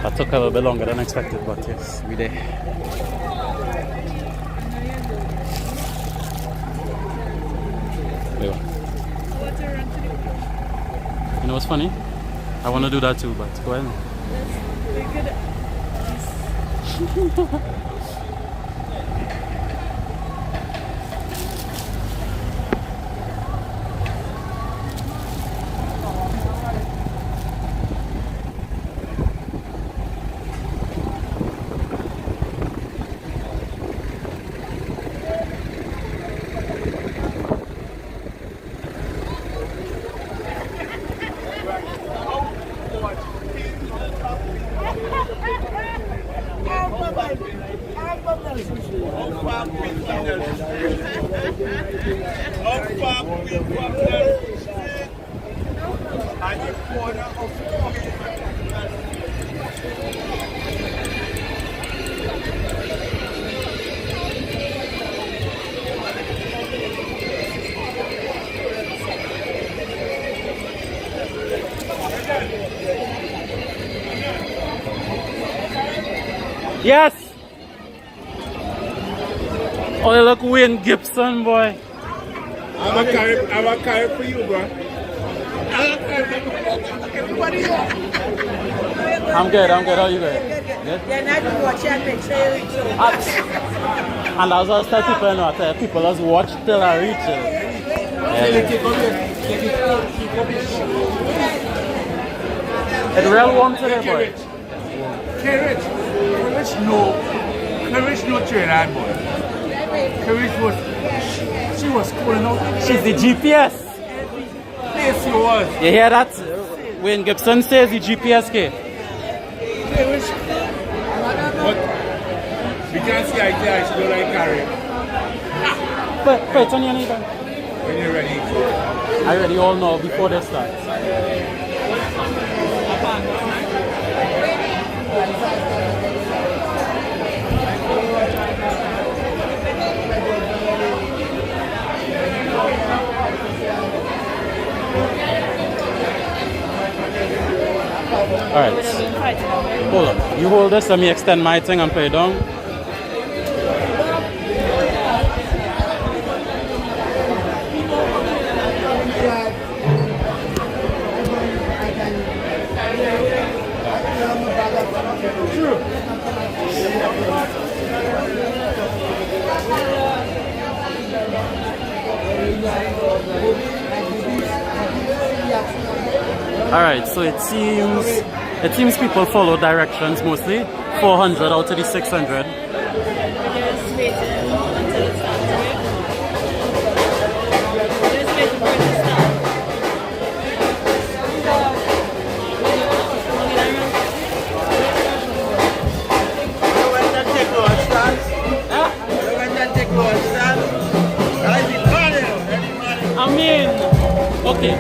That took a little bit longer than expected, but yes, we there. There you go. You know what's funny? I want to do that too, but go ahead. Yes! Oh, look, Wayne Gibson, boy. I'm a carry for you, bro. I'm good. How you good? Good? Then I can watch and make sure you reach out. And as I was telling people, I tell people, just watch till I reach it. It's real warm today, boy. Courage no trainer, boy. Courage she was calling out. She's the GPS. Yes, she was. You hear that? Wayne Gibson says the GPS kid. But we can't see I she don't like carry. But turn your knee down. When you're ready. I already all know before they start. Alright. Hold up. You hold this, let me extend my thing and put it down. Alright, so it seems people follow directions mostly. 400 out of the 600. I mean, okay.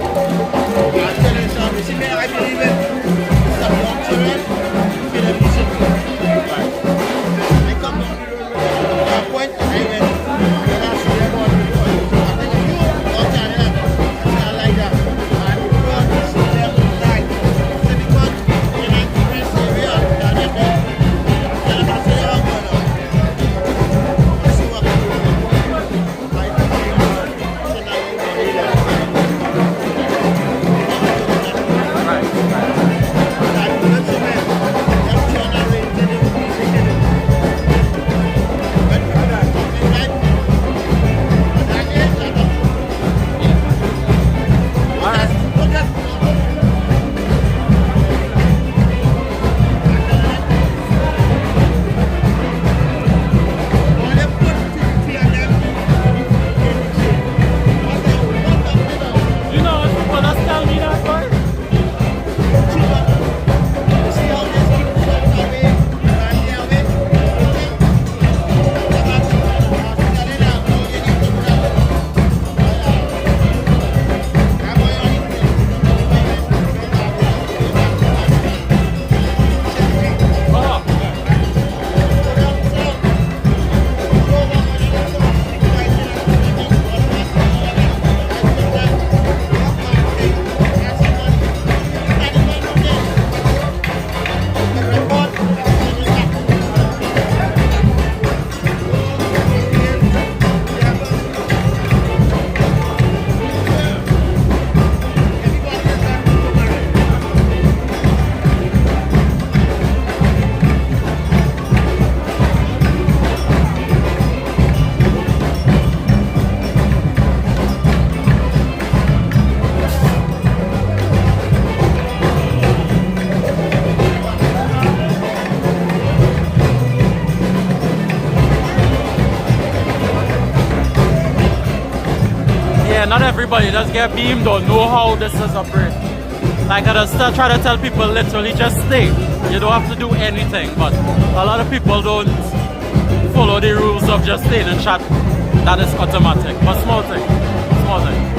not everybody does get beamed or know how this is operated. Like I just try to tell people literally just stay. You don't have to do anything, but a lot of people don't follow the rules of just staying and chat. That is automatic, but small thing, small thing.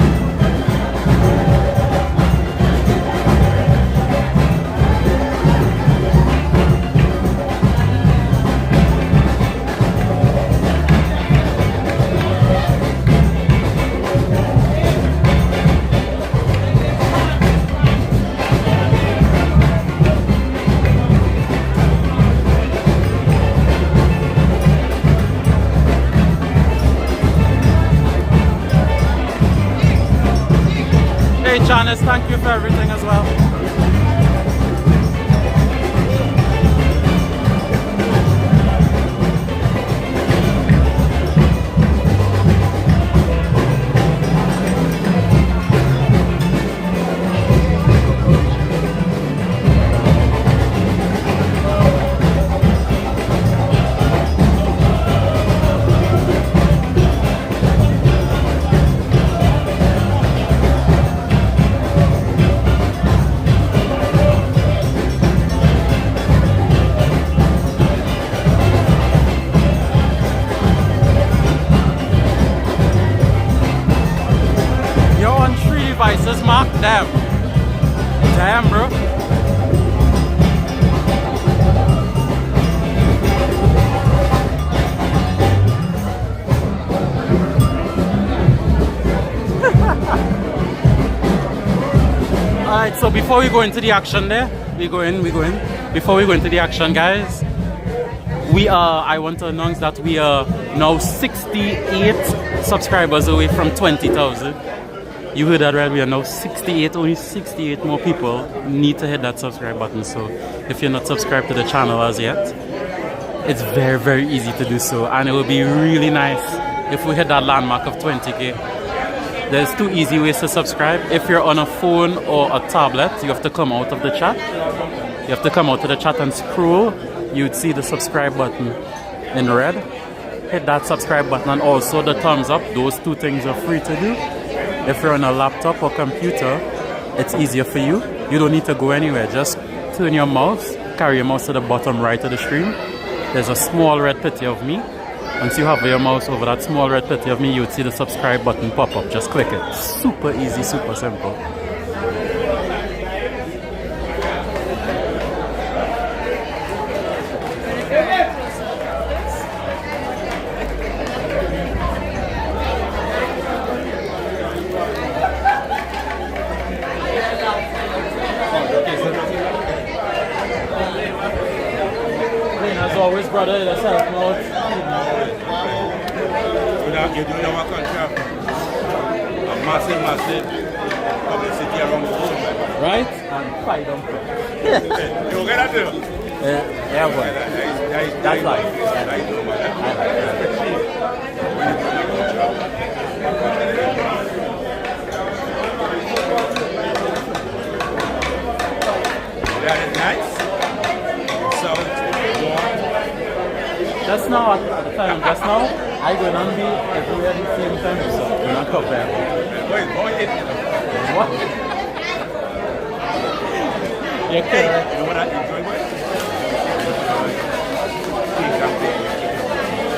Janice, thank you for everything as well. Mark, damn bro. Alright, so before we go into the action there, we go in. Before we go into the action, guys, I want to announce that we are now 68 subscribers away from 20,000. You heard that right, we are now 68, only 68 more people need to hit that subscribe button. So if you're not subscribed to the channel as yet, it's very, very easy to do so. And it would be really nice if we hit that landmark of 20k. There's two easy ways to subscribe. If you're on a phone or a tablet, you have to come out of the chat. You have to come out of the chat and scroll. You'd see the subscribe button in red. Hit that subscribe button and also the thumbs up. Those two things are free to do. If you're on a laptop or computer, it's easier for you. You don't need to go anywhere. Just turn your mouse, carry your mouse to the bottom right of the screen. There's a small red picture of me. Once you hover your mouse over that small red picture of me, you'll see the subscribe button pop up. Just click it. Super easy, super simple. Always, brother, let's help out. You're doing our contract. A massive publicity around the world. Right? And fight on foot. You get that too? Yeah, boy. That's life. That is nice. Just now, at the time, just now, I go and be everywhere at the same time, so we're not compared. What? You're kidding. You know what I enjoy with?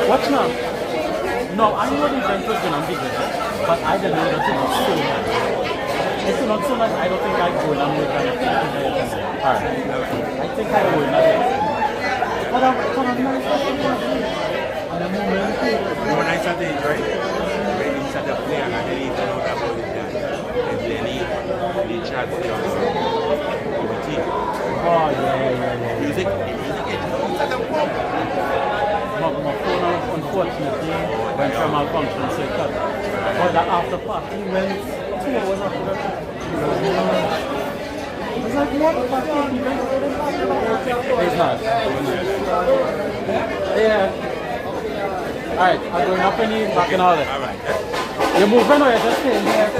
Watch now. No, I know the event was going to be good, but I didn't know that it was so nice. It's not so nice, I don't think I go and I'm going to Alright. I think I go and you know when I started enjoying it, when you started playing and then you found out about it, and then he chat with you. Oh, yeah. Music, it's at the pop. My phone, unfortunately, went from malfunction, so it cut. But the after party went 2 hours after that. It's like, what? It's not. Yeah. Alright, I'm going up and back in order. Alright. You're moving or you're just staying here?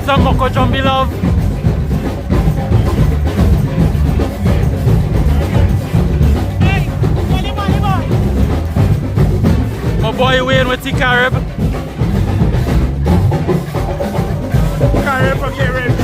Some Moko Jumbi love. My boy Wayne with the Carib. Carib from get ready.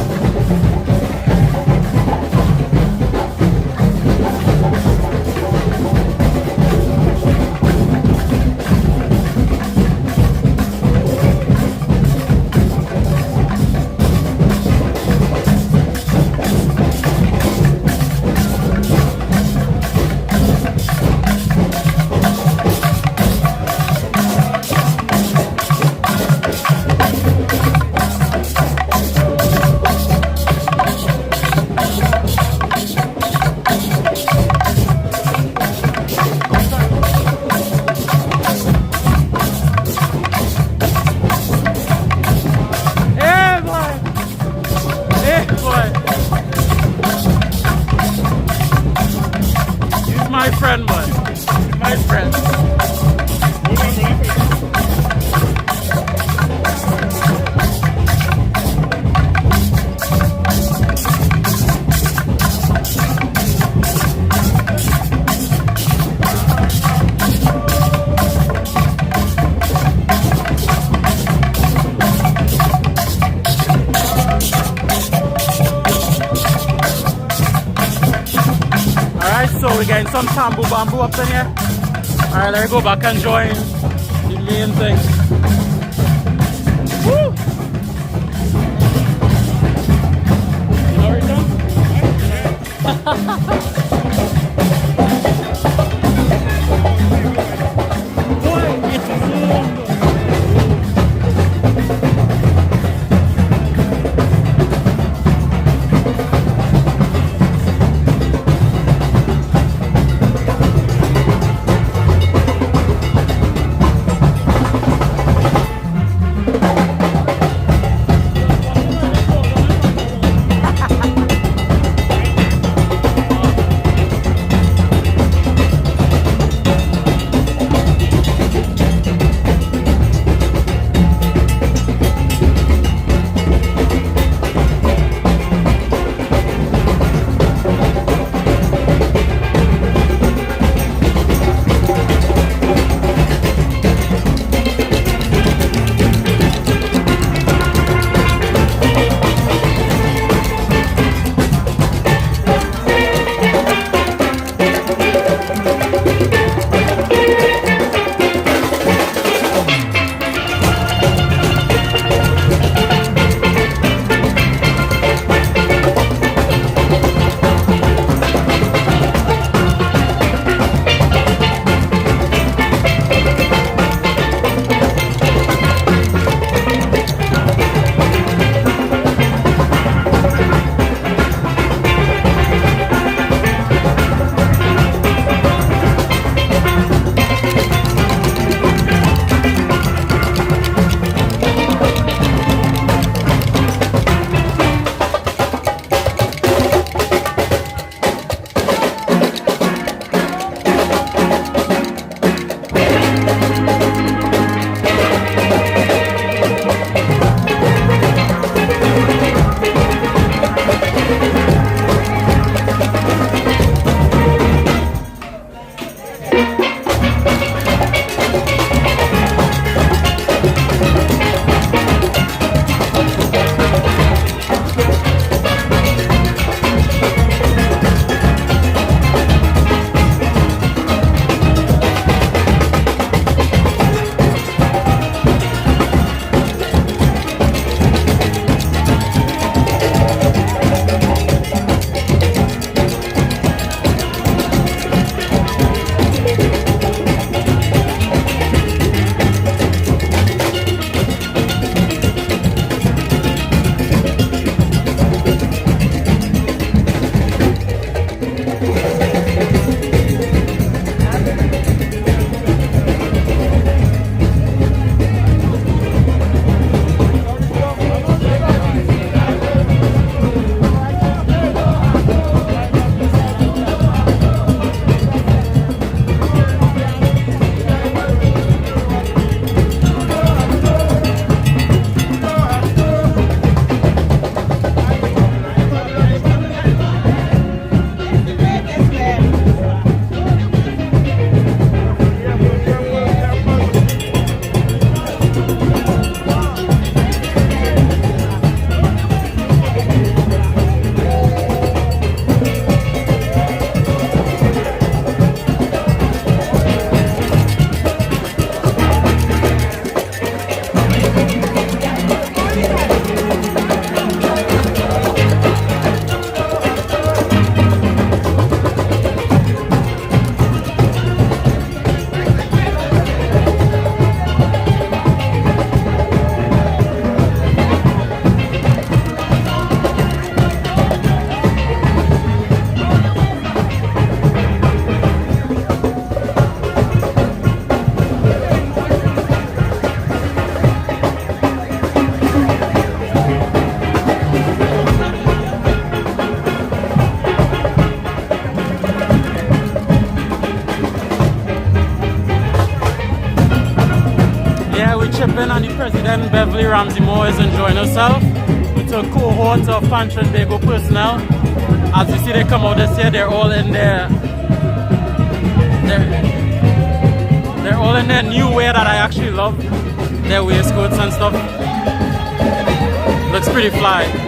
Getting some tambu bamboo up in here. Alright, let's go back and join the main thing. Woo! You know where it comes? shipping and the president Beverly Ramsey Moore is enjoying herself with a cohort of Pancho and Bago personnel. As you see, they come out this year, they're all in their they're all in their new wear that I actually love. Their waistcoats and stuff. Looks pretty fly.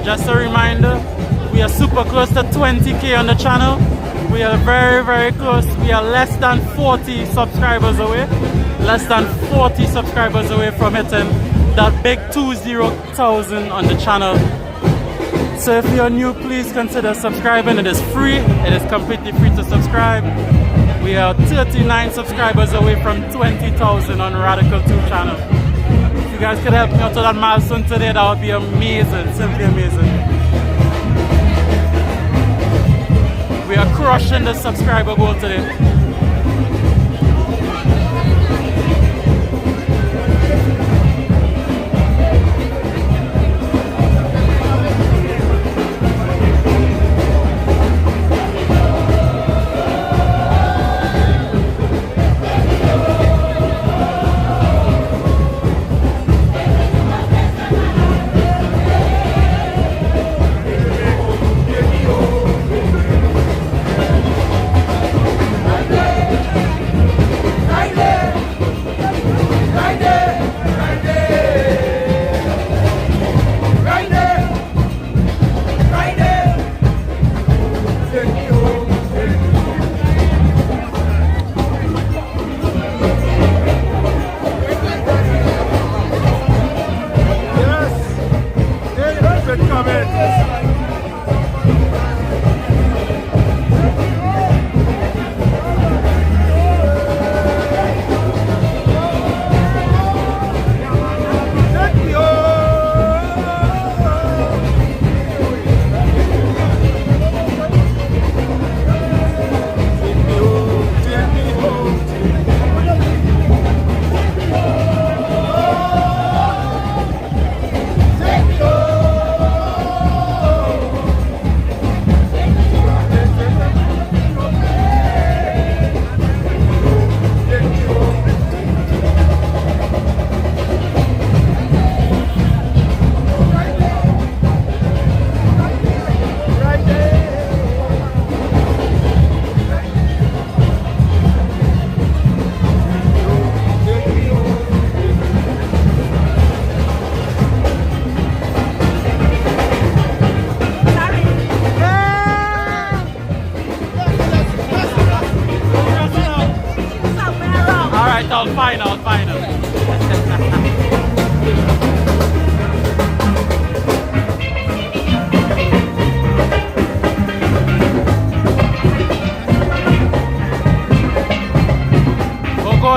Just a reminder, we are super close to 20k on the channel. We are very, very close. We are less than 40 subscribers away. Less than 40 subscribers away from hitting that big 20,000 on the channel. So if you're new, please consider subscribing. It is free. It is completely free to subscribe. We are 39 subscribers away from 20,000 on RadicleTube channel. If you guys could help me out to that milestone today, that would be amazing. Simply amazing. We are crushing the subscriber goal today.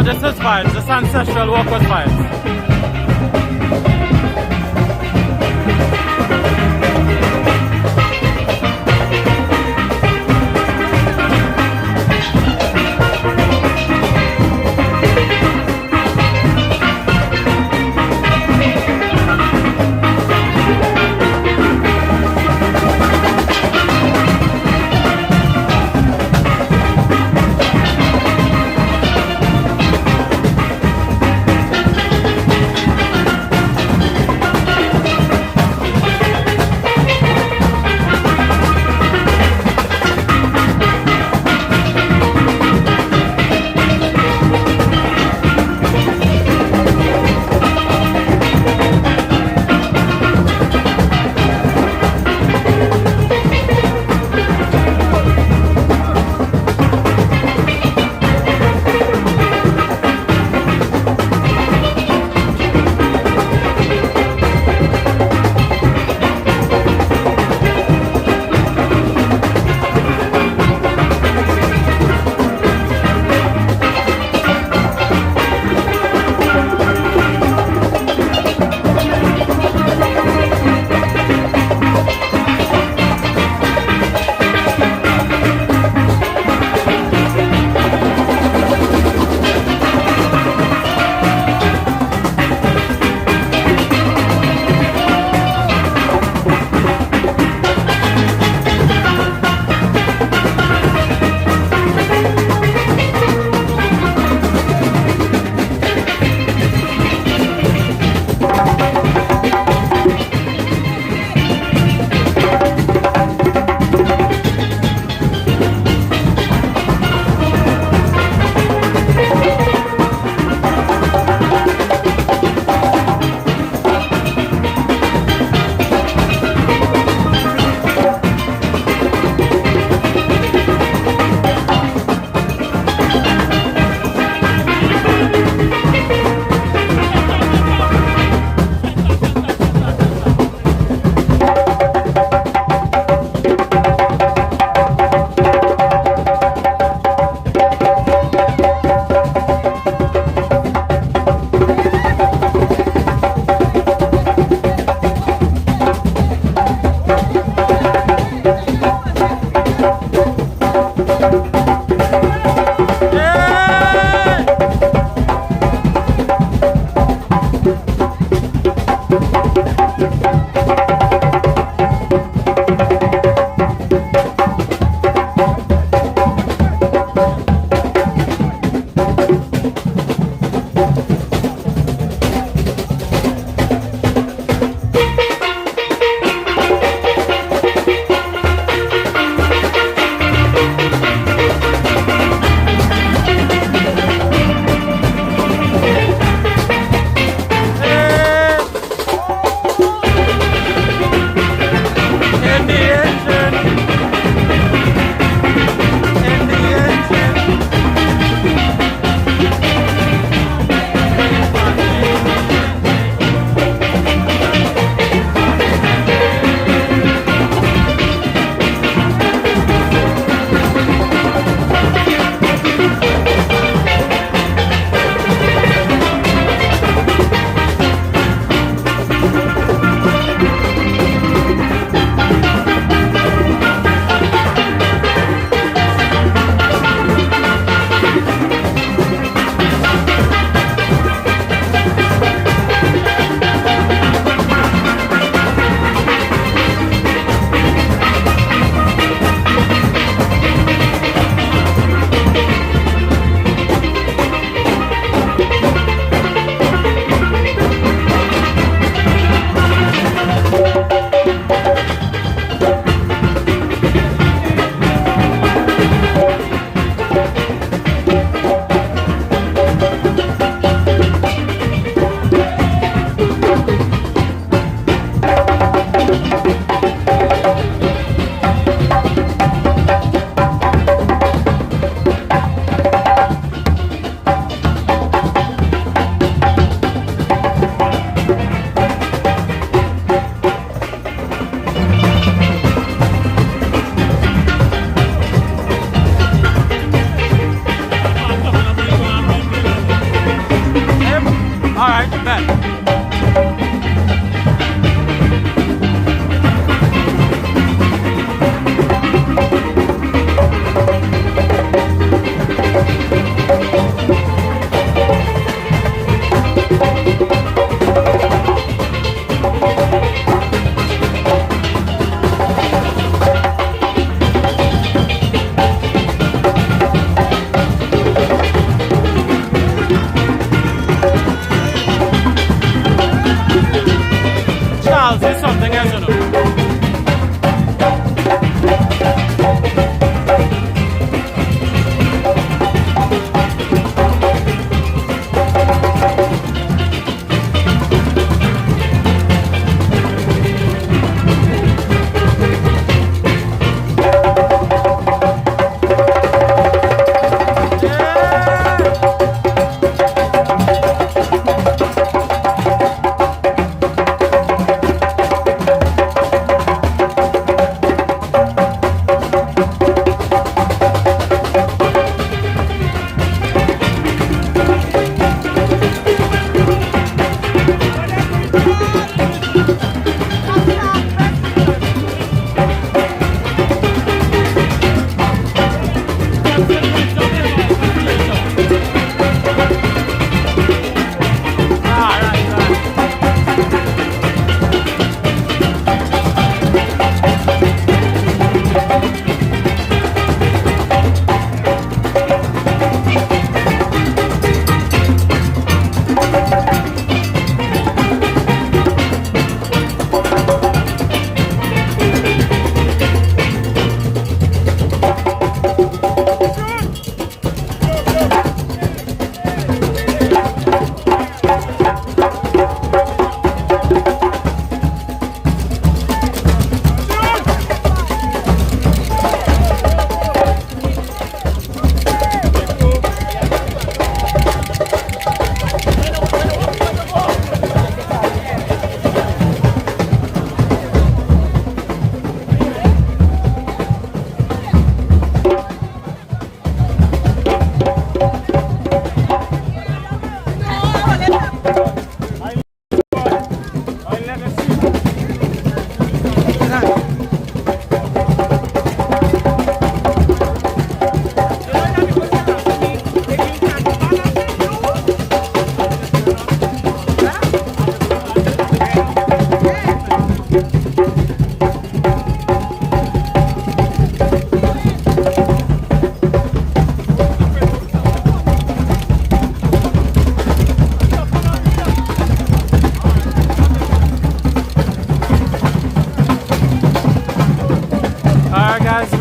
this is vibes. This ancestral walk was vibes.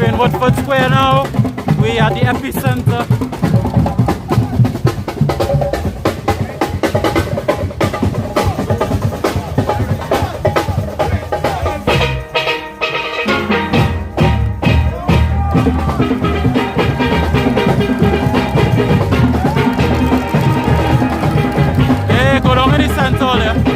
We're in Woodford Square now. We are the epicenter. Hey, go down in the center there.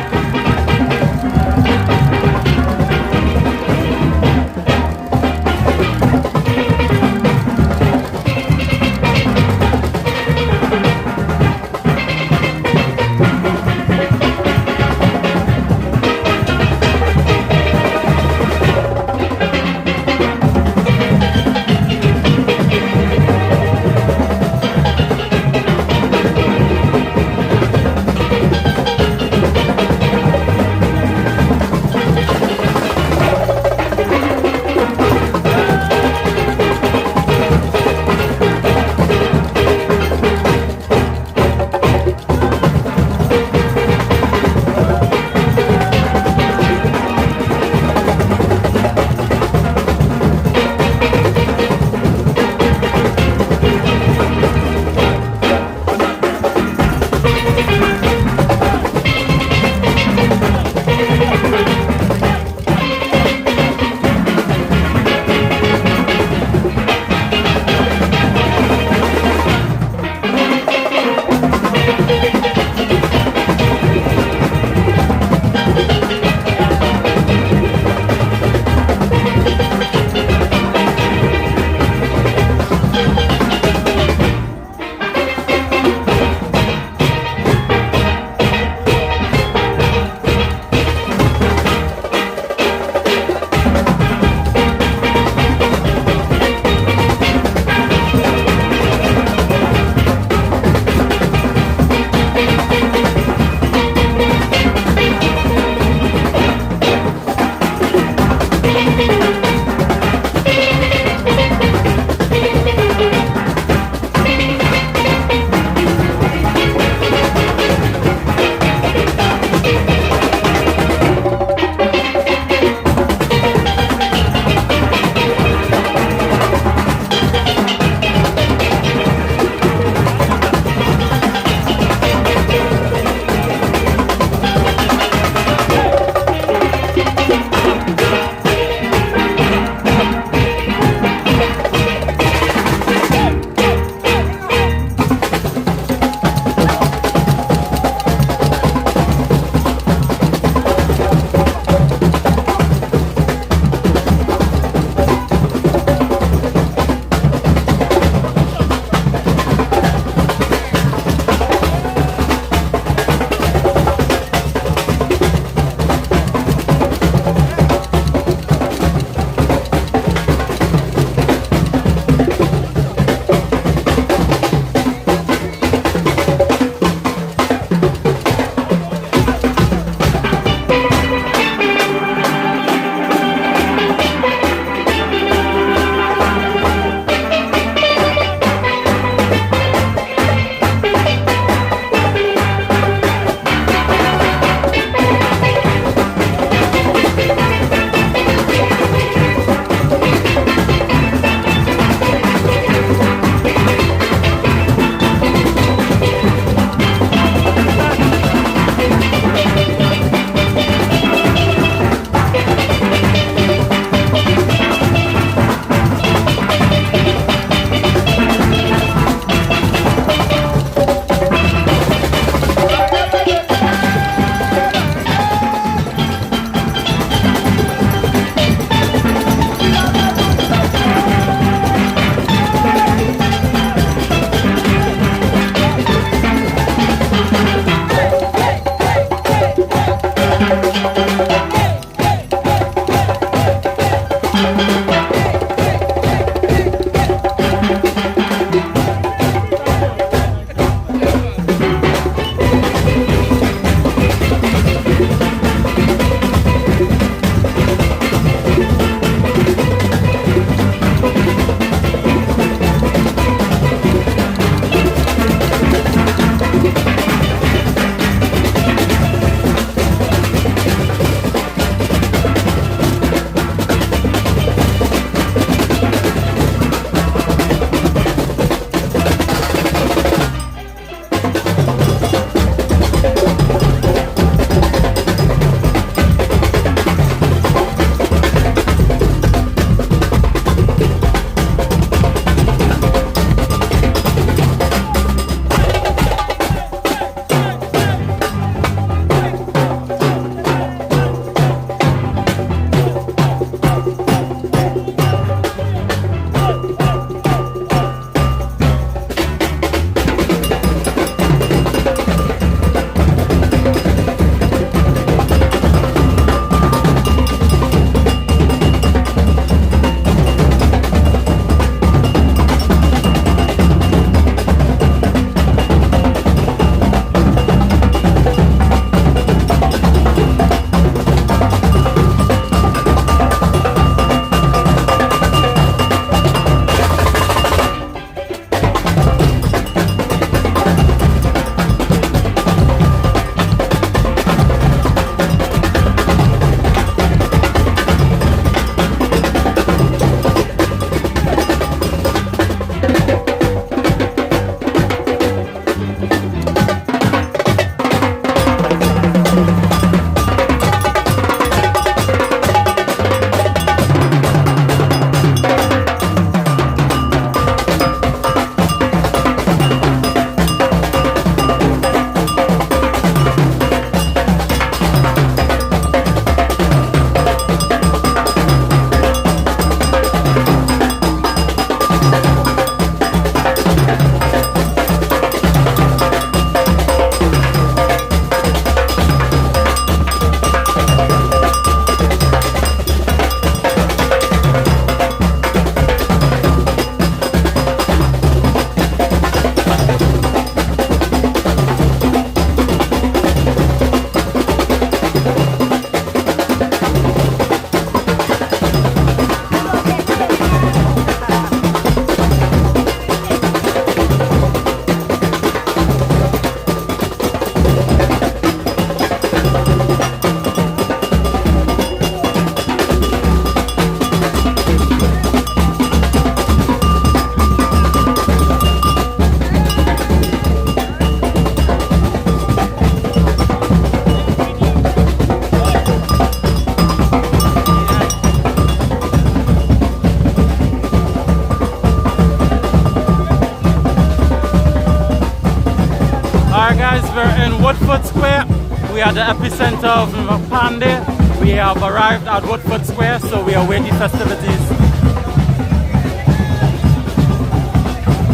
Alright guys, we're in Woodford Square. We are the epicenter of Pande. We have arrived at Woodford Square, so we await the festivities.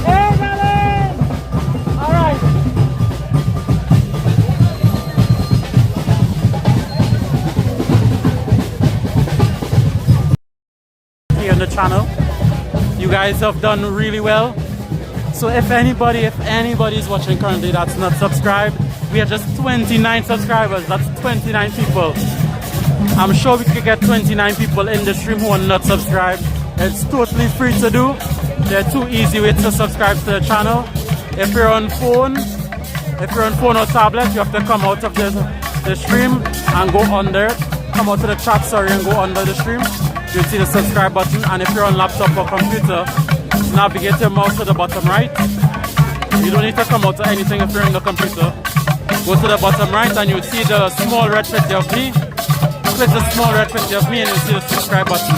Hey darling! Alright. Here on the channel. You guys have done really well. So if anybody is watching currently that's not subscribed, we are just 29 subscribers. That's 29 people. I'm sure we could get 29 people in the stream who are not subscribed. It's totally free to do. There are two easy ways to subscribe to the channel. If you're on phone or tablet, you have to come out of the stream and go under it. Come out to the chat, sorry, and go under the stream. You'll see the subscribe button. And if you're on laptop or computer, navigate your mouse to the bottom right. You don't need to come out to anything if you're in the computer. Go to the bottom right and you'll see the small red picture of me. Click the small red picture of me and you'll see the subscribe button.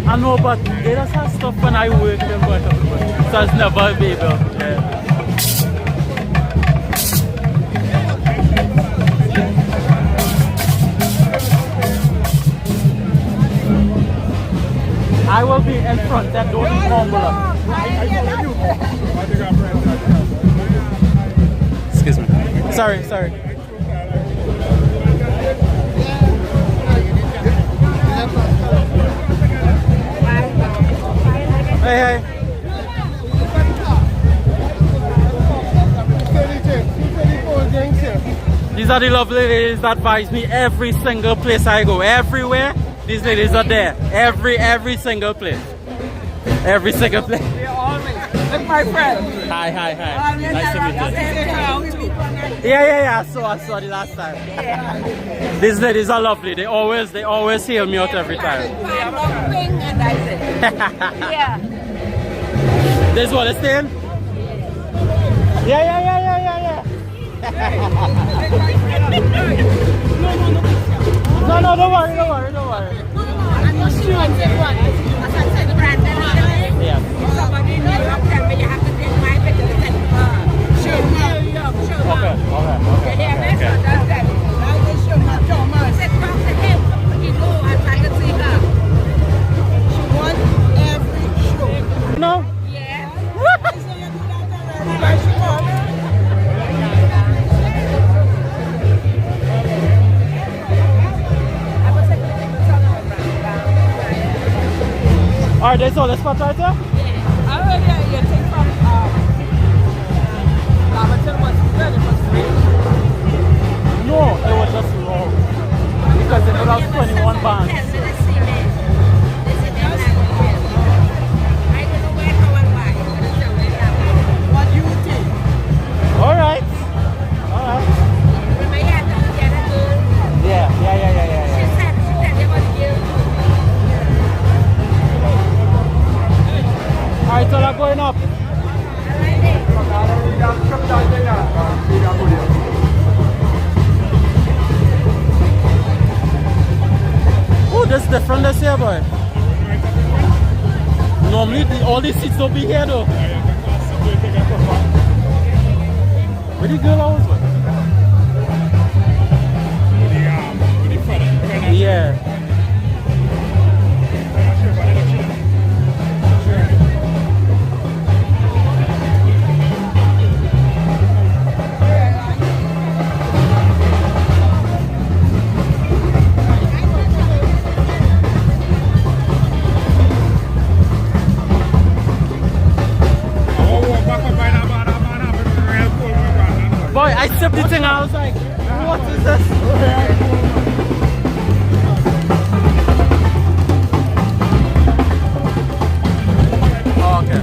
I know, but they just have stuff when I work them, but so it's never be able. Yeah. I will be in front, that don't humble. Excuse me. Sorry. Hey. These are the lovely ladies that advise me every single place I go. Everywhere, these ladies are there. Every single place. Every single place. They're always. Look, my friend. Hi. Nice to meet you. Yeah. I saw the last time. Yeah. These ladies are lovely. They always heal me out every time. And I said, yeah. This is what it's saying? Yeah. No, don't worry. I'm not sure what they want. As I said, the brand name. Yeah. Somebody know your friend, but you have to take my picture and show me. Okay. Yeah, that's that. Now they show me. I said, talk to him. He go and try to see her. She wants every show. No? Yeah. Alright, that's all the spot right there? Yeah. I already you take from Labaton was good, it was free. No, it was just wrong. Because it was 21 bands. different this year, boy. Normally, all these seats don't be here, though. Where the girl always went? Yeah. Boy, I sipped the thing, I was like, what is this? Oh, okay.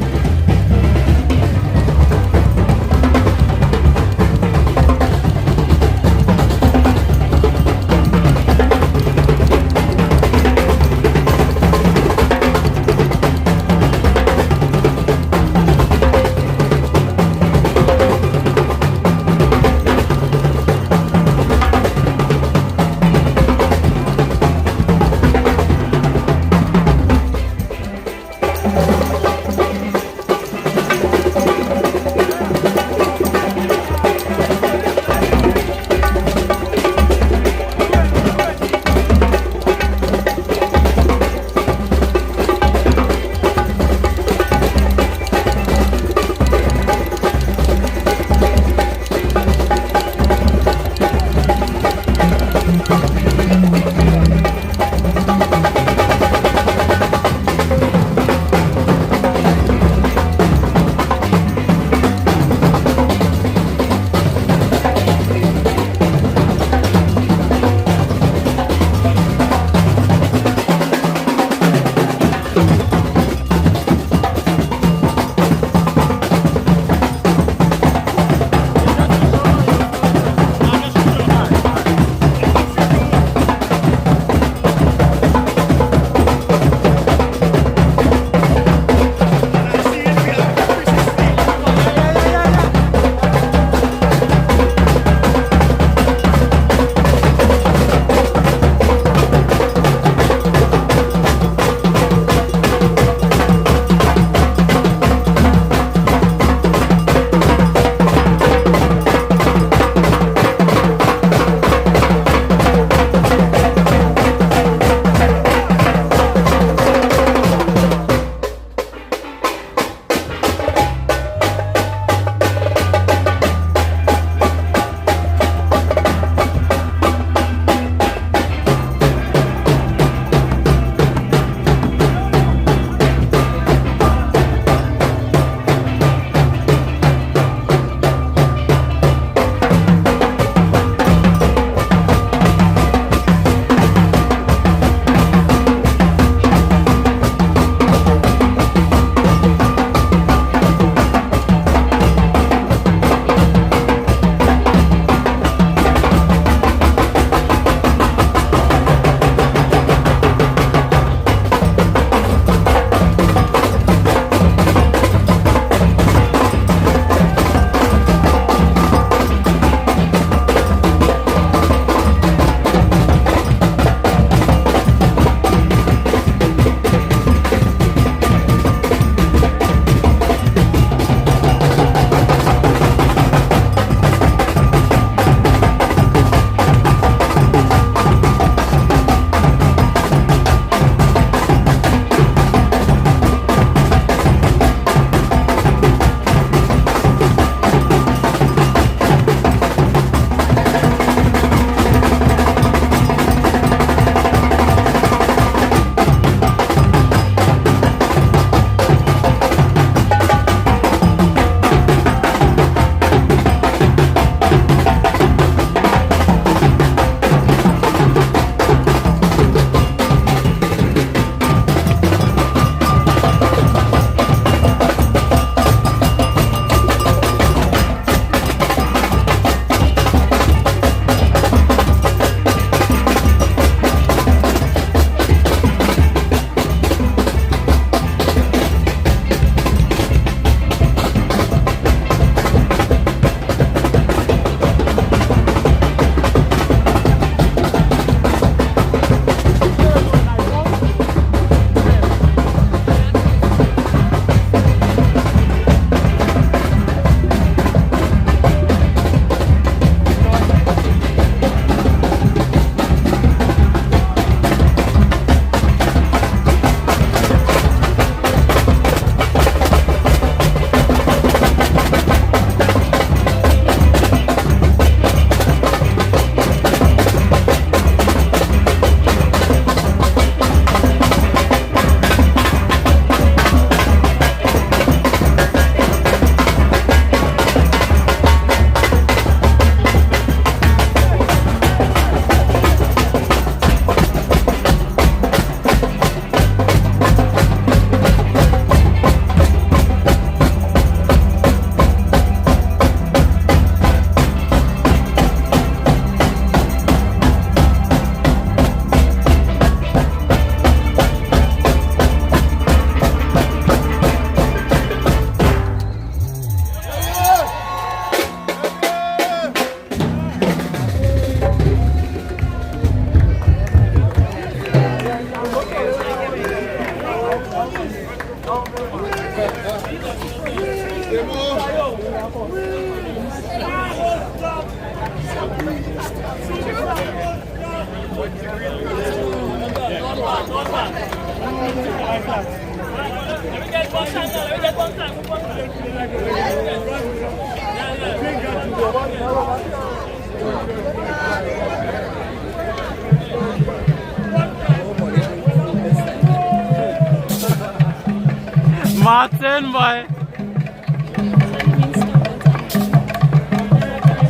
Martin, boy.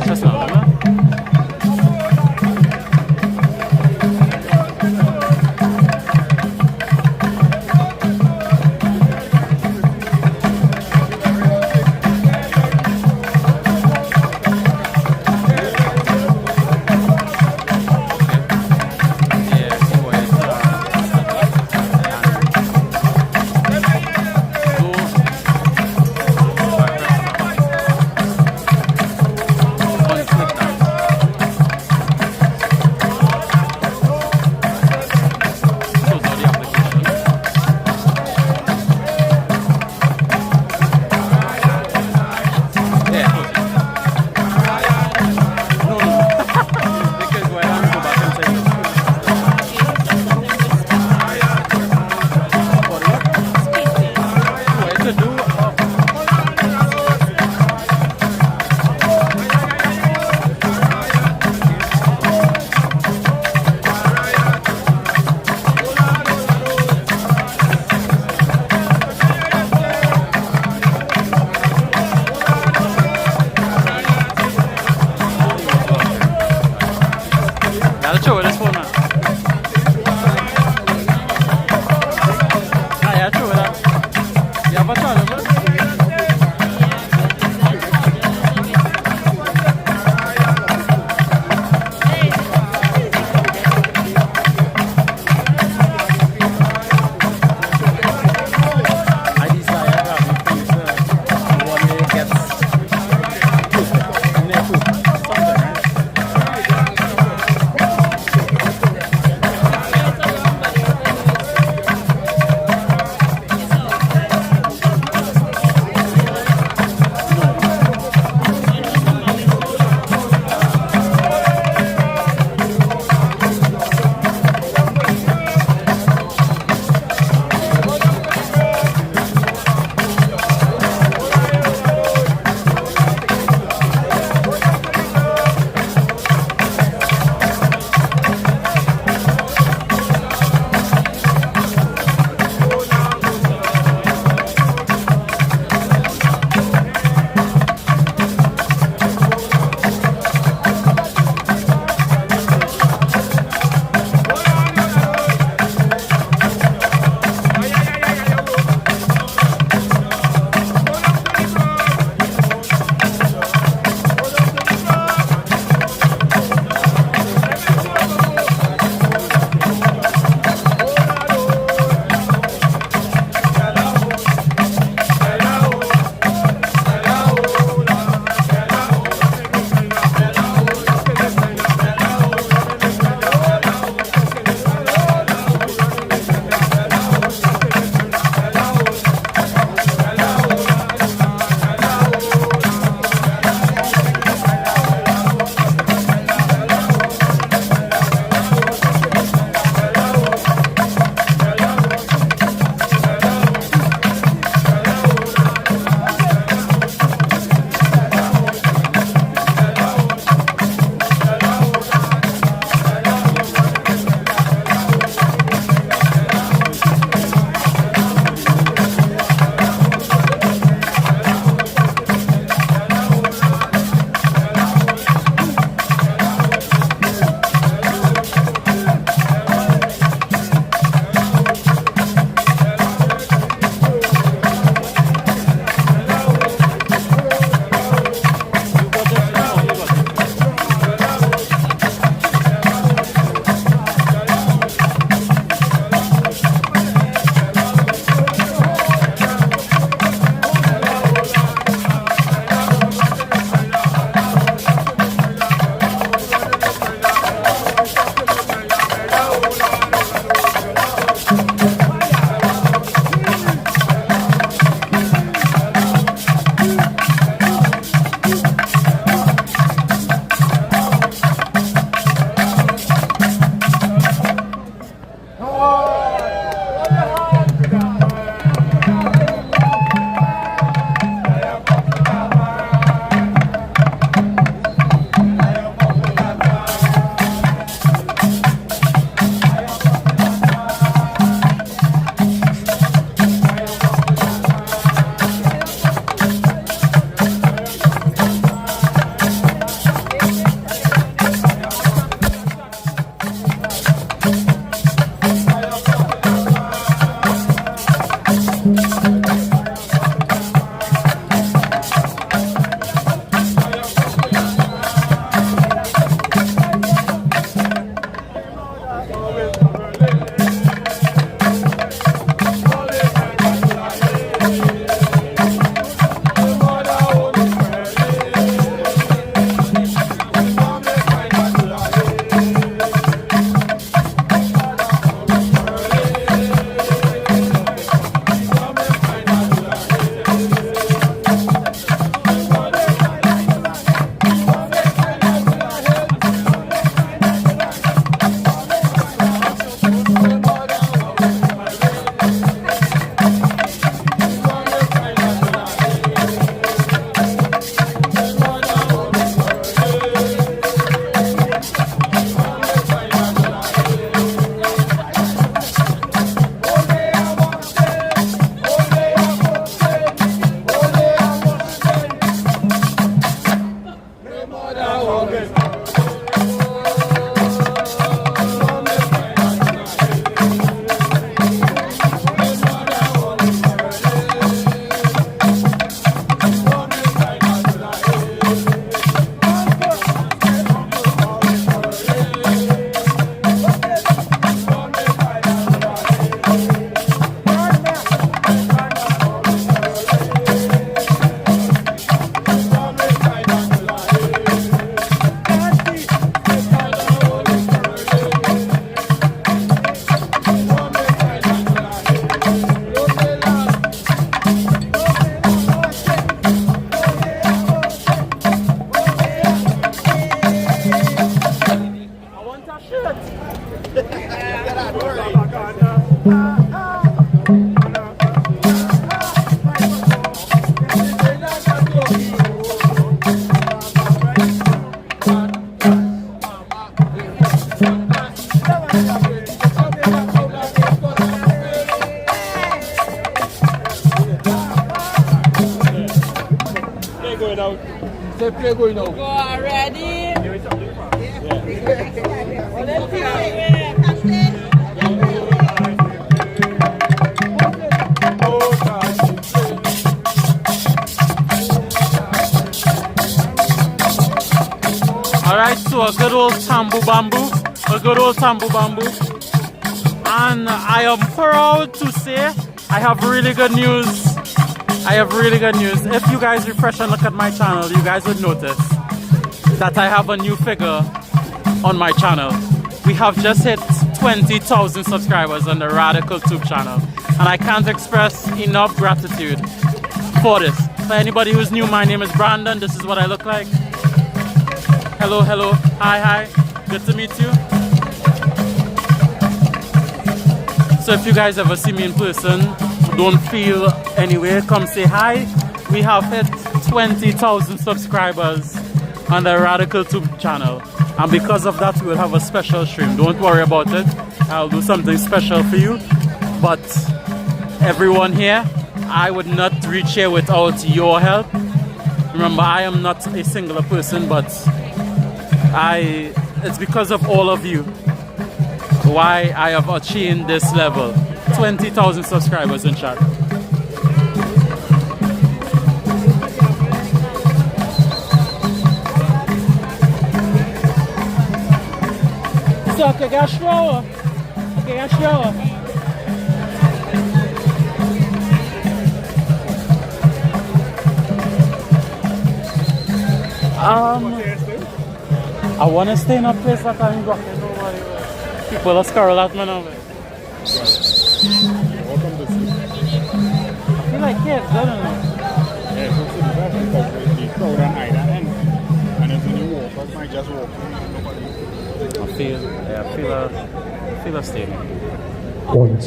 Just now, remember? they play going now? Go already. Alright, so a good old tambu bamboo. A good old tambu bamboo. And I am proud to say I have really good news. I have really good news. If you guys refresh and look at my channel, you guys would notice that I have a new figure on my channel. We have just hit 20,000 subscribers on the RadicleTube channel. And I can't express enough gratitude for this. For anybody who's new, my name is Brandon. This is what I look like. Hello, hello. Hi, hi. Good to meet you. So if you guys ever see me in person, don't feel anyway, come say hi. We have hit 20,000 subscribers on the RadicleTube channel. And because of that, we will have a special stream. Don't worry about it. I'll do something special for you. But everyone here, I would not reach here without your help. Remember, I am not a singular person, but it's because of all of you why I have achieved this level. 20,000 subscribers in chat. So, okay, get a shower. Okay, get a shower. I want to stay in a place that I'm rocking nobody. People are scarred at me now. Welcome to see. I feel like kids, I don't know. Yeah, so the best because the crowd on either end. And if you walk, I might just walk. I feel a stadium. 1,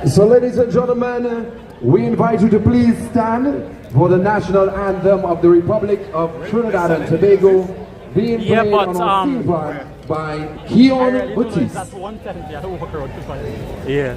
2. So ladies and gentlemen, we invite you to please stand for the national anthem of the Republic of Trinidad and Tobago, being played on our Steelpan by Keon Batiste. That's 110. I walk around to find it. Yeah.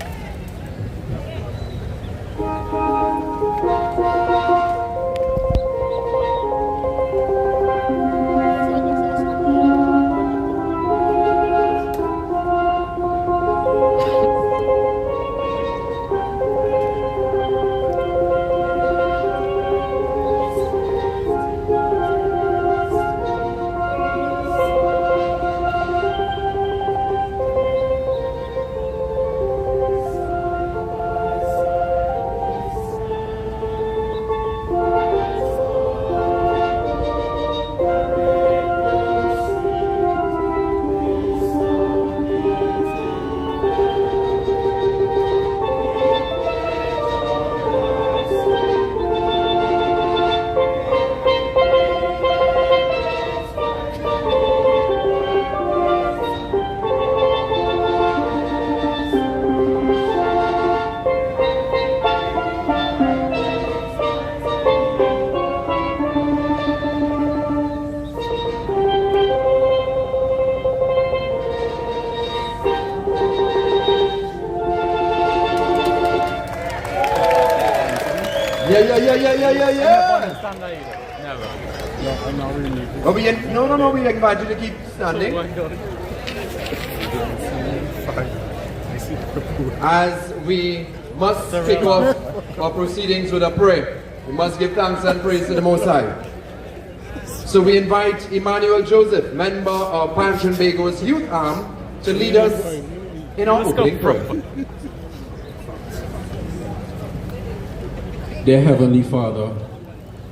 Never. No, we invite you to keep standing. As we must kick off our proceedings with a prayer, we must give thanks and praise to the Most High. So we invite Emmanuel Joseph, member of Trinbago's youth arm, to lead us in our opening prayer. Dear Heavenly Father,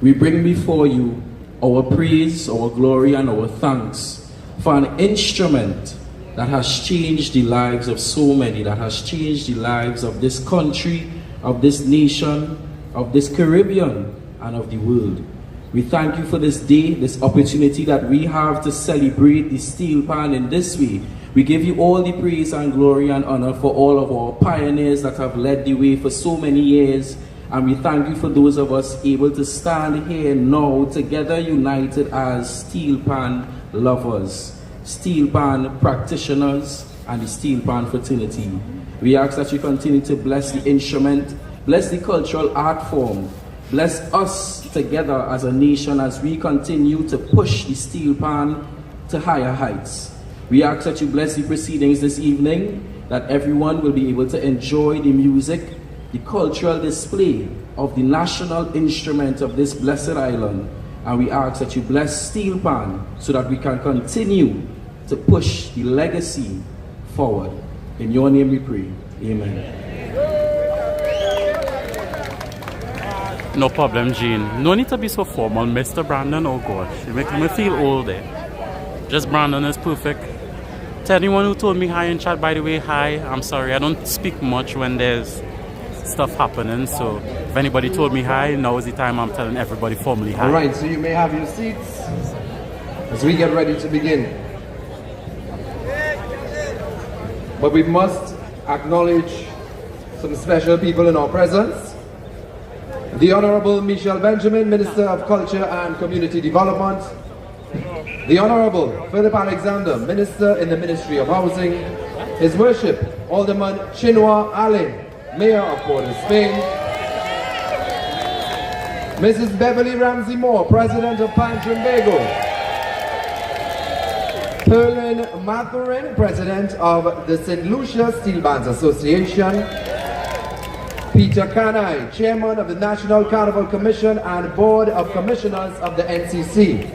we bring before you our praise, our glory, and our thanks for an instrument that has changed the lives of so many, that has changed the lives of this country, of this nation, of this Caribbean, and of the world. We thank you for this day, this opportunity that we have to celebrate the Steelpan in this way. We give you all the praise and glory and honor for all of our pioneers that have led the way for so many years. And we thank you for those of us able to stand here now together united as Steelpan lovers, Steelpan practitioners, and the Steelpan fraternity. We ask that you continue to bless the instrument, bless the cultural art form, Bless us together as a nation as we continue to push the Steelpan to higher heights. We ask that you bless the proceedings this evening, that everyone will be able to enjoy the music, the cultural display of the national instrument of this blessed island. And we ask that you bless Steelpan so that we can continue to push the legacy forward. In your name we pray. Amen. No problem, Gene. No need to be so formal, Mr. Brandon. Oh gosh, you make me feel old there. Just Brandon is perfect. To anyone who told me hi in chat, by the way, hi. I'm sorry, I don't speak much when there's stuff happening. So if anybody told me hi, now is the time I'm telling everybody formally hi. Alright, so you may have your seats as we get ready to begin. But we must acknowledge some special people in our presence. The Honorable Michelle Benjamin, Minister of Culture and Community Development. The Honorable Philip Alexander, Minister in the Ministry of Housing. His Worship, Alderman Chinua Allen, Mayor of Port of Spain. Mrs. Beverly Ramsey Moore, President of Trinbago. Perlin Mathurin, President of the St. Lucia Steelbands Association. Peter Kanai, Chairman of the National Carnival Commission and Board of Commissioners of the NCC.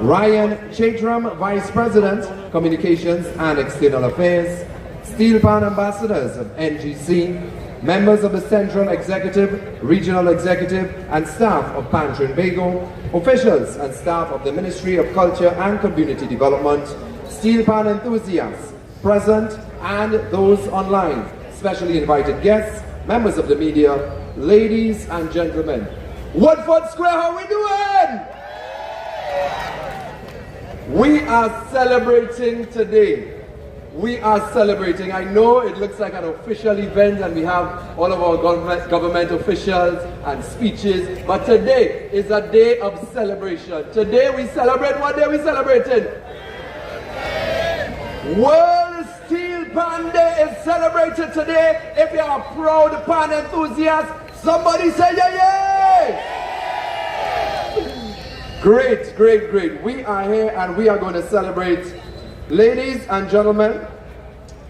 Ryan Chaitram, Vice President, Communications and External Affairs. Steelpan Ambassadors of NGC. Members of the Central Executive, Regional Executive and staff of Trinbago. Officials and staff of the Ministry of Culture and Community Development. Steelpan enthusiasts present and those online. Specially invited guests, members of the media, ladies and gentlemen. Woodford Square, how we doing? We are celebrating today. We are celebrating. I know it looks like an official event and we have all of our government officials and speeches, but today is a day of celebration. Today we celebrate, what day are we celebrating? World Steelpan Day is celebrated today. If you are a proud pan enthusiast, somebody say yay! Great, great, great. We are here and we are going to celebrate. Ladies and gentlemen,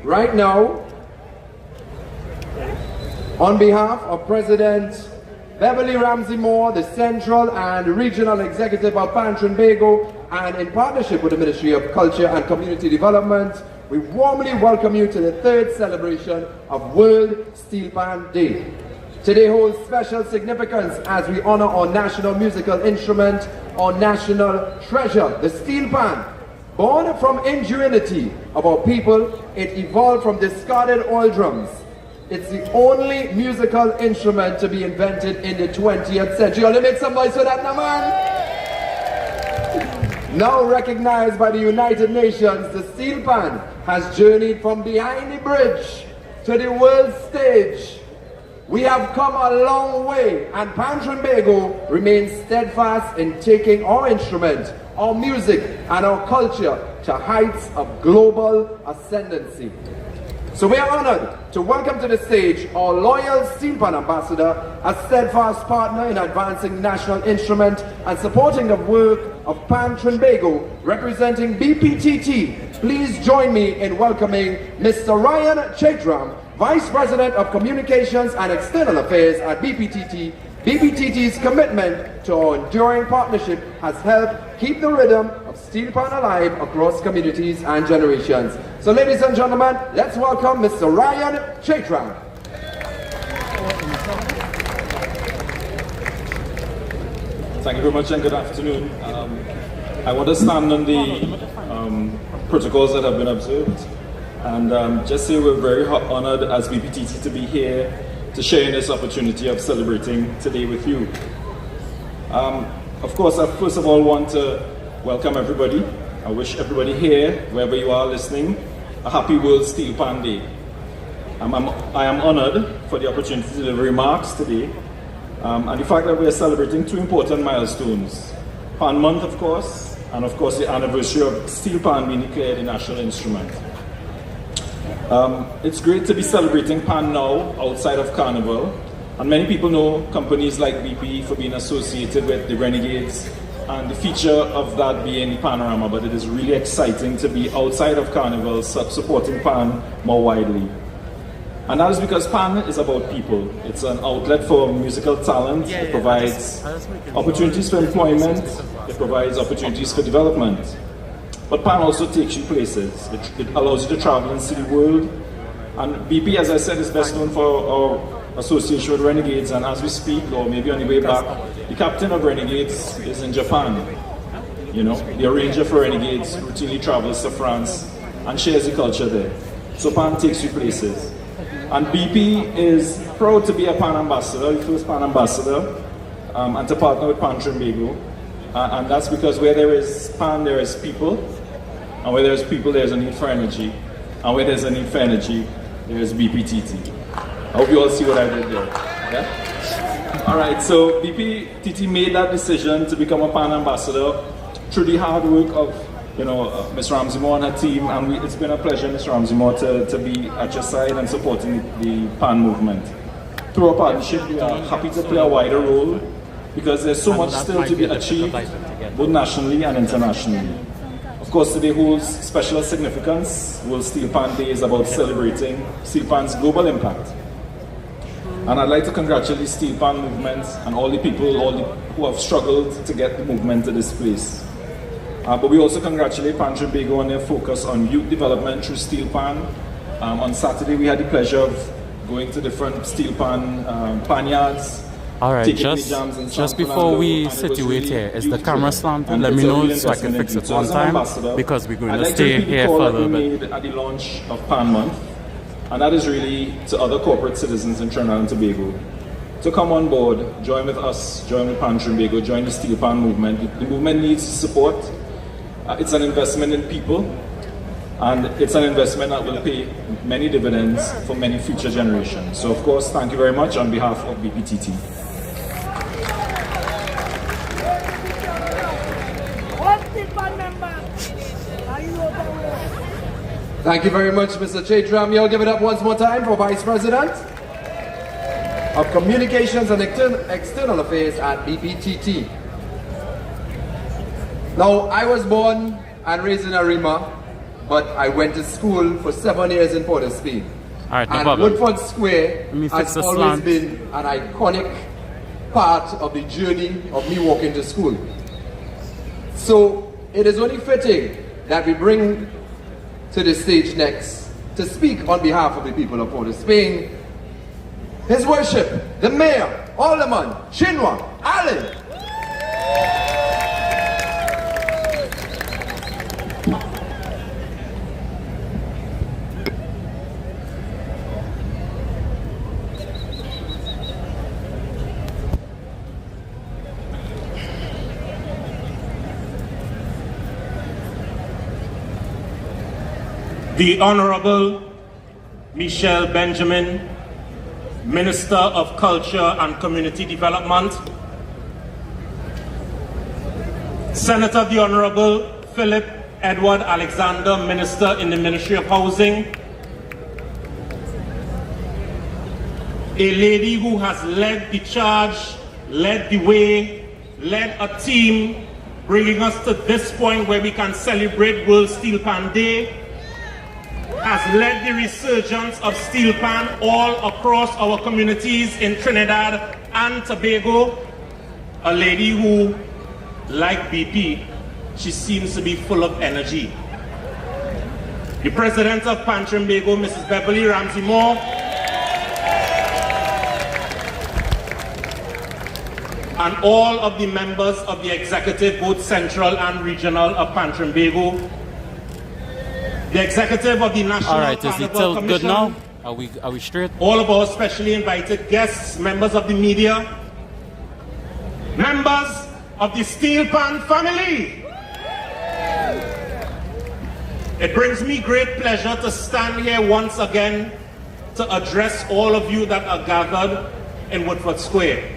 right now, on behalf of President Beverly Ramsey Moore, the Central and Regional Executive of Trinbago, and in partnership with the Ministry of Culture and Community Development, we warmly welcome you to the third celebration of World Steelpan Day. Today holds special significance as we honor our national musical instrument, our national treasure, the steelpan. Born from ingenuity of our people, it evolved from discarded oil drums. It's the only musical instrument to be invented in the 20th century. Let me make some noise for that now, man. Now recognized by the United Nations, the steelpan has journeyed from behind the bridge to the world stage. We have come a long way, and Trinbago remains steadfast in taking our instrument, our music, and our culture to heights of global ascendancy. So we are honored to welcome to the stage our loyal Steelpan Ambassador, a steadfast partner in advancing national instrument and supporting the work of Trinbago, representing BPTT. Please join me in welcoming Mr. Ryan Chaitram, Vice President of Communications and External Affairs at BPTT. BPTT's commitment to our enduring partnership has helped keep the rhythm of Steelpan alive across communities and generations. So ladies and gentlemen, let's welcome Mr. Ryan Chaitram. Thank you very much and good afternoon. I want to stand on the protocols that have been observed and just say we're very honored as BPTT to be here to share in this opportunity of celebrating today with you. Of course, I first of all want to welcome everybody. I wish everybody here, wherever you are listening, a happy World Steelpan Day. I am honored for the opportunity to deliver remarks today and the fact that we are celebrating two important milestones. Pan Month, of course, and of course the anniversary of Steelpan being declared a national instrument. It's great to be celebrating Pan now outside of Carnival, And many people know companies like BP for being associated with the Renegades, and the feature of that being the panorama, but it is really exciting to be outside of Carnival, supporting PAN more widely. And that is because PAN is about people. It's an outlet for musical talent. It provides opportunities for employment. It provides opportunities for development. But PAN also takes you places. It allows you to travel and see the world. And BP, as I said, is best known for our association with Renegades. And as we speak, or maybe on the way back, the captain of Renegades is in Japan. You know, the arranger for Renegades routinely travels to France and shares the culture there. So PAN takes you places. And BP is proud to be a PAN ambassador, the first PAN ambassador, and to partner with PAN Trimbago. And that's because where there is PAN, there is people. And where there is people, there's a need for energy. And where there's a need for energy, there is BPTT. I hope you all see what I did there. Yeah? All right, so BPTT made that decision to become a PAN ambassador through the hard work of Ms. Ramsey Moore and her team, and it's been a pleasure, Ms. Ramsey Moore, to be at your side and supporting the PAN movement. Through our partnership, we are happy to play a wider role because there's so much still to be achieved, both nationally and internationally. Of course, today holds special significance. World Steelpan Day is about celebrating Steelpan's global impact. And I'd like to congratulate the Steelpan movement and all the people who have struggled to get the movement to this place. But we also congratulate PAN Trimbago on their focus on youth development through Steelpan. On Saturday, we had the pleasure of going to different Steelpan pan yards. All right, just before we situate here, is the camera slanted? Let me know so I can fix it one time, because we're going to stay here for a little bit. At the launch of PAN Month, and that is really to other corporate citizens in Trinidad and Tobago to come on board, join with us, join with PAN Trimbago, join the Steelpan movement. The movement needs support. It's an investment in people, and it's an investment that will pay many dividends for many future generations. So of course, thank you very much on behalf of BPTT. Thank you very much, Mr. Chaitram. You'll give it up once more time for Vice President of Communications and External Affairs at BPTT. Now, I was born and raised in Arima, but I went to school for 7 years in Port of Spain. All right, no and problem. Woodford Square has always been an iconic part of the journey of me walking to school. So, it is only fitting that we bring to the stage next to speak on behalf of the people of Port of Spain, His Worship, the Mayor, Alderman, Chinua, Allen. The Honorable Michelle Benjamin, Minister of Culture and Community Development, Senator the Honorable Philip Edward Alexander, Minister in the Ministry of Housing, a lady who has led the charge, led the way, led a team, bringing us to this point where we can celebrate World Steelpan Day, has led the resurgence of Steelpan all across our communities in Trinidad and Tobago. A lady who, like BP, she seems to be full of energy. The President of PAN Trimbago, Mrs. Beverly Ramsey Moore, and all of the members of the executive, both central and regional, of PAN Trimbago, the executive of the National Carnival is the tilt Commission, good now? Are we straight? all of our specially invited guests, members of the media, members of the Steelpan family. It brings me great pleasure to stand here once again to address all of you that are gathered in Woodford Square.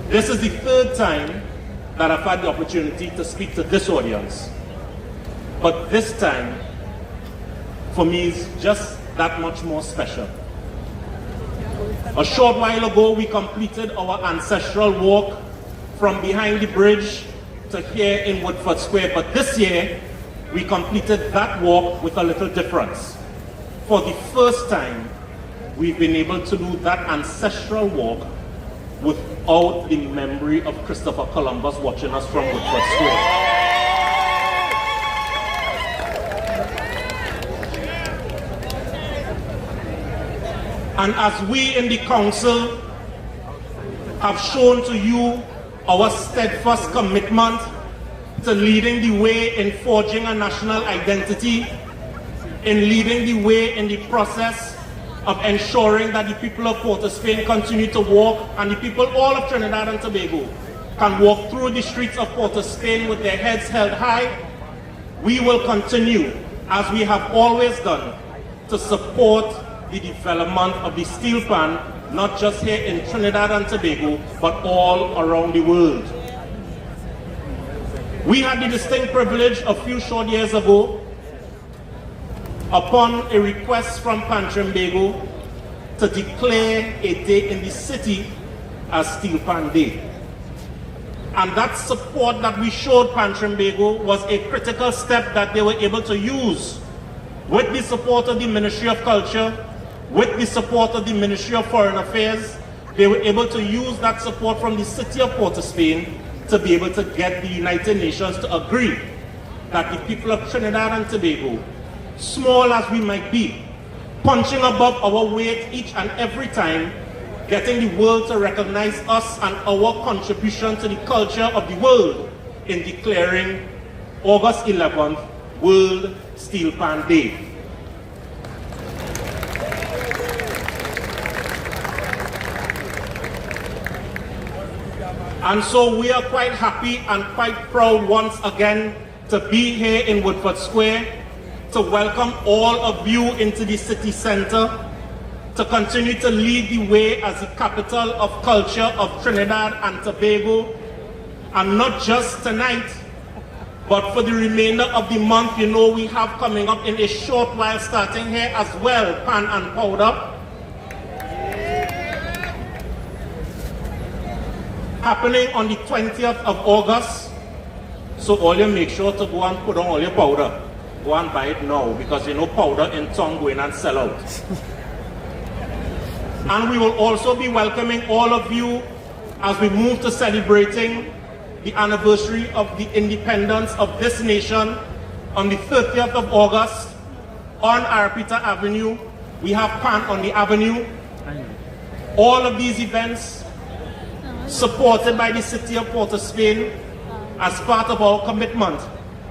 This is the third time that I've had the opportunity to speak to this audience. But this time, for me, is just that much more special. A short while ago, we completed our ancestral walk from behind the bridge to here in Woodford Square. But this year, we completed that walk with a little difference. For the first time, we've been able to do that ancestral walk without the memory of Christopher Columbus watching us from Woodford Square. And as we in the council have shown to you our steadfast commitment to leading the way in forging a national identity, in leading the way in the process of ensuring that the people of Port of Spain continue to walk, and the people all of Trinidad and Tobago can walk through the streets of Port of Spain with their heads held high, we will continue, as we have always done, to support the development of the steel pan, not just here in Trinidad and Tobago, but all around the world. We had the distinct privilege a few short years ago, upon a request from Pan Trimbago, to declare a day in the city as Steelpan Day. And that support that we showed Pan Trimbago was a critical step that they were able to use with the support of the Ministry of Culture, with the support of the Ministry of Foreign Affairs. They were able to use that support from the city of Port of Spain to be able to get the United Nations to agree that the people of Trinidad and Tobago, small as we might be, punching above our weight each and every time, getting the world to recognize us and our contribution to the culture of the world in declaring August 11th World Steelpan Day. And so we are quite happy and quite proud once again to be here in Woodford Square, to welcome all of you into the city center, to continue to lead the way as the capital of culture of Trinidad and Tobago, and not just tonight, but for the remainder of the month. You know, we have coming up in a short while, starting here as well, Pan and Powder, happening on the 20th of August. So all you make sure to go and put on all your powder. Go and buy it now, because you know powder in town going and sell out. And we will also be welcoming all of you as we move to celebrating the anniversary of the independence of this nation on the 30th of August on Arpita Avenue. We have Pan on the Avenue. All of these events supported by the city of Port of Spain as part of our commitment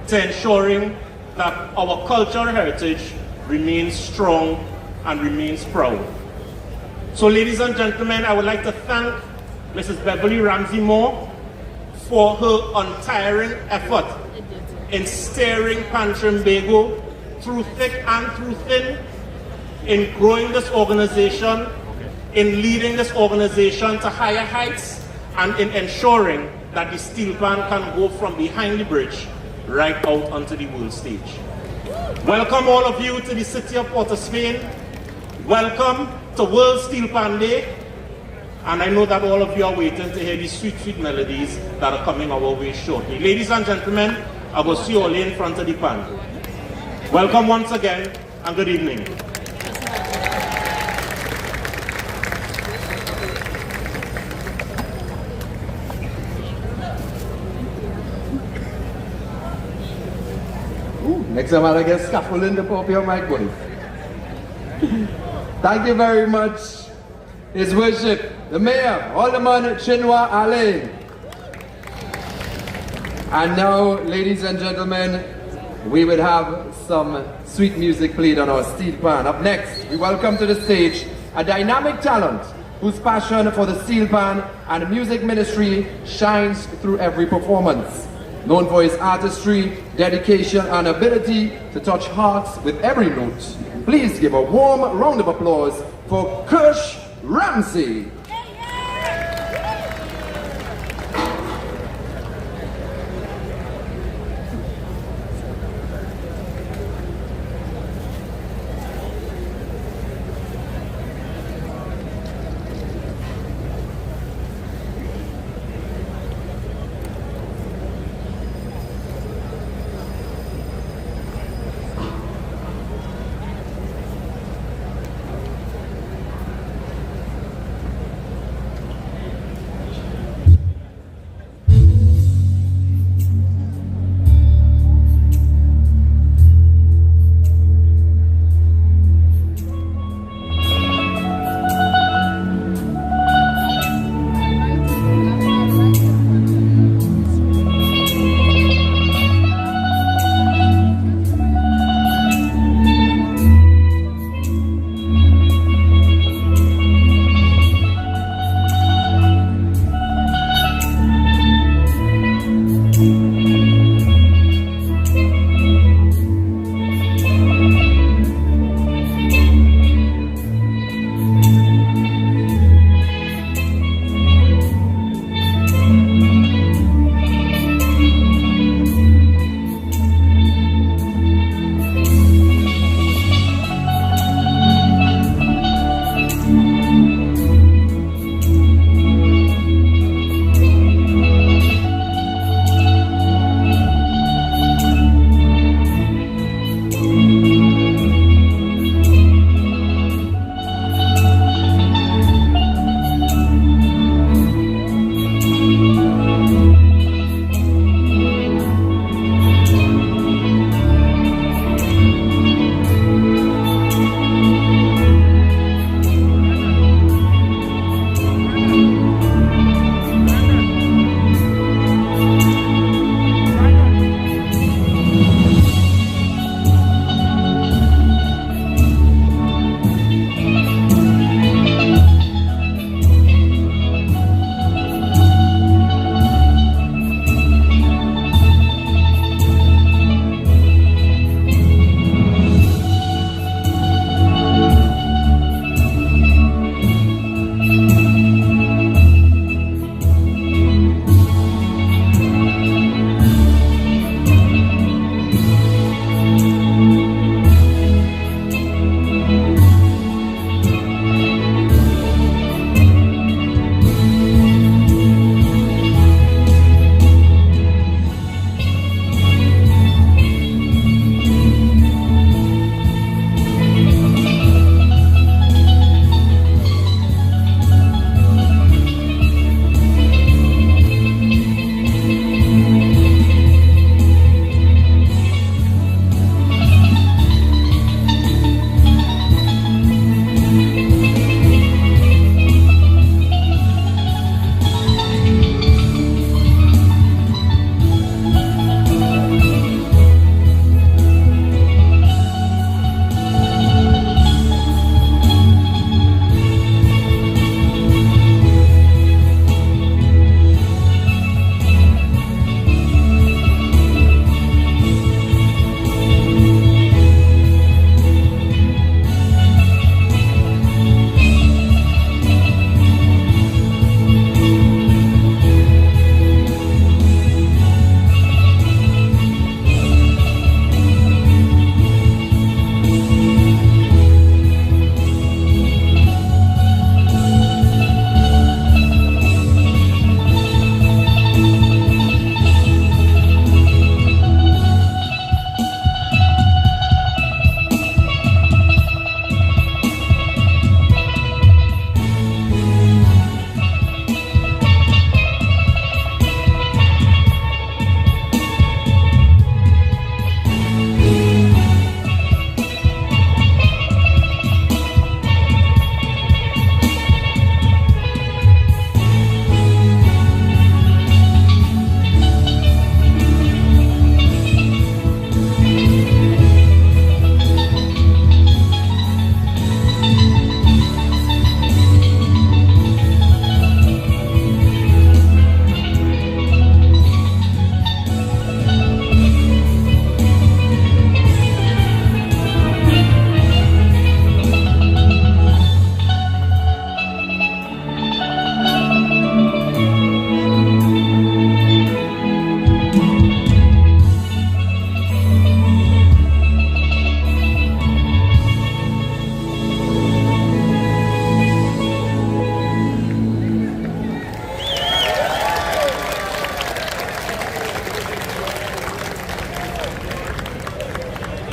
to ensuring that our cultural heritage remains strong and remains proud. So ladies and gentlemen, I would like to thank Mrs. Beverly Ramsey Moore for her untiring effort in steering Pan Trimbago through thick and through thin, in growing this organization, in leading this organization to higher heights, and in ensuring that the steel pan can go from behind the bridge right out onto the world stage. Welcome all of you to the city of Port of Spain. Welcome to World Steelpan Day. And I know that all of you are waiting to hear the sweet, sweet melodies that are coming our way shortly. Ladies and gentlemen, I will see you all in front of the pan. Welcome once again, and good evening. Next time I'll get scaffolding to pop your mic, boy. Thank you very much, His Worship, the Mayor, Alderman Chinua Alain. And now, ladies and gentlemen, we will have some sweet music played on our steel pan. Up next, we welcome to the stage a dynamic talent whose passion for the steel pan and music ministry shines through every performance. Known for his artistry, dedication, and ability to touch hearts with every note, please give a warm round of applause for Kirsch Ramsey.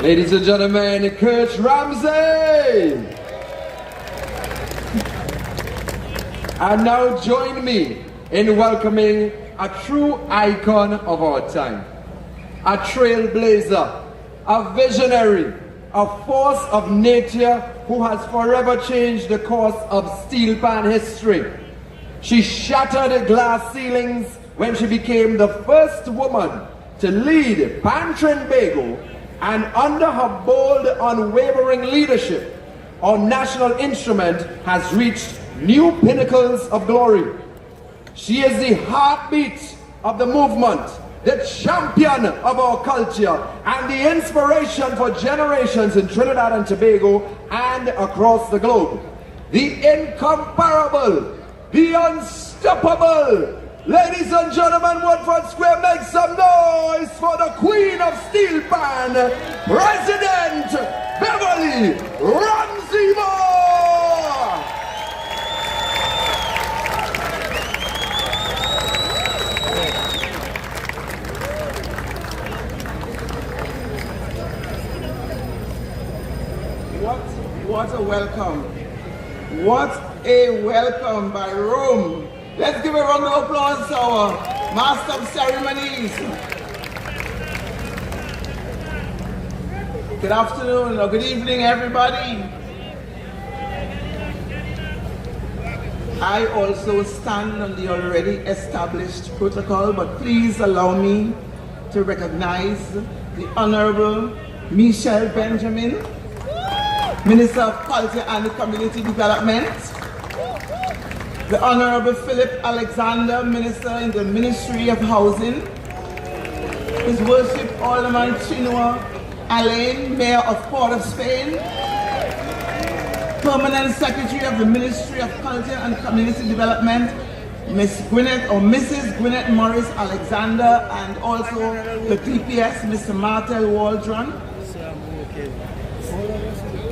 Ladies and gentlemen, Kurt Ramsey! And now join me in welcoming a true icon of our time, a trailblazer, a visionary, a force of nature who has forever changed the course of Steelpan history. She shattered glass ceilings when she became the first woman to lead Pan Trinbago, and under her bold, unwavering leadership, our national instrument has reached new pinnacles of glory. She is the heartbeat of the movement, the champion of our culture, and the inspiration for generations in Trinidad and Tobago and across the globe. The incomparable, the unstoppable. Ladies and gentlemen, Woodford Square, make some noise for the Queen of Steelpan, President Beverly Ramsey Moore! What a welcome. What a welcome by Rome. Let's give a round of applause to our Master of Ceremonies. Good afternoon or good evening, everybody. I also stand on the already established protocol, but please allow me to recognize the Honorable Michelle Benjamin, Minister of Culture and Community Development, the Honorable Philip Alexander, Minister in the Ministry of Housing, His Worship Alderman Chinua Alain, Mayor of Port of Spain, Permanent Secretary of the Ministry of Culture and Community Development, Miss Gwyneth or Mrs. Gwyneth Morris Alexander, and also the DPS, Mr. Martel Waldron.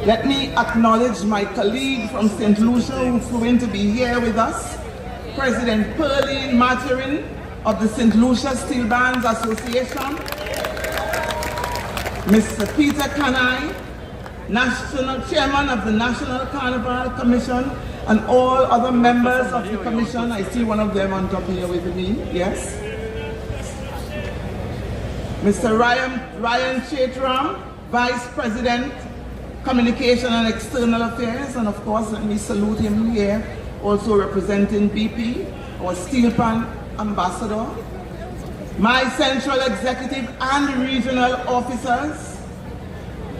Let me acknowledge my colleague from St. Lucia who flew in to be here with us, President Pearline Maturin of the St. Lucia Steelbands Association, Mr. Peter Kanai, National Chairman of the National Carnival Commission, and all other members of the commission. I see one of them on top here with me, yes. Mr. Ryan Chetram, Vice President, Communication and External Affairs, and of course let me salute him here, also representing BP, our Steelpan Ambassador, my Central Executive and Regional Officers,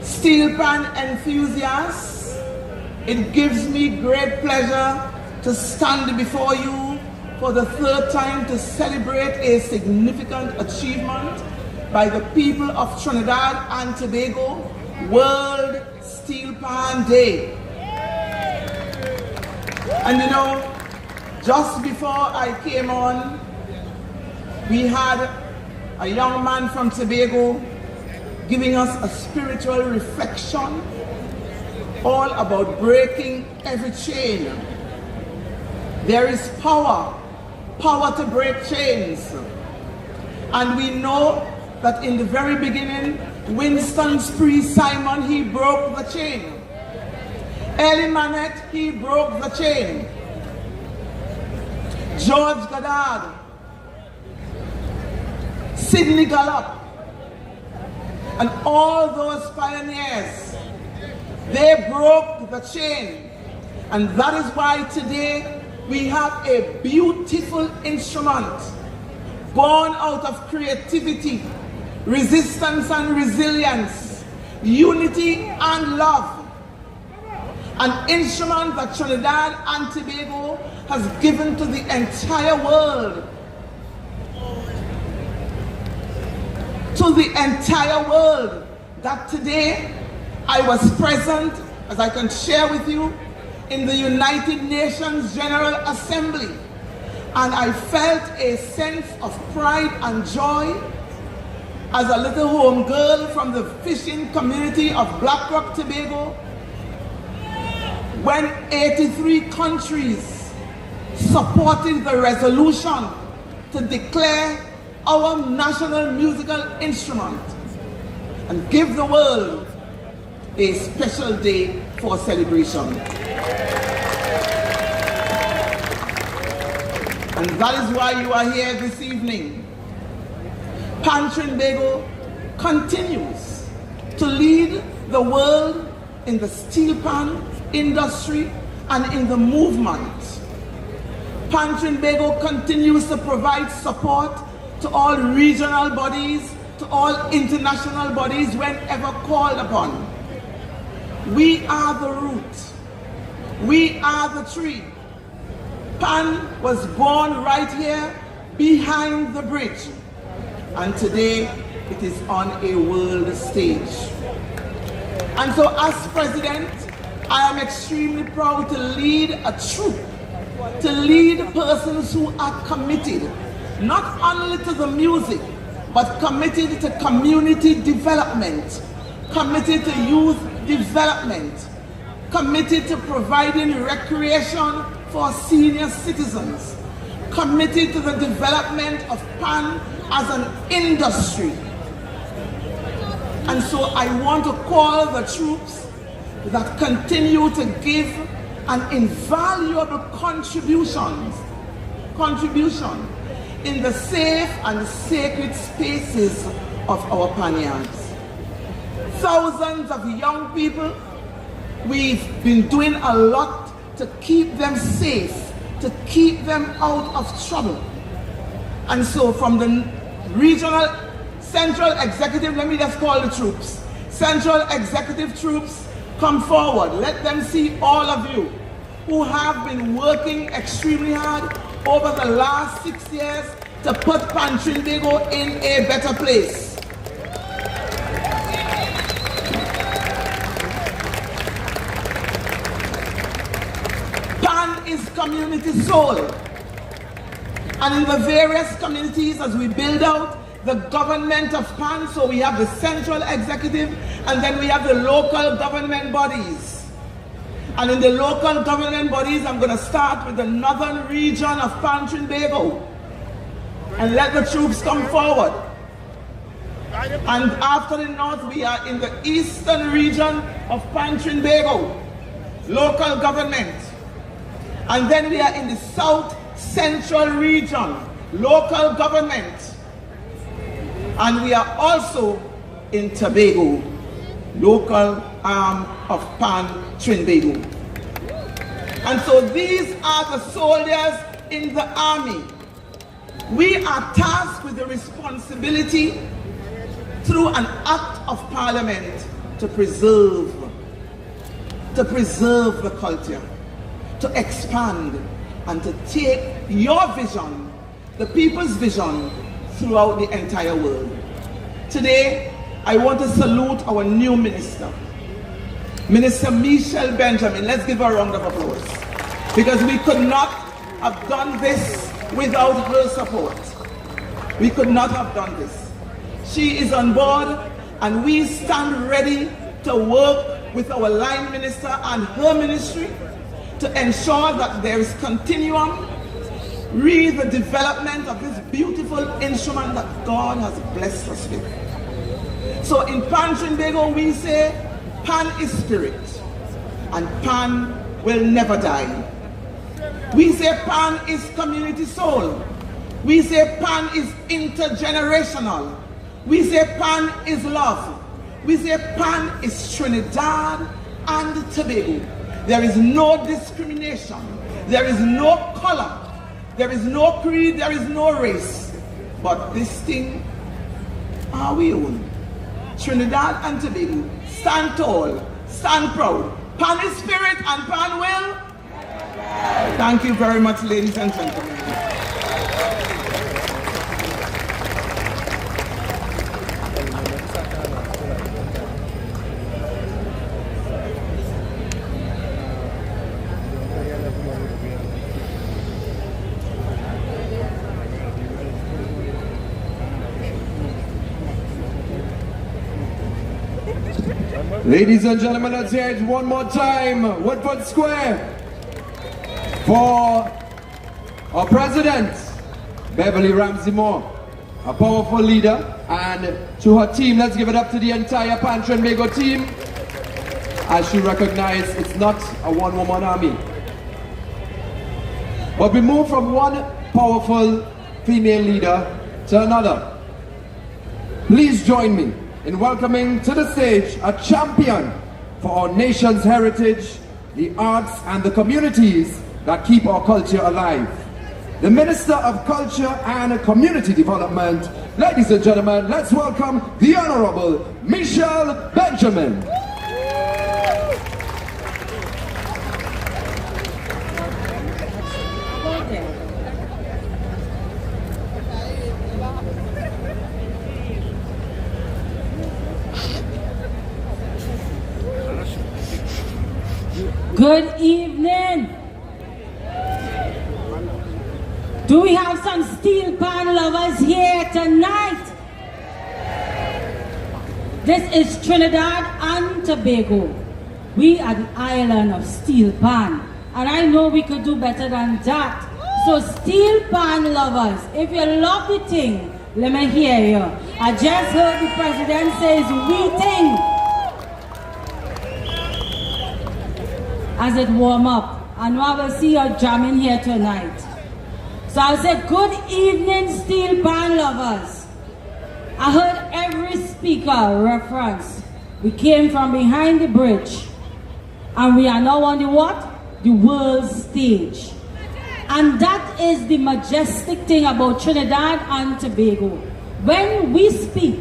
Steelpan enthusiasts. It gives me great pleasure to stand before you for the third time to celebrate a significant achievement by the people of Trinidad and Tobago, World Steelpan Day. And you know, just before I came on, we had a young man from Tobago giving us a spiritual reflection all about breaking every chain. There is power to break chains. And we know that in the very beginning, Winston Spree Simon, he broke the chain. Eli Manette, he broke the chain. George Goddard, Sidney Gallop, and all those pioneers, they broke the chain. And that is why today we have a beautiful instrument born out of creativity, resistance and resilience, unity and love. An instrument that Trinidad and Tobago has given to the entire world. To the entire world. That today I was present, as I can share with you, in the United Nations General Assembly. And I felt a sense of pride and joy as a little home girl from the fishing community of Black Rock, Tobago, when 83 countries supported the resolution to declare our national musical instrument and give the world a special day for celebration. And that is why you are here this evening. Pan Trinbago continues to lead the world in the steel pan industry and in the movement. Pan Trinbago continues to provide support to all regional bodies, to all international bodies whenever called upon. We are the root. We are the tree. Pan was born right here behind the bridge, and today it is on a world stage. And so as president, I am extremely proud to lead a troop, to lead persons who are committed, not only to the music, but committed to community development, committed to youth development, committed to providing recreation for senior citizens, committed to the development of Pan as an industry. And so I want to call the troops that continue to give an invaluable contribution in the safe and sacred spaces of our panyards. Thousands of young people, we've been doing a lot to keep them safe, to keep them out of trouble. And so from the regional, central executive, let me just call the troops. Central executive troops, come forward. Let them see all of you who have been working extremely hard over the last 6 years to put Pan Trinbago in a better place. Pan is community soul. And in the various communities, as we build out the government of Pan, so we have the central executive and then we have the local government bodies. And in the local government bodies, I'm going to start with the northern region of Pan Trinbago. And let the troops come forward. And after the north, we are in the eastern region of Pan Trinbago, local government. And then we are in the south central region, local government. And we are also in Tobago, local arm of Pan Trinbago. And so these are the soldiers in the army. We are tasked with the responsibility through an act of parliament to preserve the culture, to expand and to take your vision, the people's vision, throughout the entire world. Today, I want to salute our new minister, Minister Michelle Benjamin. Let's give her a round of applause. Because we could not have done this without her support. We could not have done this. She is on board and we stand ready to work with our line minister and her ministry to ensure that there is continuum, the development of this beautiful instrument that God has blessed us with. So in Pan Trinbago we say, Pan is spirit, and Pan will never die. We say Pan is community soul. We say Pan is intergenerational. We say Pan is love. We say Pan is Trinidad and Tobago. There is no discrimination. There is no color. There is no creed. There is no race. But this thing are we own. Trinidad and Tobago, stand tall, stand proud. Pan is spirit and Pan will. Thank you very much, ladies and gentlemen. Ladies and gentlemen, let's hear it one more time. Woodford Square for our president, Beverly Ramsey Moore. a powerful leader, and to her team, let's give it up to the entire Pantry Mego team, as she recognized it's not a one-woman army. But we move from one powerful female leader to another. Please join me in welcoming to the stage a champion for our nation's heritage, the arts and the communities that keep our culture alive. The Minister of Culture and Community Development, ladies and gentlemen, let's welcome the Honorable Michelle Benjamin. Good evening. Do we have some Steelpan lovers here tonight? This is Trinidad and Tobago. We are the island of Steelpan, and I know we could do better than that. So Steelpan lovers, if you love the thing, let me hear you. I just heard the president says we thing. As it warm up, I know I will see you jamming here tonight. So I'll say good evening, Steelpan lovers. I heard every speaker reference. We came from behind the bridge, and we are now on the what? The world stage. And that is the majestic thing about Trinidad and Tobago. When we speak,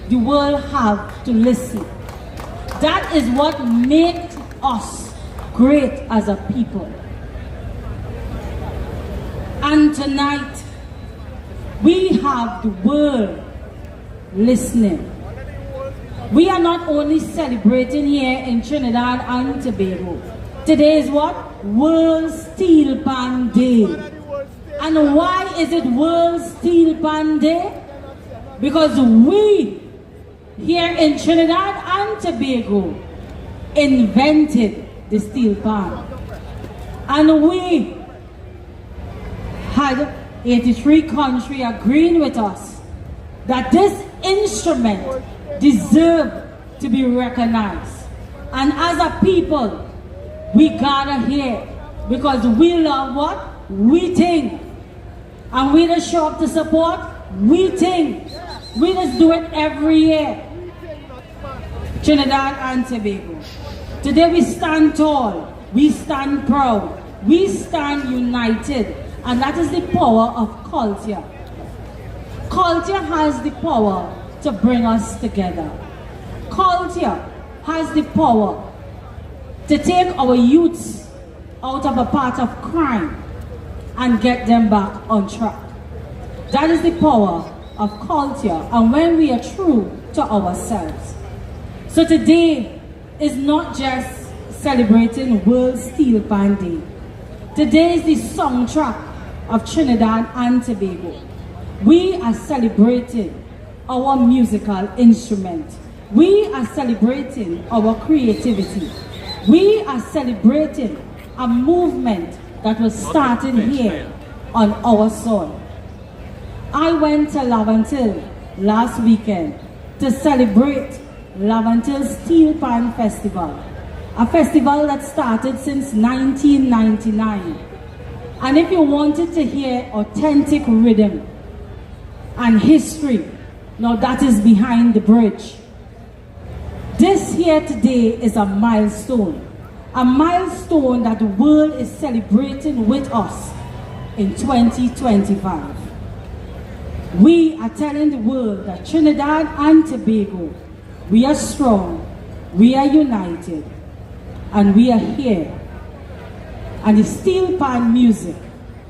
the world have to listen. That is what makes us great as a people. And tonight, we have the world listening. We are not only celebrating here in Trinidad and Tobago. Today is what? World Steelpan Day. And why is it World Steelpan Day? Because we here in Trinidad and Tobago invented the steel pan. And we had 83 countries agreeing with us that this instrument deserved to be recognized. And as a people, we gather here because we love what? We think. And we just show up to support, we think. We just do it every year. Trinidad and Tobago. Today we stand tall, we stand proud, we stand united, and that is the power of culture. Culture has the power to bring us together. Culture has the power to take our youths out of a path of crime and get them back on track. That is the power of culture, and when we are true to ourselves. So today is not just celebrating World Steelpan Day. Today is the soundtrack of Trinidad and Tobago. We are celebrating our musical instrument. We are celebrating our creativity. We are celebrating a movement that was started here on our soil. I went to Lavantil last weekend to celebrate Lavantil Steelpan Festival, a festival that started since 1999. And if you wanted to hear authentic rhythm and history, now that is behind the bridge. This here today is a milestone that the world is celebrating with us in 2025. We are telling the world that Trinidad and Tobago, we are strong, we are united, and we are here. And the Steelpan music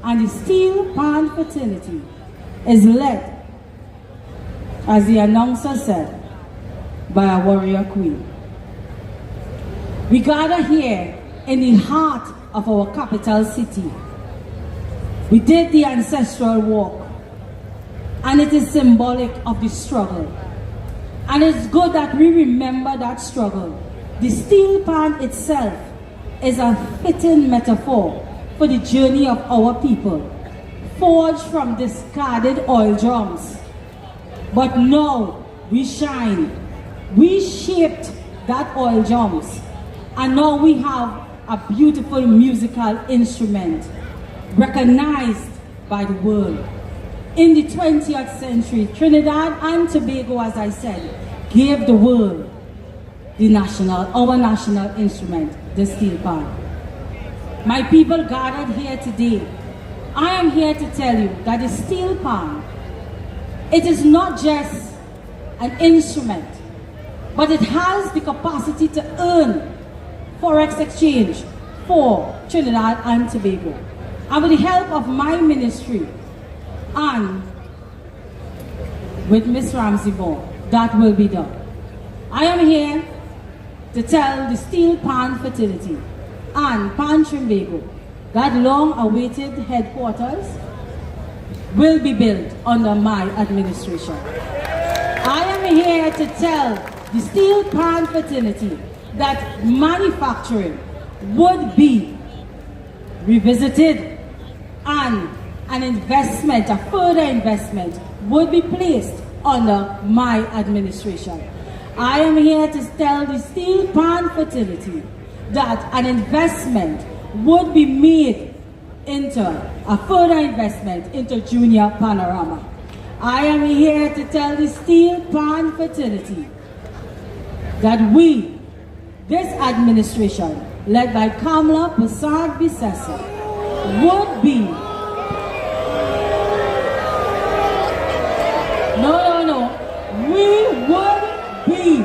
and the Steelpan fraternity is led, as the announcer said, by a warrior queen. We gather here in the heart of our capital city. We did the Ancestral walk, and it is symbolic of the struggle. And it's good that we remember that struggle. The Steelpan itself is a fitting metaphor for the journey of our people, forged from discarded oil drums But now we shine. We shaped that oil drums, and now we have a beautiful musical instrument recognized by the world. In the 20th century, Trinidad and Tobago, as I said, gave the world our national instrument, the steel pan. My people gathered here today, I am here to tell you that the steel pan, it is not just an instrument, but it has the capacity to earn forex exchange for Trinidad and Tobago. And with the help of my ministry and with Miss Ramsey Vaughan, that will be done. I am here to tell the steel pan fertility and Pan Trinbago that long-awaited headquarters will be built under my administration. I am here to tell the steel pan fertility that manufacturing would be revisited and an investment, a further investment, would be placed under my administration. I am here to tell the steel pan fertility that an investment would be made into a further investment into Junior Panorama. I am here to tell the steel pan fertility that we, this administration, led by Kamala Prasad-Bissessar, would be we would be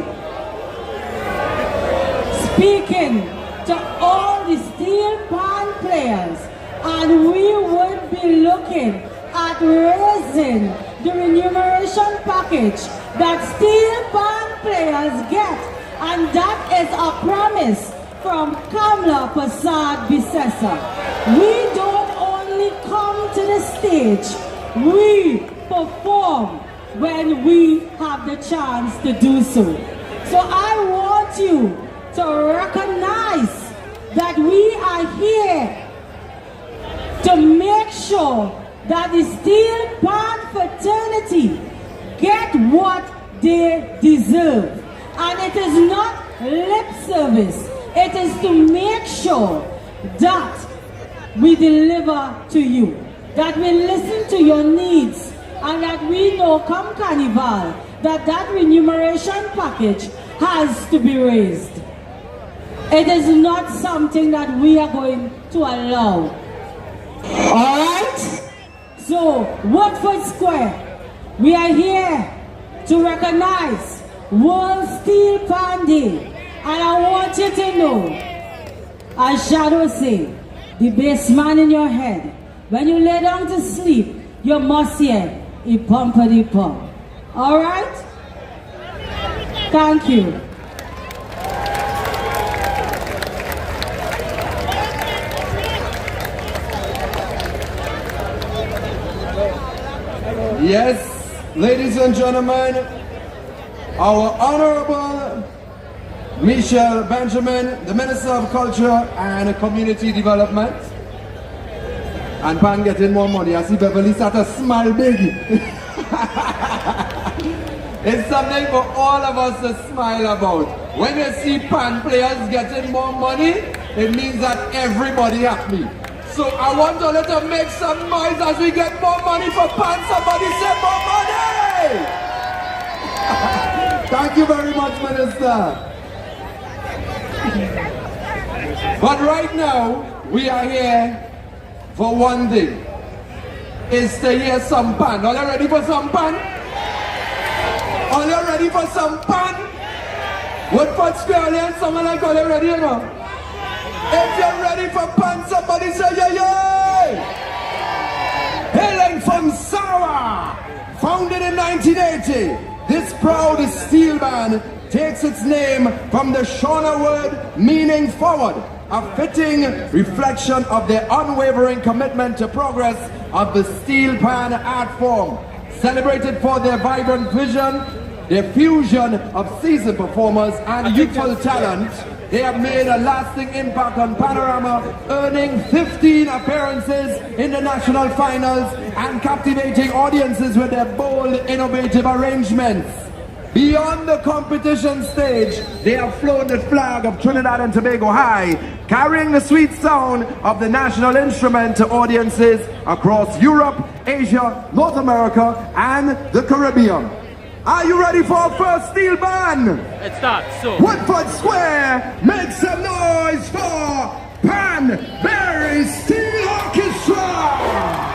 speaking to all the steel pan players, and we would be looking at raising the remuneration package that steel pan players get, and that is a promise from Kamala Prasad-Bissessar. We don't only come to the stage, we perform when we have the chance to do so. So I want you to recognize that we are here to make sure that the steel pan fraternity get what they deserve. And it is not lip service, it is to make sure that we deliver to you, that we listen to your needs, and that we know come Carnival that remuneration package has to be raised. It is not something that we are going to allow. Alright? So, Woodford Square, we are here to recognize World Steel Pan Day. And I want you to know, as Shadow say, the bassman in your head, when you lay down to sleep, you must hear a pumpity pump. Alright? Thank you. Yes, ladies and gentlemen, our Honorable Michelle Benjamin, the Minister of Culture and Community Development. And Pan getting more money. I see Beverly start to smile big. It's something for all of us to smile about. When you see Pan players getting more money, it means that everybody happy. So I want to let them make some noise as we get more money for Pan. Somebody say more money! Thank you very much, Minister. But right now, we are here for one thing, is to hear some pan. Are you ready for some pan? Are you ready for some pan? Woodford Square, and someone like, are you ready, you know? If you're ready for pan, somebody say yeah, yeah! Hailing from Sarawak, founded in 1980, this proud steel band takes its name from the Shona word meaning forward, a fitting reflection of their unwavering commitment to progress of the steel pan art form, celebrated for their vibrant vision, their fusion of seasoned performers and youthful talent, they have made a lasting impact on Panorama, earning 15 appearances in the national finals and captivating audiences with their bold, innovative arrangements. Beyond the competition stage, they have flown the flag of Trinidad and Tobago high, carrying the sweet sound of the national instrument to audiences across Europe, Asia, North America, and the Caribbean. Are you ready for our first steel band? It starts so. Woodford Square, make some noise for Panbury Steel Orchestra!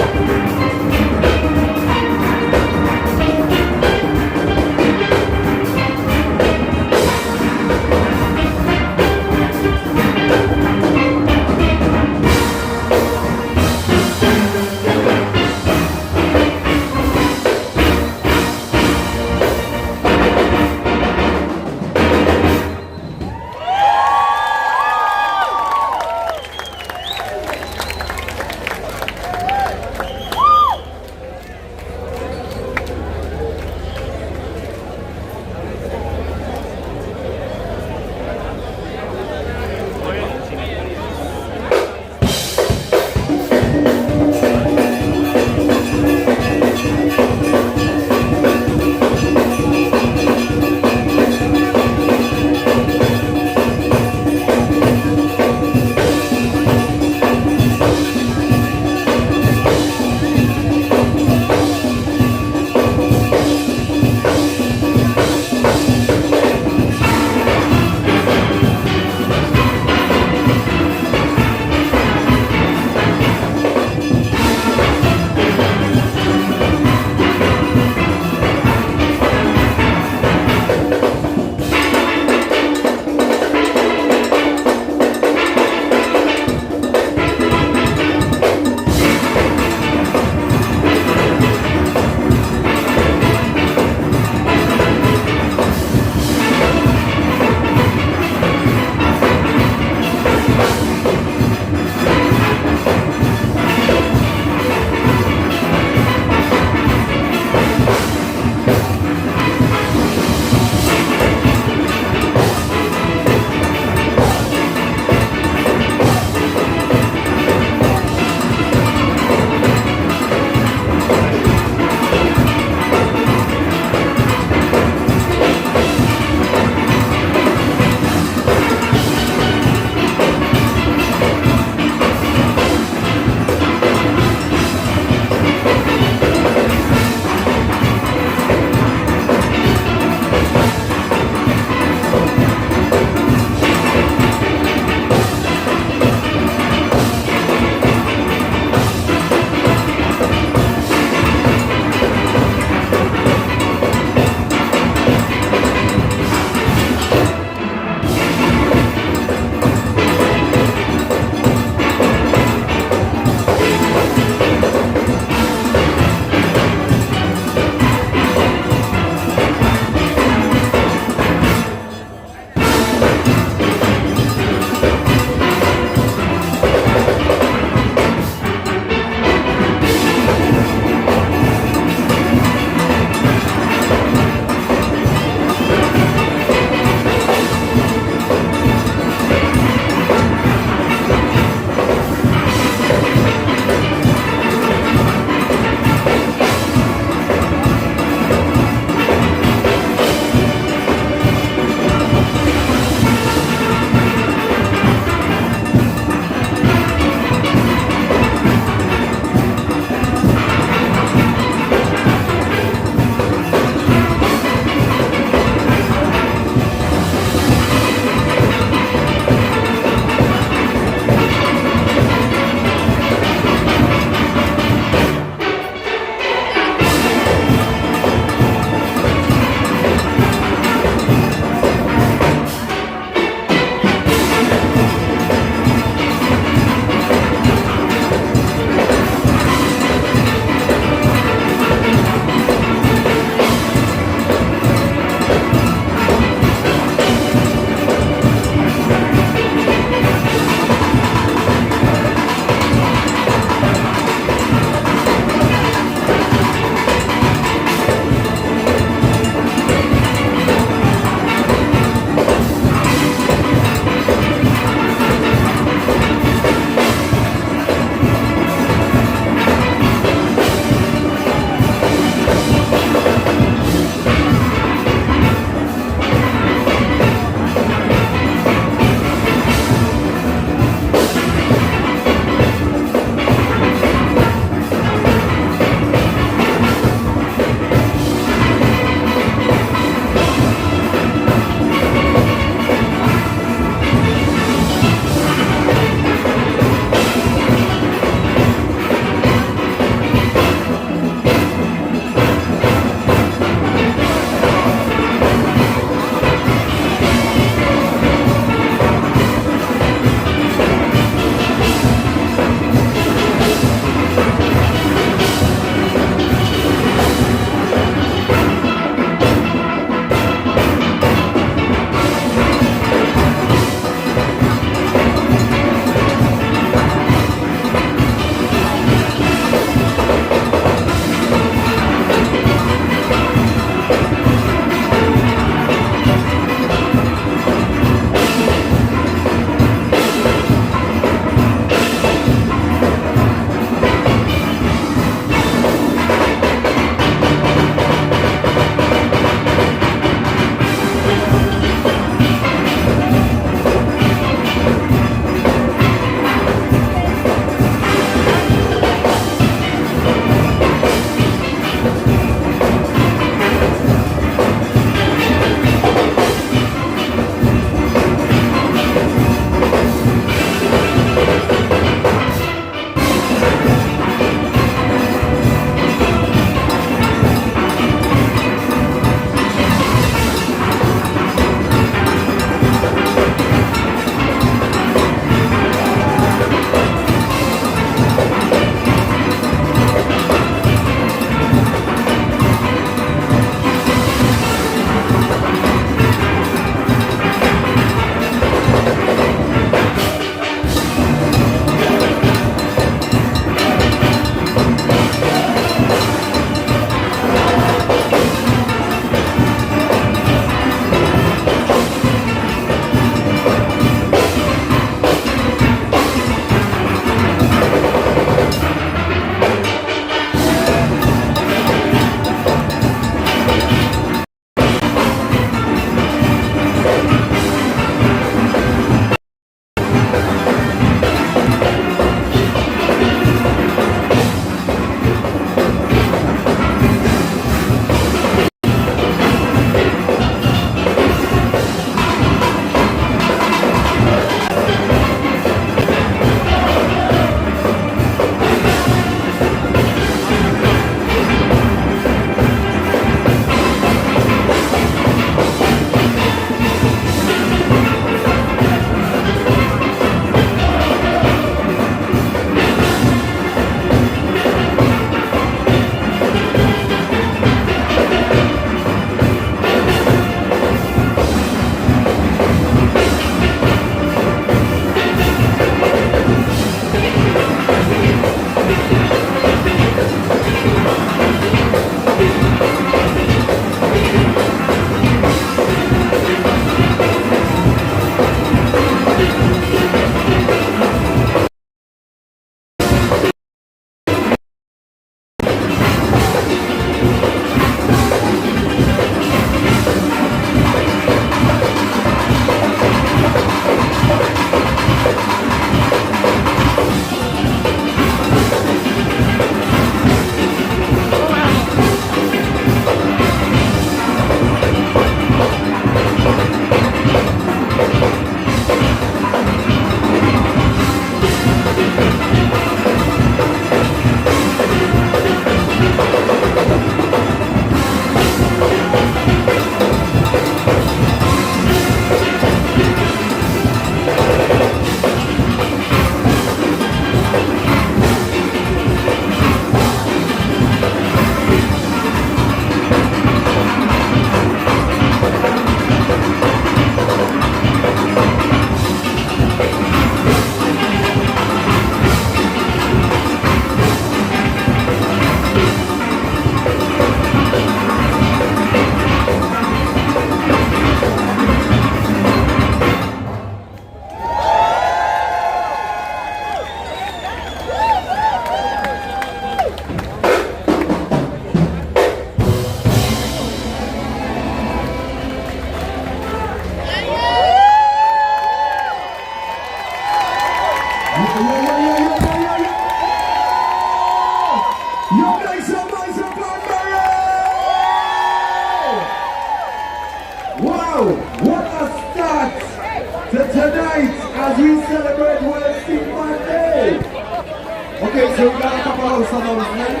Okay, so we got a couple of house announcements.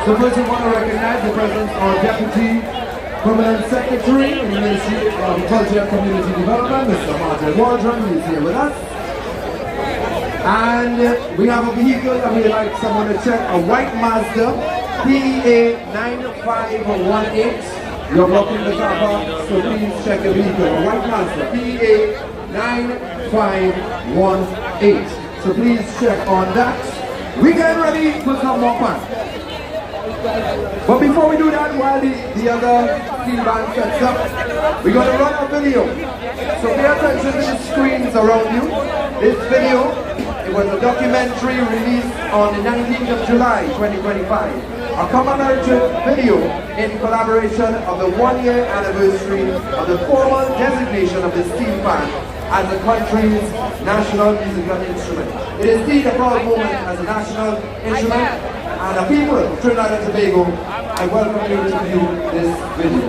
So first we want to recognize the presence of Deputy Permanent Secretary in the Ministry of Culture and Community Development, Mr. Martin Waldron, who is here with us. And we have a vehicle that we'd like someone to check, a white Mazda PEA 9518. You're blocking the car park, so please check the vehicle. A white Mazda PEA 9518. So please check on that. We get ready for some more fun. But before we do that, while the other steel band sets up, we're going to run a video. So pay attention to the screens around you. This video, it was a documentary released on the 19th of July 2025. A commemorative video in collaboration of the 1-year anniversary of the formal designation of the Steelpan as the country's national musical instrument. It is indeed a proud moment as a national instrument, and the people of Trinidad and Tobago, I welcome you to view this video.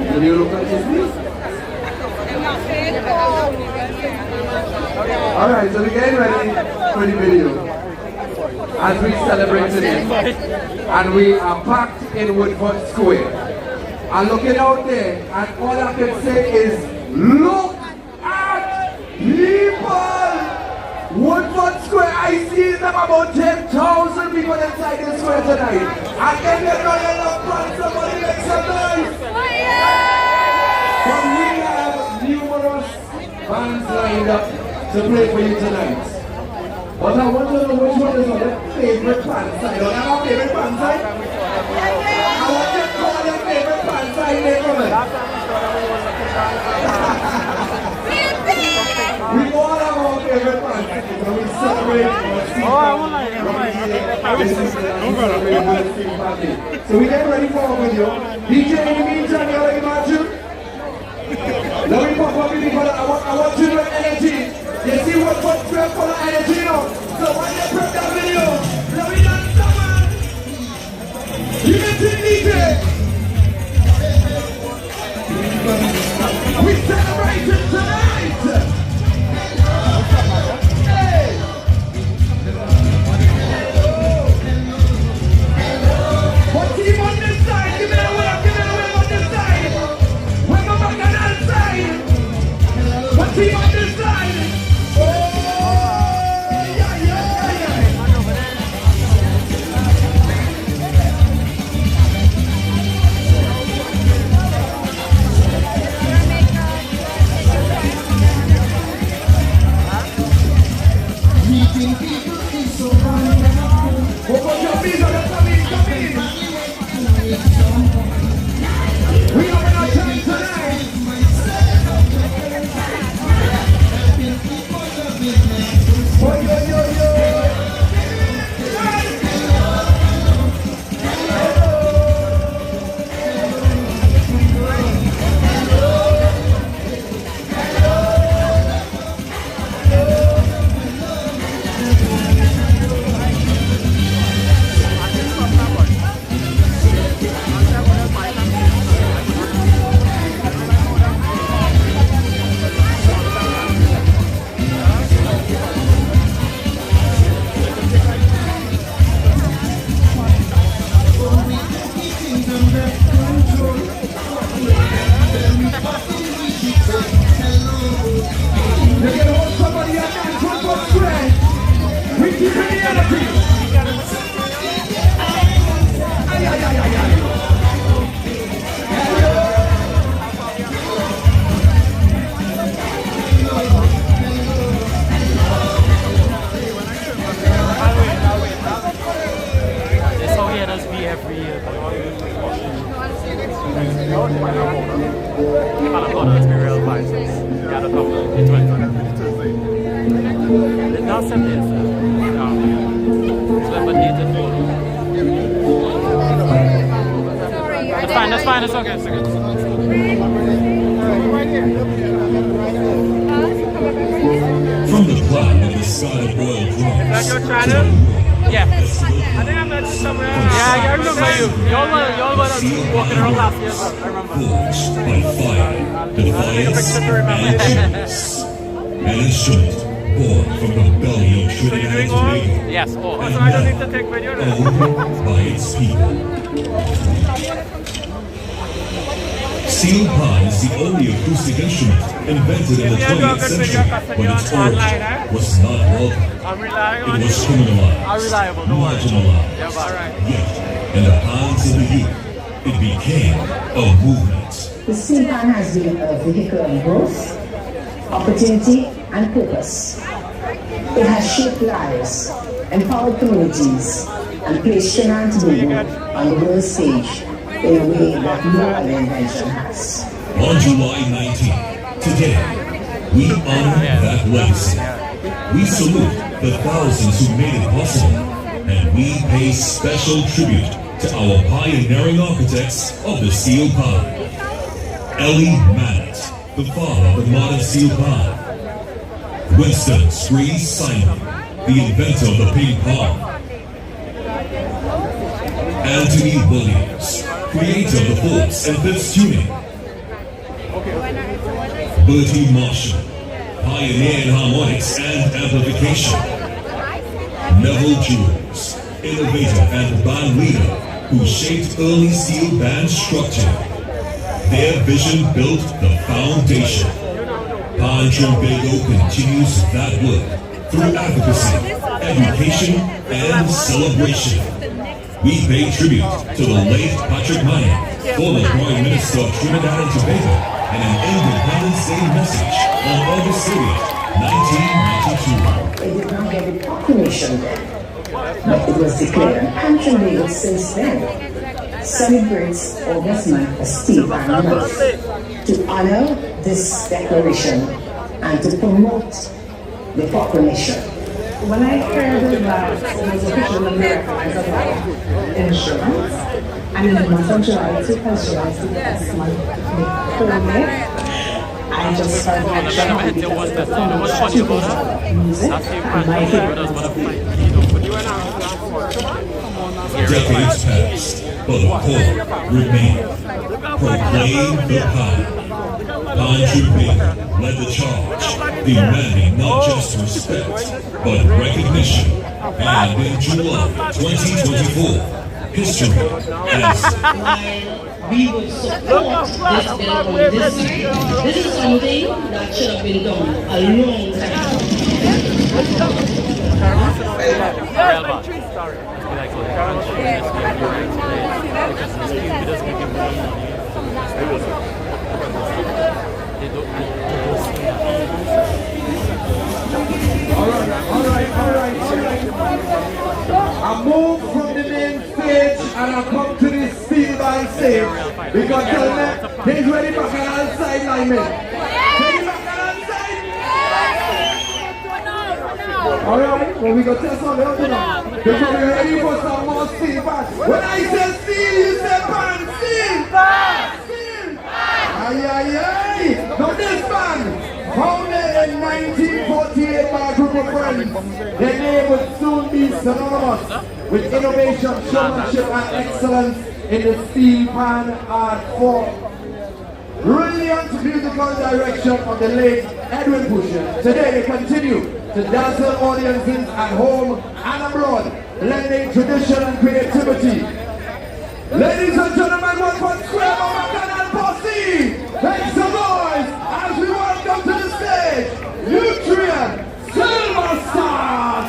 Did you look at this, please? Alright, so we're getting ready for the video as we celebrate today. And we are packed in Woodford Square. And looking out there, and all I can say is, look at people! Woodford Square, I see them about 10,000 people inside this square tonight. I can get no yellow front, somebody make some noise! But we have numerous bands lined up to play for you tonight. But I want to know which one is your favorite band side. Don't have a favorite band side? I want you to call your favorite band side name for me. We all have our favorite band side. So we celebrate So we get ready for a video. DJ, in the meantime, you like about you? Let me pop up with you, but I want you to have energy. You see what's full of energy now? So when you prep that video, let me dance someone. You can see DJ. We celebrating tonight. Hey. What team on this side? Give me a wave on this side. We're back on that side. What team on this side? Oh, yeah. Meeting people is so wonderful. Open your feet and come in. We are in our time tonight. Oh, yo. Let's be real advisors. Yeah, the couple. It's went. It's not set this. It's but needs it for. It's fine, it's okay, it's okay. discarded royal drums. Is that your channel? Yeah. I think I met you somewhere. Yeah, I remember you. Y'all were walking around last year, so I remember. Forged by fire, defiance, and genius. An instrument born from the belly of Trinidad and Tobago. Yes, so I don't need to take video now. Owned by its people. Steelpan is the only acoustic instrument invented in the 20th century when its origin was not welcome. It was criminalized, marginalized. Yet, in the hands of the youth, it became a movement. The Steelpan has been a vehicle of growth, opportunity, and purpose. It has shaped lives, empowered communities, and placed Trinidad and Tobago on the world stage in a way that no other invention has. On July 19th, today, we honor that legacy. We salute the thousands who made it possible, and we pay special tribute to our pioneering architects of the Steelpan. Ellie Mannett, the father of the modern Steelpan. Winston Screes Simon, the inventor of the ping pong. Anthony Williams, creator of the fourths and fifths tuning. Bertie Marshall, pioneer in harmonics and amplification. Neville Jules, innovator and band leader who shaped early steel band structure. Their vision built the foundation. Pan Trinbago continues that work through advocacy, education, and celebration. We pay tribute to the late Patrick Manning, former Prime Minister of Trinidad and Tobago, and an Independence Day message on August 30th, 1992. It did not get a proclamation then, but it was declared, and Trinbago since then celebrates August month as Steelpan Month to honor this declaration and to promote the proclamation. When I heard that it was officially recognized as an insurance, and in the month of July, to culturalize the best month I just felt like shocked because it's so much to music and my favorite Decades passed, but the core remained. Proclaim the power. Pan Trinbago led the charge, demanding not just respect, but recognition. And in July 2024, history has we would support this bill on this time. This is something that should have been done a long time. I move from the main stage and I come to the Steelbands stage because tell them he's ready back on the sideline, man. Ready back on the side? Alright, well we got to test on the other now. Because we're ready for some more Steelbands. When I say steel, you say band. Steelbands! Steelbands! Aye, aye, aye! Now this band! Founded in 1948 by a group of friends, their name would soon be synonymous with innovation, showmanship and excellence in the Steelpan art form. Brilliant musical direction of the late Edwin Pusher. Today they continue to dazzle audiences at home and abroad, blending tradition and creativity. Ladies and gentlemen, one for Square and Posse! Make some noise as we welcome to the stage, Nutrient Silver Stars!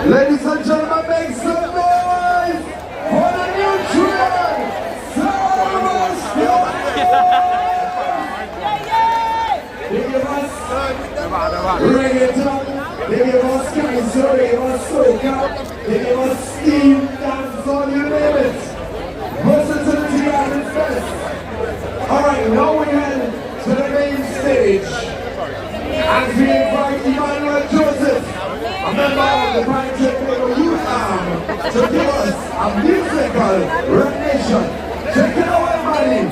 Ladies and gentlemen, make some noise for the new trend, They give us reggaeton, they give us Kaiser, they give us soca, they give us steam, dance, all you name it. Versatility at its best. Alright, now we head to the main stage as we invite Emmanuel Joseph, a member of the Piccadilly Youth Arm, to give us a musical rendition. Take it away, buddy.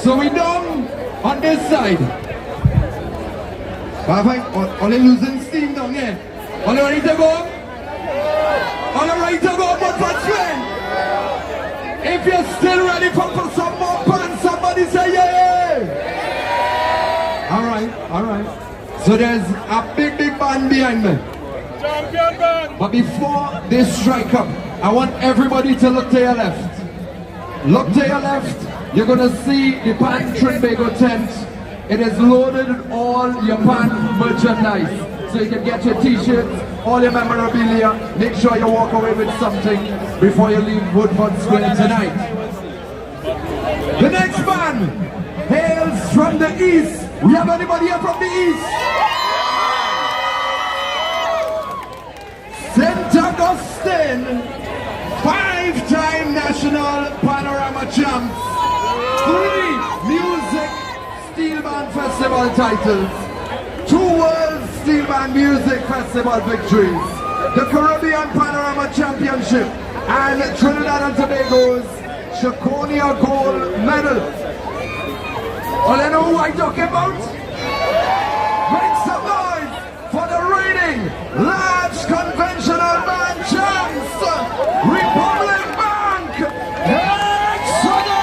So we done on this side. But I think only losing steam down here. Only ready to go? Only ready to go, but for train. If you're still ready for some more pants, somebody say yeah. Alright. So there's a big band behind me. Champion band. But before they strike up, I want everybody to look to your left. Look to your left. You're gonna see the pan Trinbago tent. It is loaded with all your pan merchandise. So you can get your t-shirts, all your memorabilia. Make sure you walk away with something before you leave Woodford Square tonight. The next band hails from the east. We have anybody here from the east? St. Augustine, 5-time national panorama champs, 3 music Steelband Festival titles, 2 World Steelband Music Festival victories, the Caribbean Panorama Championship, and Trinidad and Tobago's Shakonia Gold Medal. All you know who I'm talking about? Make some noise for the reigning large conventional band champs, Republic Bank, Exodus!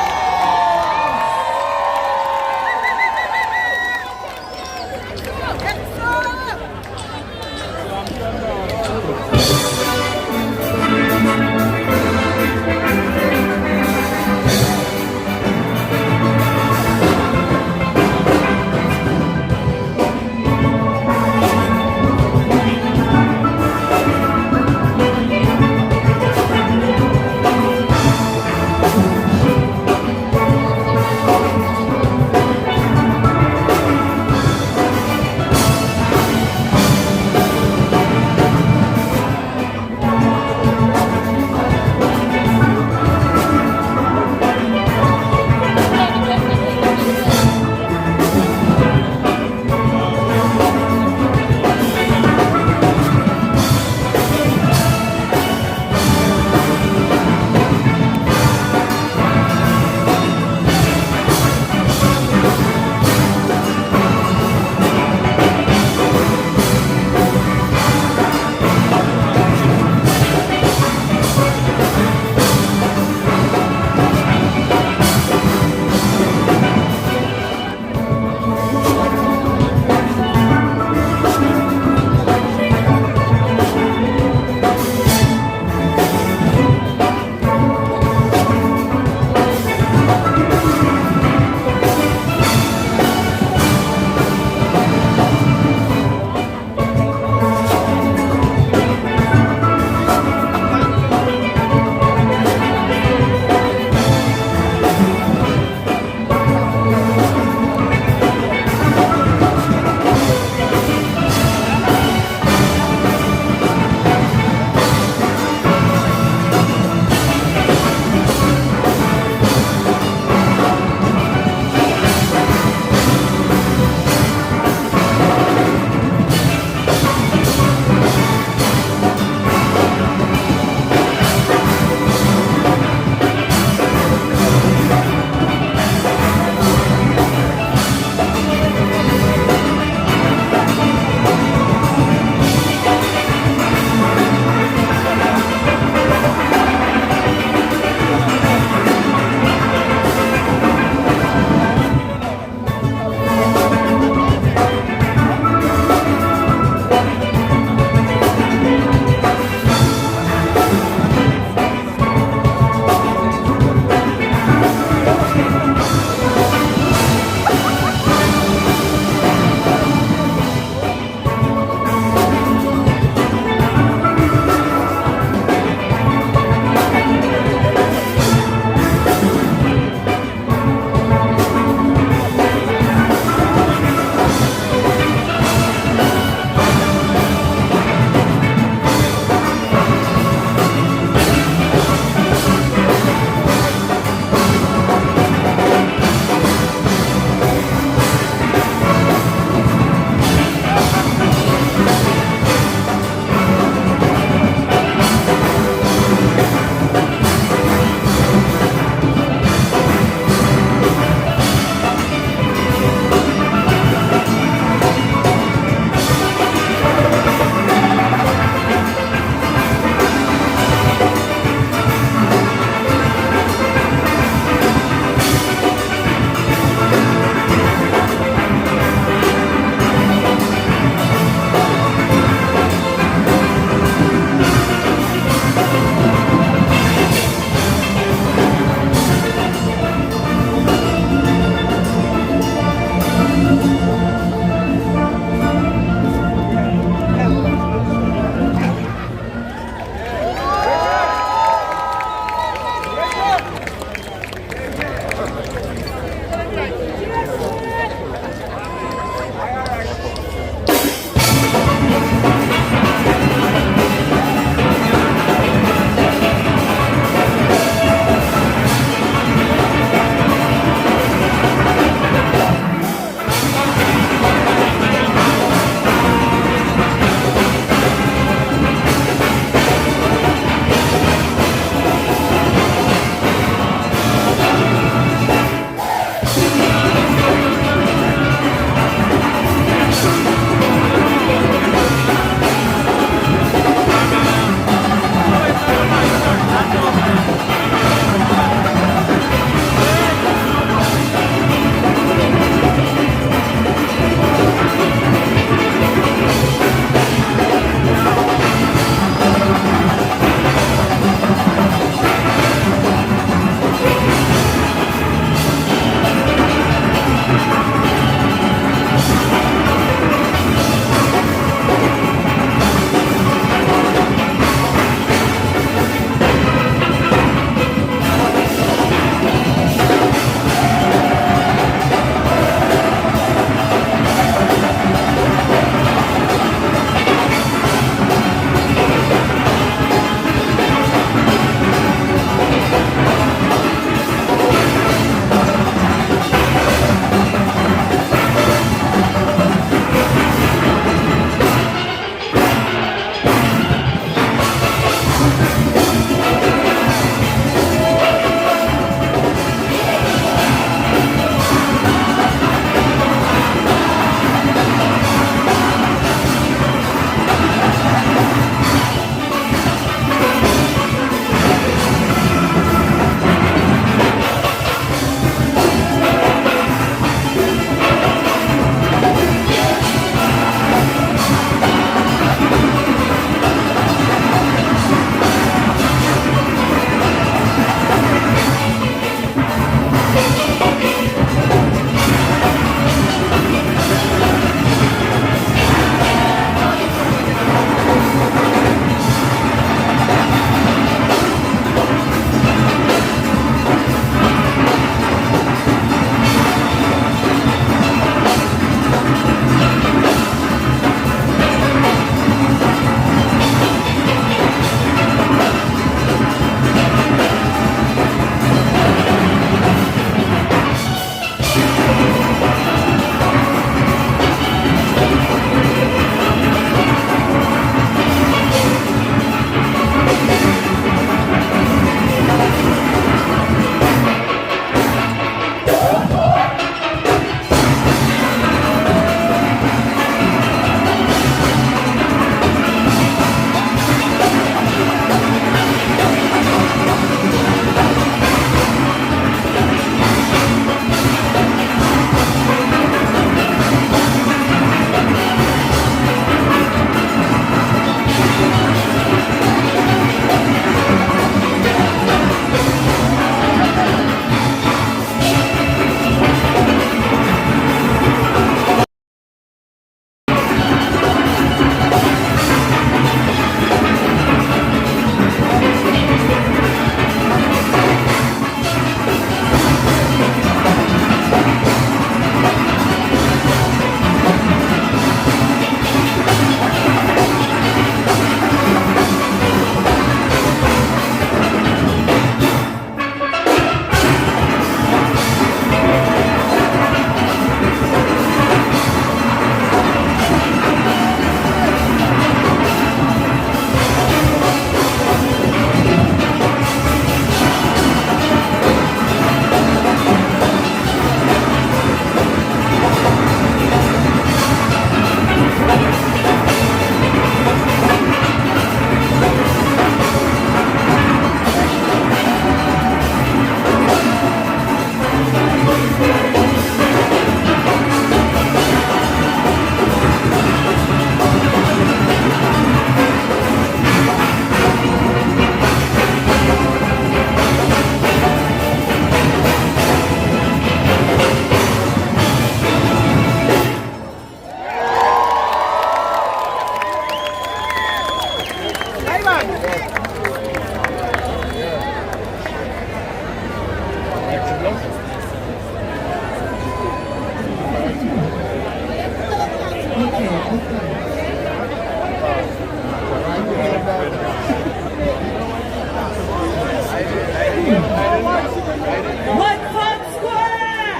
Woodford Square!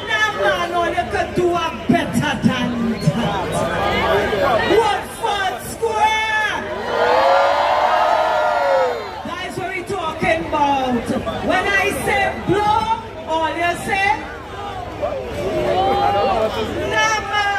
Now, man, all you could do a better than that. Woodford Square! That's what we're talking about. When I say blow, all you say? Nah, man.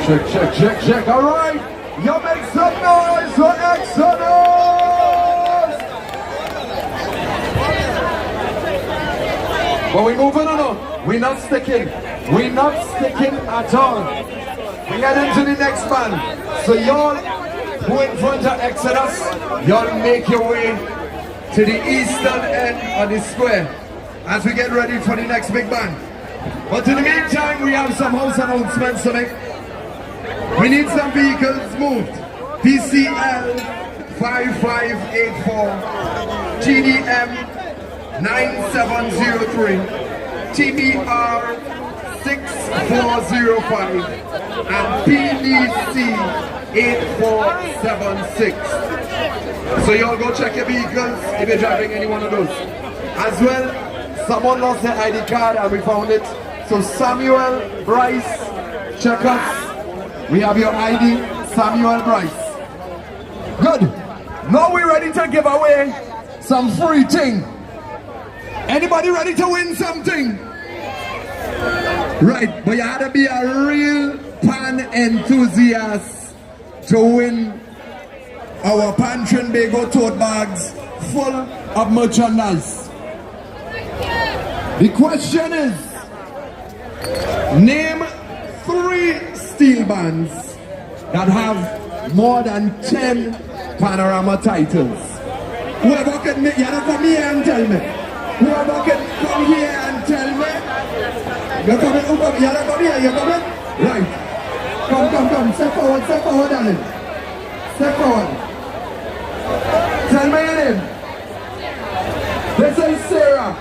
Check. All right. You make some noise for Exodus. But we moving on. We're not sticking. We're not sticking at all. We get into the next band. So y'all who in front of Exodus, y'all make your way to the eastern end of the square as we get ready for the next big band. But in the meantime, we have some house announcements to make. We need some vehicles moved. PCL 5584, GDM 9703, TBR 6405, and PDC 8476. So y'all go check your vehicles if you're driving any one of those. As well, someone lost their ID card and we found it. So Samuel Bryce, check us. We have your ID, Samuel Bryce. Good. Now we're ready to give away some free thing. Anybody ready to win something? Right, but you had to be a real pan enthusiast to win our Pantry and Bagel tote bags full of merchandise. The question is, name 3 Steelbands that have more than 10 panorama titles. Whoever can make, you come here and tell me. Whoever can come here and tell me. You come here, you coming? Right. Come. Step forward, darling. Step forward. Tell me your name. This is Sarah.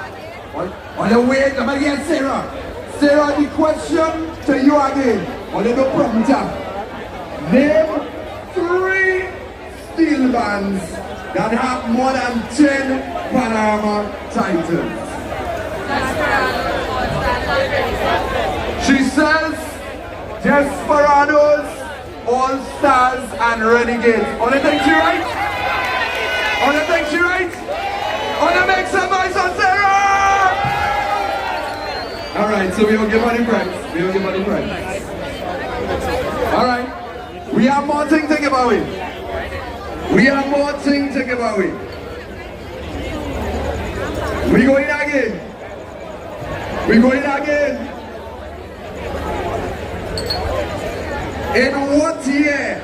On the way, let me get Sarah. Sarah, the question to you again. On the no problem, Jack. Name 3 Steelbands that have more than 10 panorama titles. She says Desperados, All Stars, and Renegades. Only think she right? Only think she right? Only make some noise on Sarah! Alright, so we will give her the prize. Alright. We have more things to give away. We going again. In what year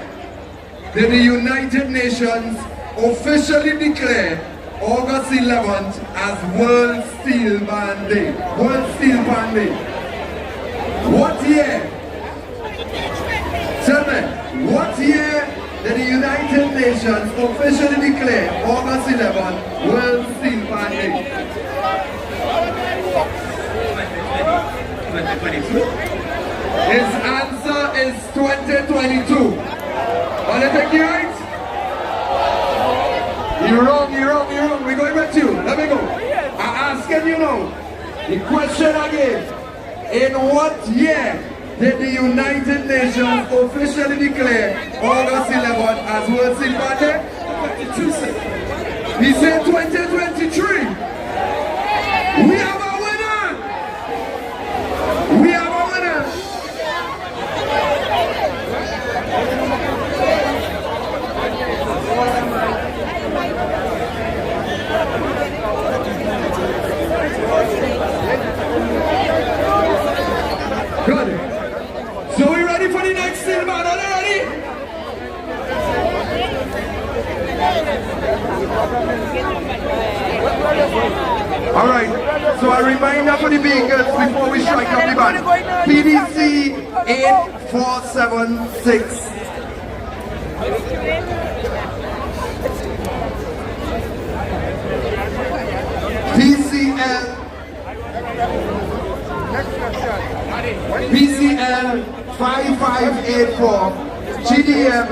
did the United Nations officially declare August 11th as World Steelpan Day? What year? Tell me, what year did the United Nations officially declare August 11th World Steelpan Day? 2022. His answer is 2022. Wanna take you right? You're wrong. We're going back to you. Let me go. I'm asking you now. The question again. In what year did the United Nations officially declare August 11th as World Steelpan Day? 22. He said 2023. We have a winner. Good. So we ready for the next Steelband? Are you ready? Alright, so a reminder for the vehicles before we strike up the band. PDC 8476. PCL 5584, GDM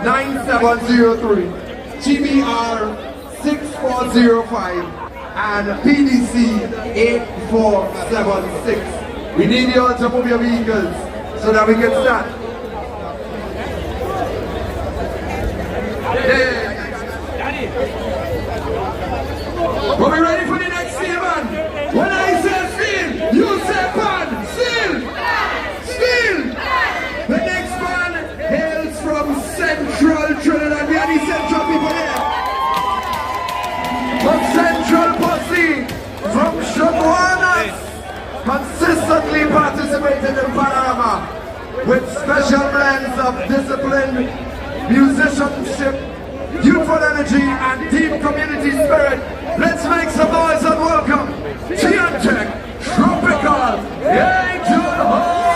9703, TBR 6405, and PDC 8476. We need you all to move your vehicles so that we can start. Are we ready for the next Steelband? When I say Steel, you say Pan. Steel! The next band participating in Panorama with special blends of discipline, musicianship, youthful energy, and deep community spirit. Let's make some noise and welcome Tech Tropical Angel Hall!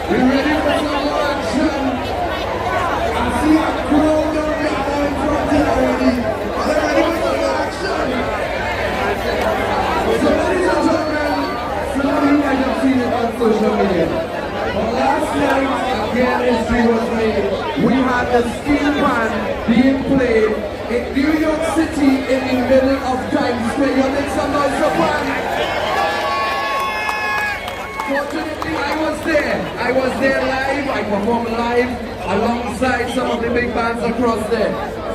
We ready for some action? I see a crowd of people in front here already. Are they ready for some action? So ladies and gentlemen, some of you might have seen it on social media. But last night, again, history was made. We had the Steelpan being played in New York City in the middle of Times Square. You make some noise for fun. Fortunately, I was there. I was there live. I performed live alongside some of the big bands across there.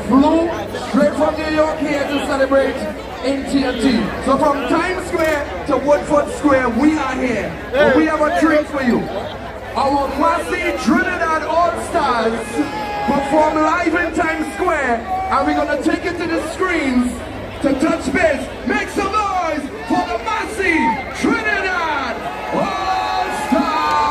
Flew straight from New York here to celebrate in TNT. So from Times Square to Woodford Square, we are here. And we have a treat for you. Our Massey Trinidad All-Stars perform live in Times Square, and we're going to take it to the screens to touch base. Make some noise for the Massey Trinidad All-Stars!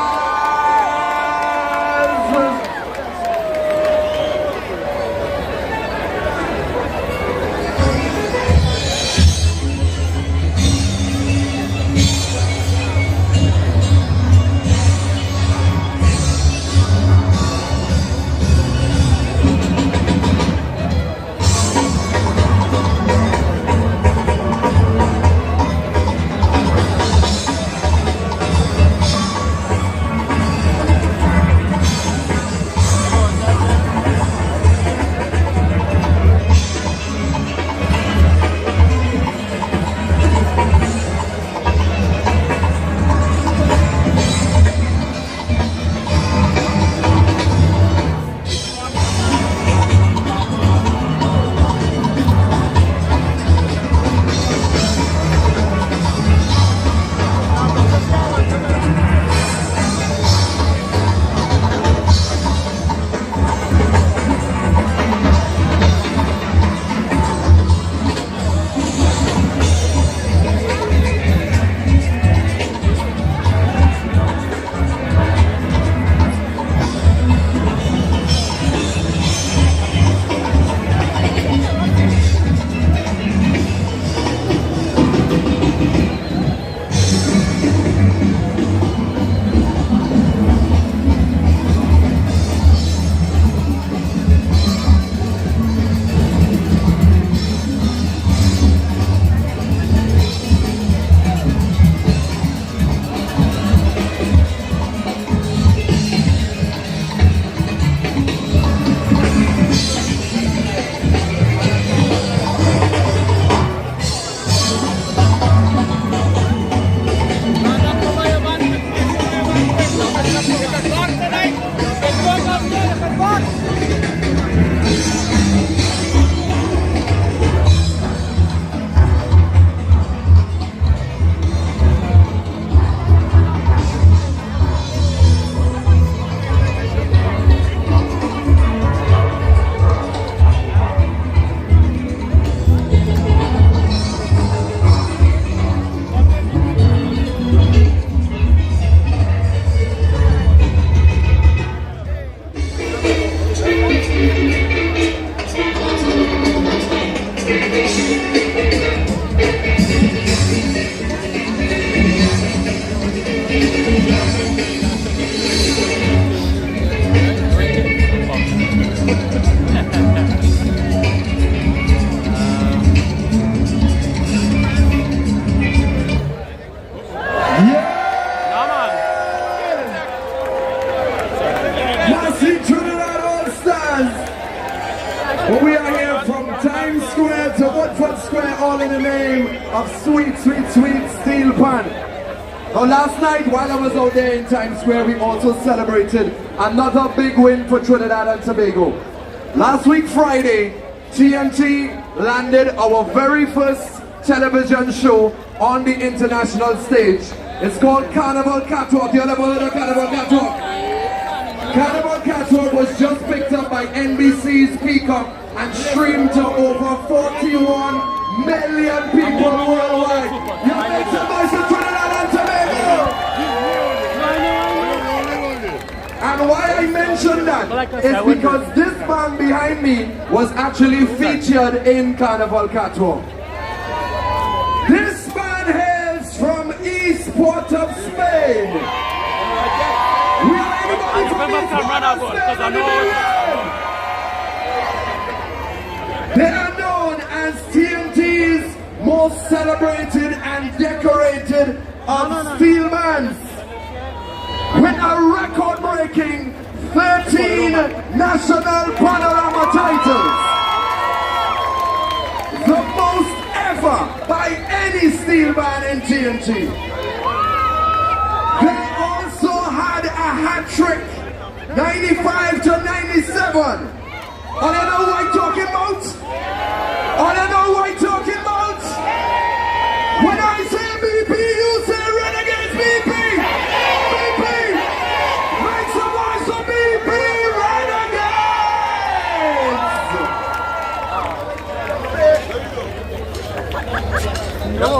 But we are here from Times Square to Woodford Square, all in the name of sweet, sweet, sweet Steelpan. Now last night while I was out there in Times Square, we also celebrated another big win for Trinidad and Tobago. Last week Friday, TNT landed our very first television show on the international stage. It's called Carnival Catwalk. You ever heard of Carnival Catwalk? Carnival Catwalk was just picked up by NBC's Peacock and streamed to over 41 million people worldwide. You make some noise for Trinidad and Tobago! And why I mention that is because this band behind me was actually featured in Carnival Catwalk. This band hails from East Port of Spain. We are They are known as TNT's most celebrated and decorated of Steelbands, with a record-breaking 13 national panorama titles, the most ever by any Steelband in TNT. They also had a hat trick, 95 to 97. And I know what I'm talking about. And I know what I'm talking about. When I say BP, you say Renegades BP. BP. Make some noise for BP Renegades. No,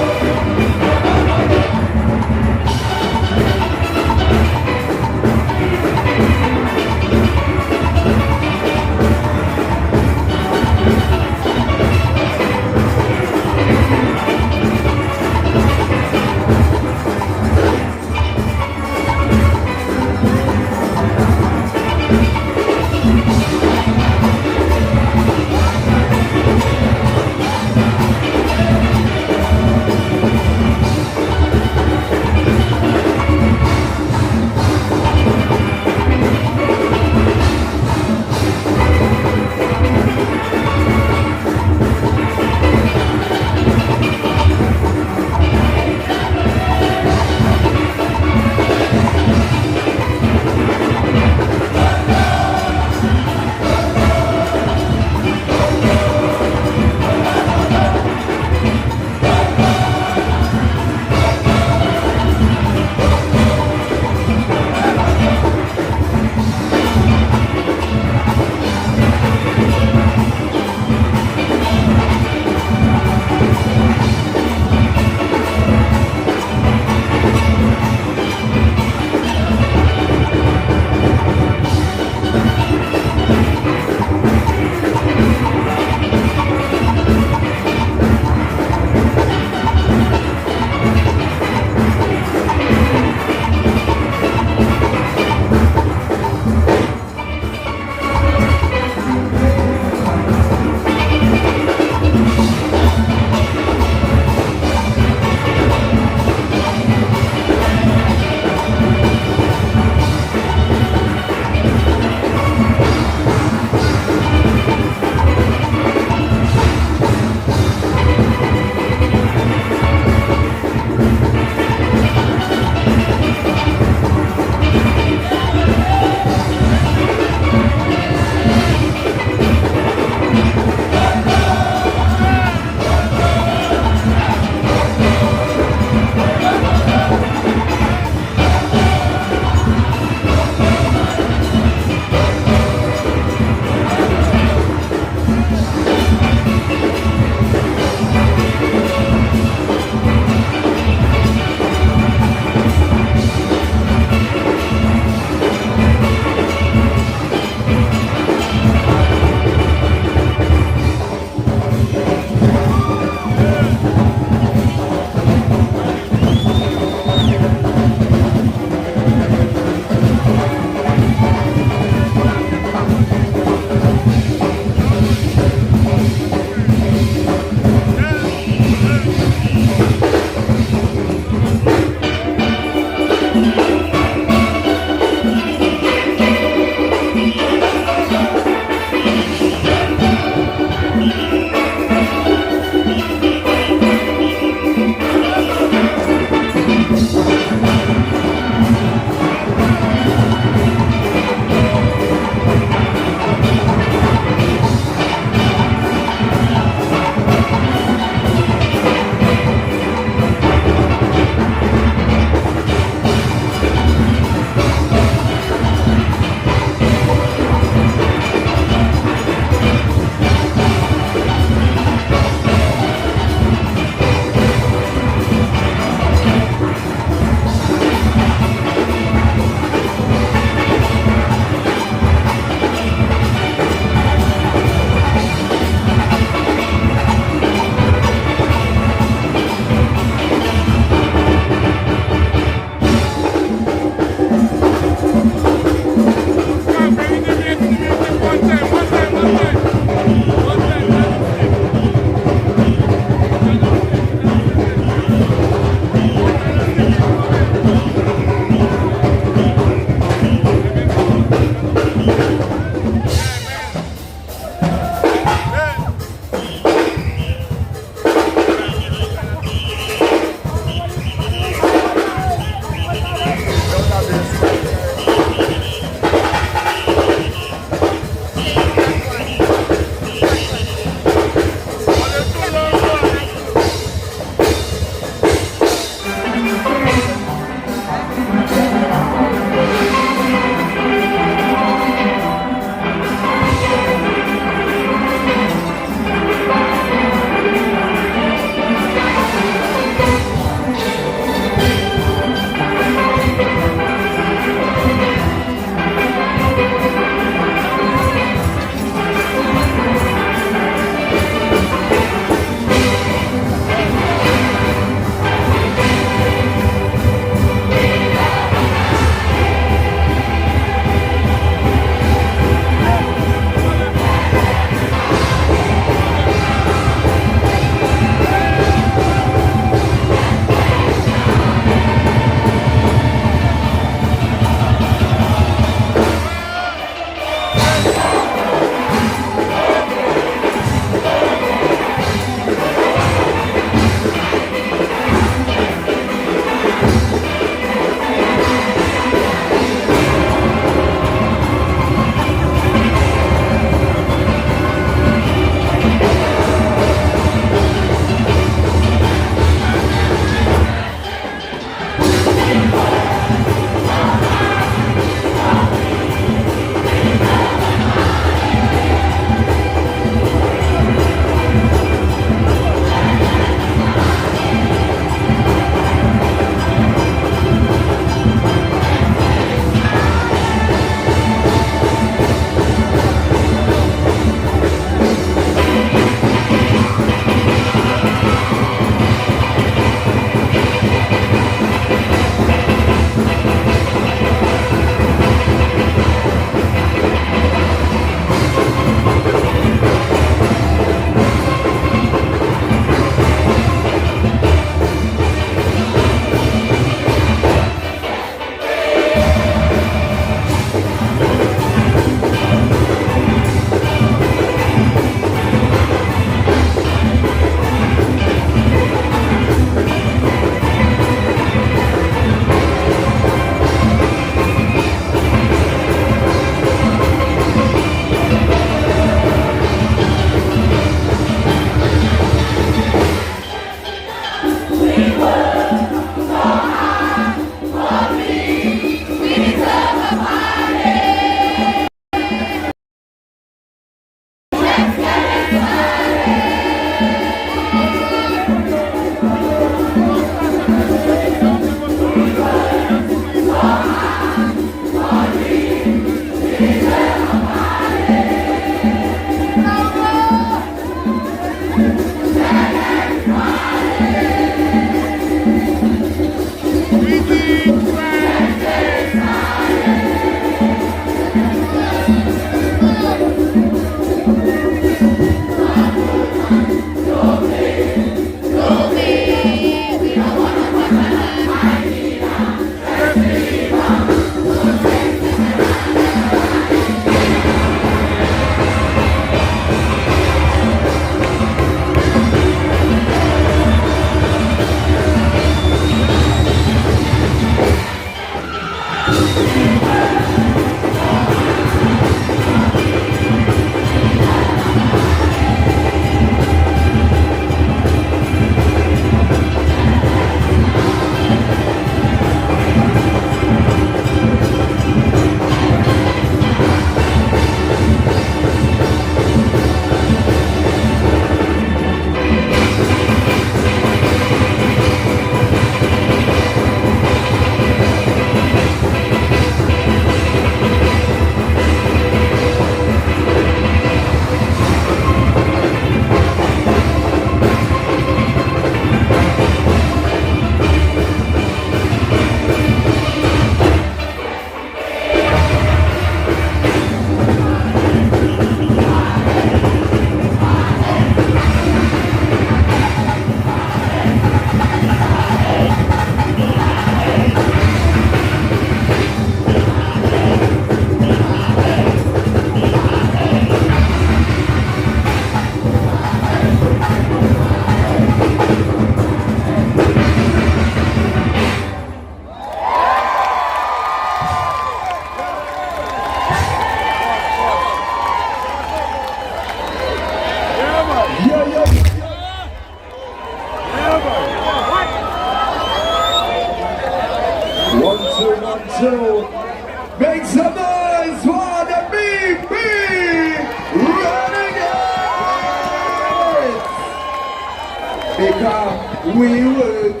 We work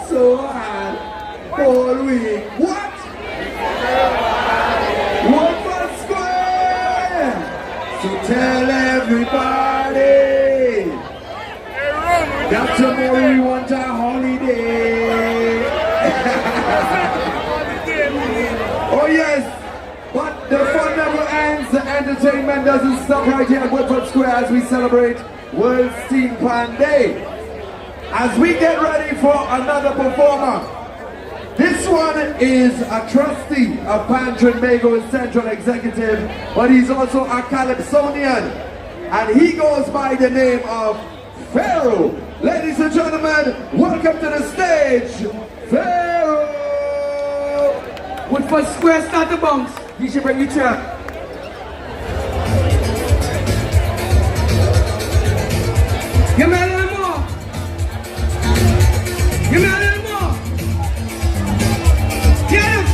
so hard all week. What? Woodford Square! So tell everybody that tomorrow we want a holiday. Oh yes, but the fun never ends. The entertainment doesn't stop right here at Woodford Square as we celebrate World Steelpan Day. As we get ready for another performer, this one is a trustee of Pantry Mago Central Executive, but he's also a Calypsonian, and he goes by the name of Pharaoh. Ladies and gentlemen, welcome to the stage, Pharaoh! Woodford Square, start the bounce. You should bring your chair. Give me a little more. Give me a little more. Get it.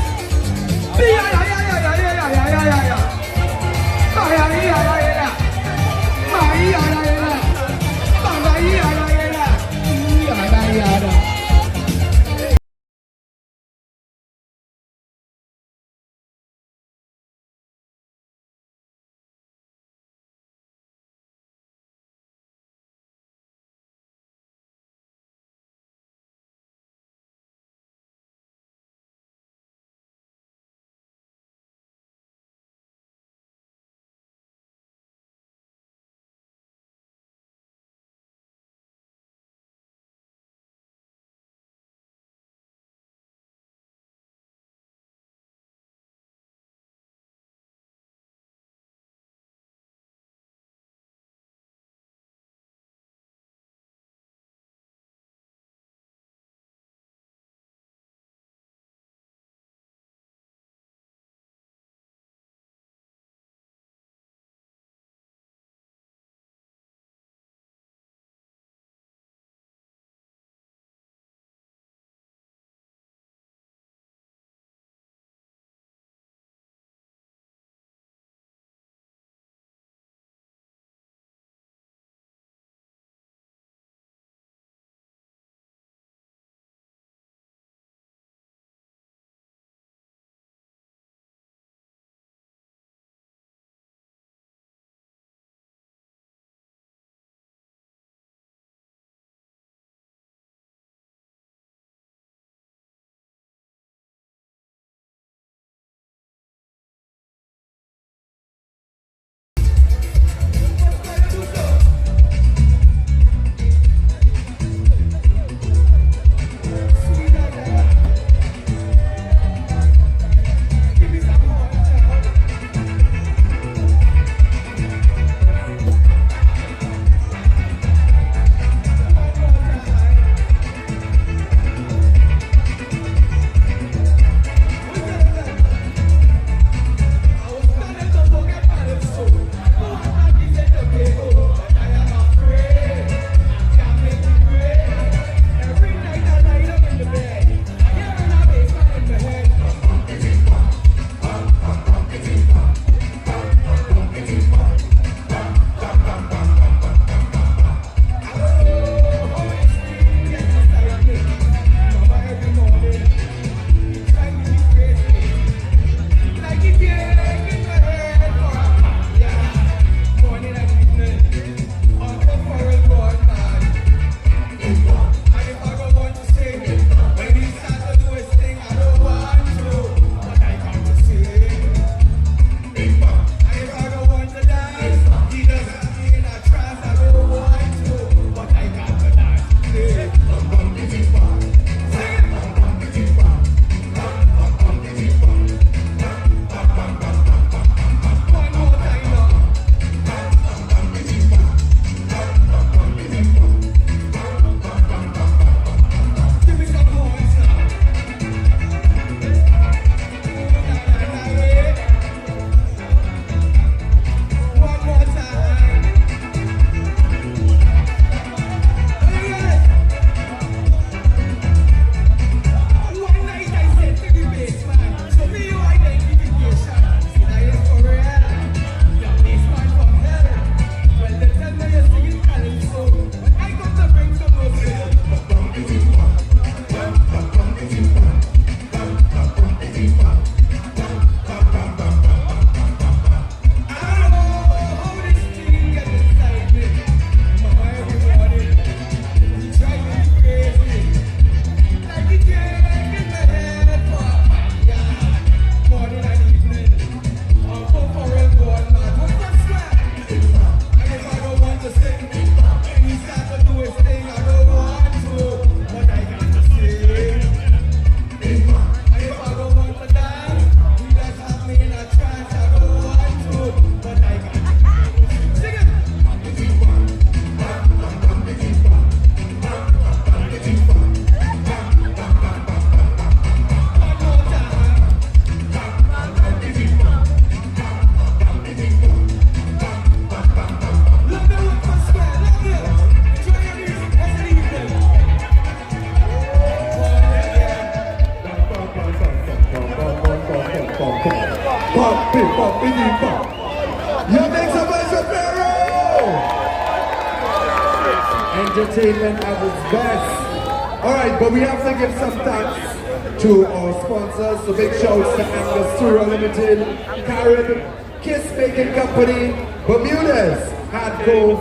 entertainment at its best. Alright, but we have to give some thanks to our sponsors. So big shouts to Ancestral Limited, Carib, Kiss Baking Company, Bermuda's, Hadco,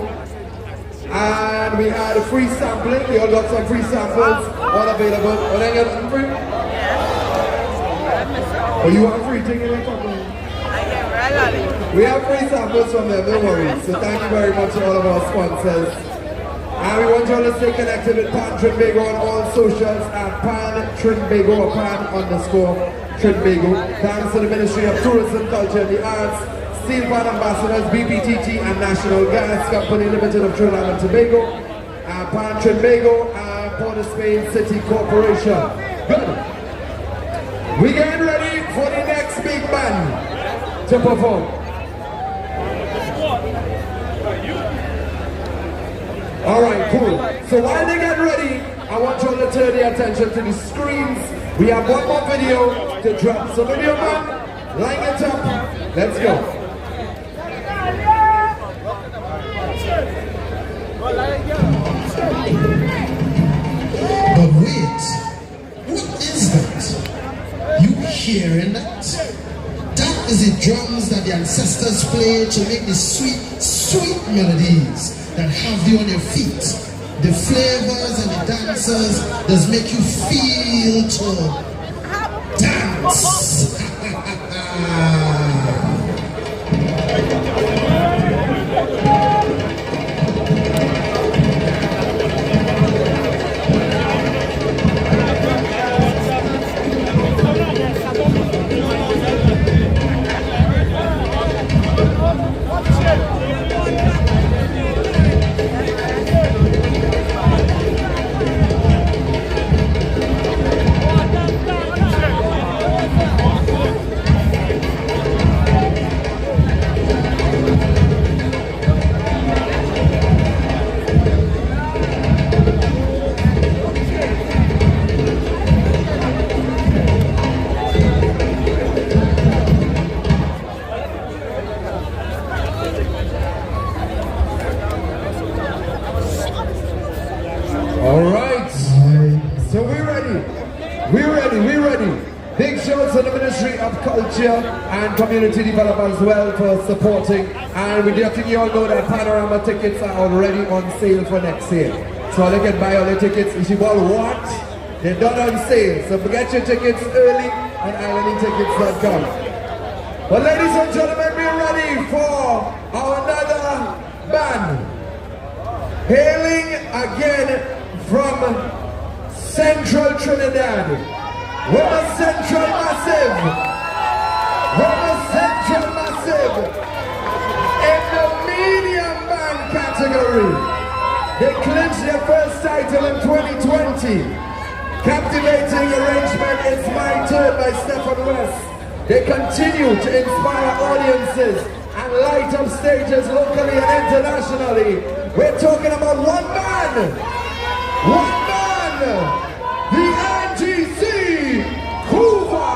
and we had a free sampling. We all got some free samples, all available. Are they getting free? Oh, you want free thing in your company? We have free samples from them, don't worry. So thank you very much to all of our sponsors. And we want you all to stay connected with Pan Trinbago on all socials at Pan Trinbago or Pan_Trinbago. Thanks to the Ministry of Tourism, Culture and the Arts, Steelpan Ambassadors, BPTT and National Gas Company Limited of Trinidad and Tobago, Pan Trinbago and Port of Spain City Corporation. Good. We getting ready for the next big band to perform. Alright, cool. So while they get ready, I want you all to turn your attention to the screens. We have one more video to drop. So video man, line it up. Let's go. But wait, what is that? You hearing that? That is the drums that the ancestors played to make the sweet, sweet melodies that have you on your feet. The flavors and the dancers does make you feel to dance. Alright, so we're ready. Big shouts to the Ministry of Culture and Community Development as well for supporting. And we letting you all know that Panorama tickets are already on sale for next year. So you can buy all the tickets. If you want what? They're not on sale. So get your tickets early on islandingtickets.com. But ladies and gentlemen, we're ready for another band. Hailing again from Central Trinidad. We're a Central Massive. In the medium band category. They clinched their first title in 2020. Captivating arrangement It's My Turn by Stephen West. They continue to inspire audiences and light up stages locally and internationally. We're talking about one man, the NGC Hoover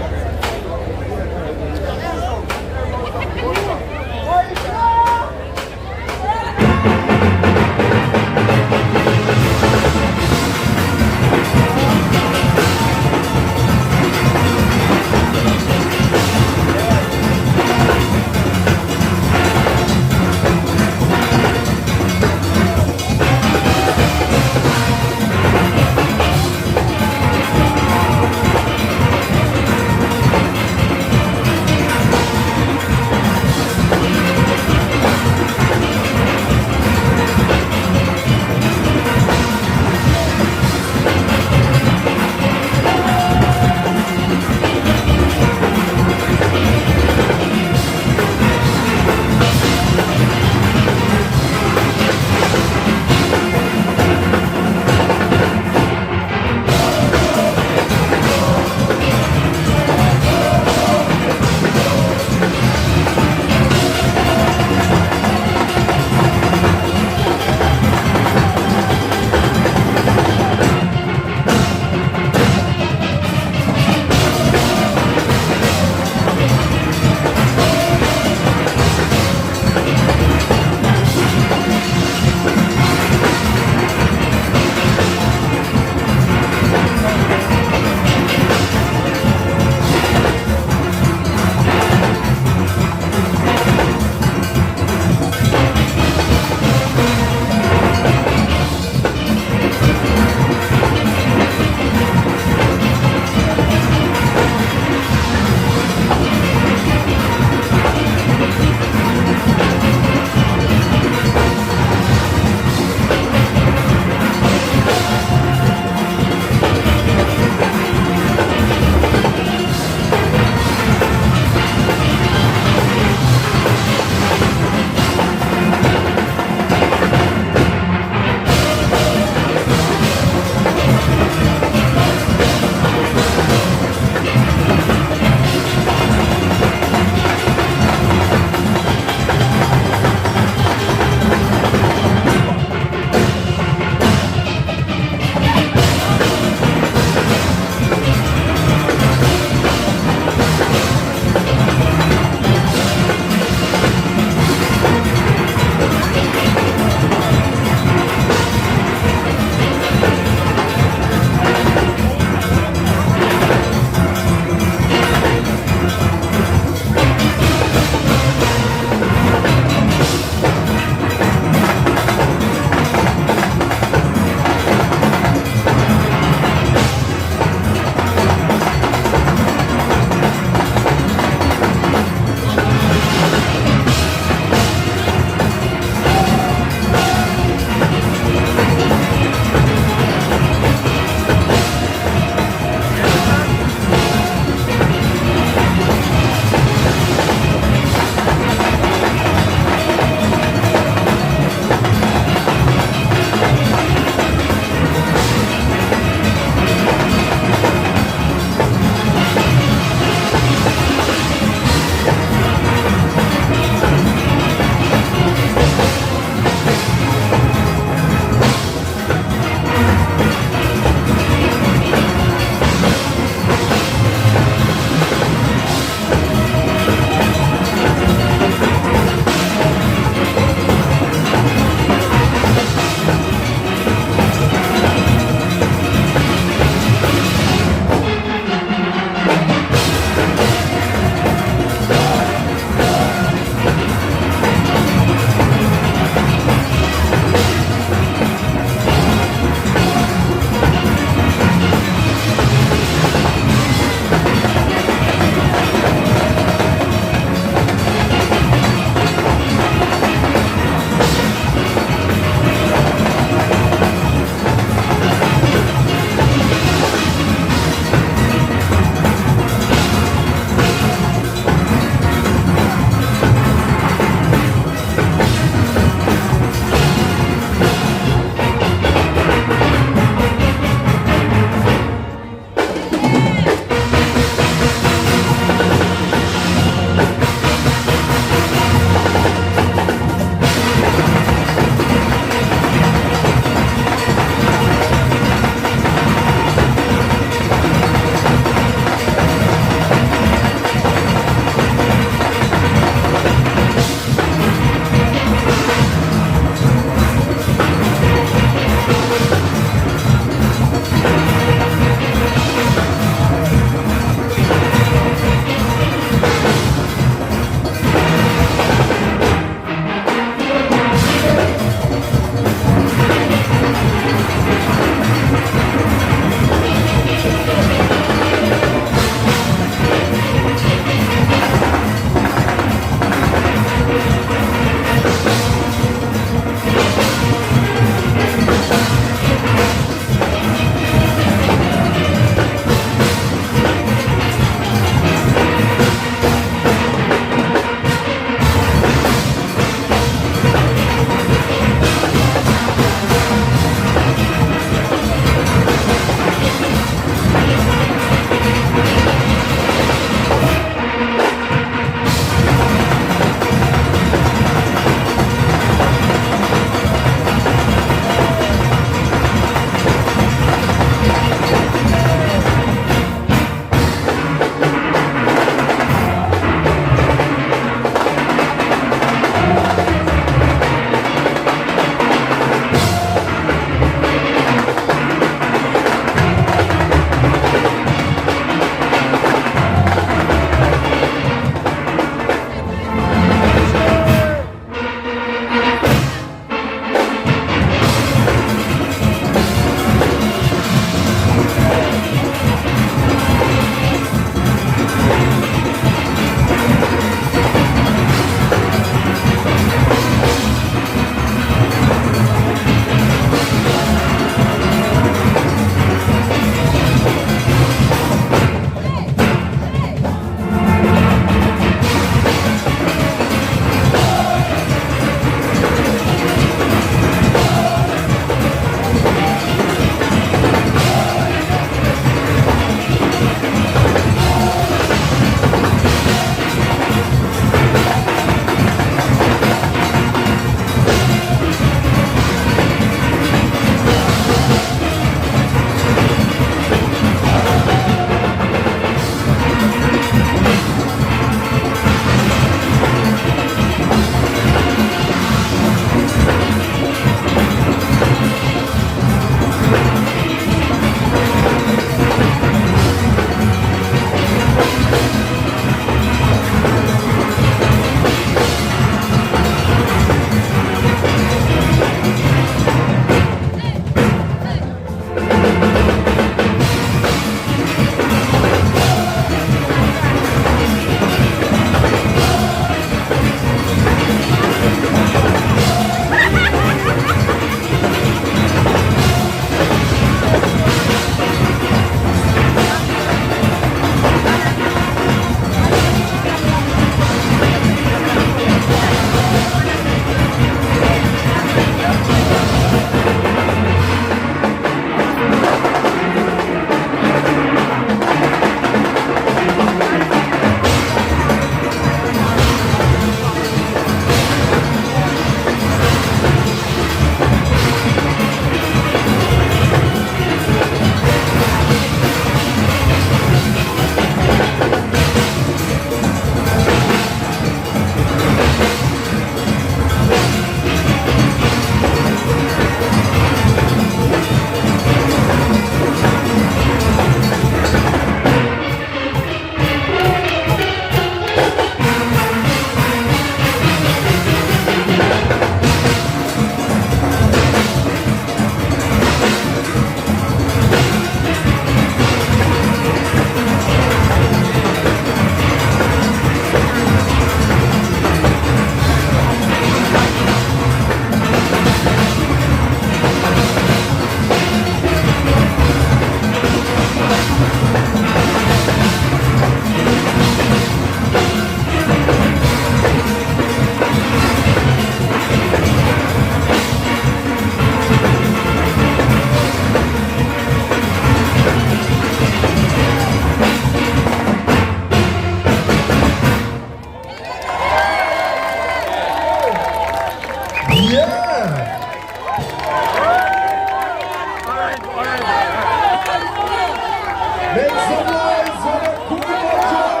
Make some noise for the Queen of Joy.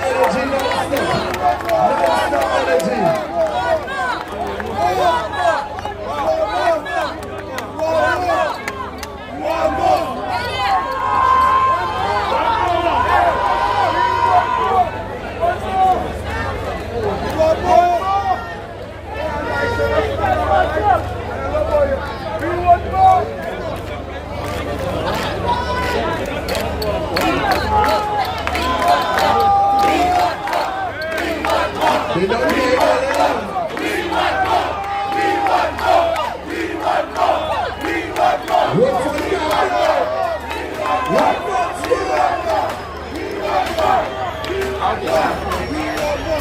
Energy, non-stop energy. They don't hear it. We want more. We want more. We want more. We want more. Woodford, we want more. Woodford, we want more. We want more. We want more. We want more.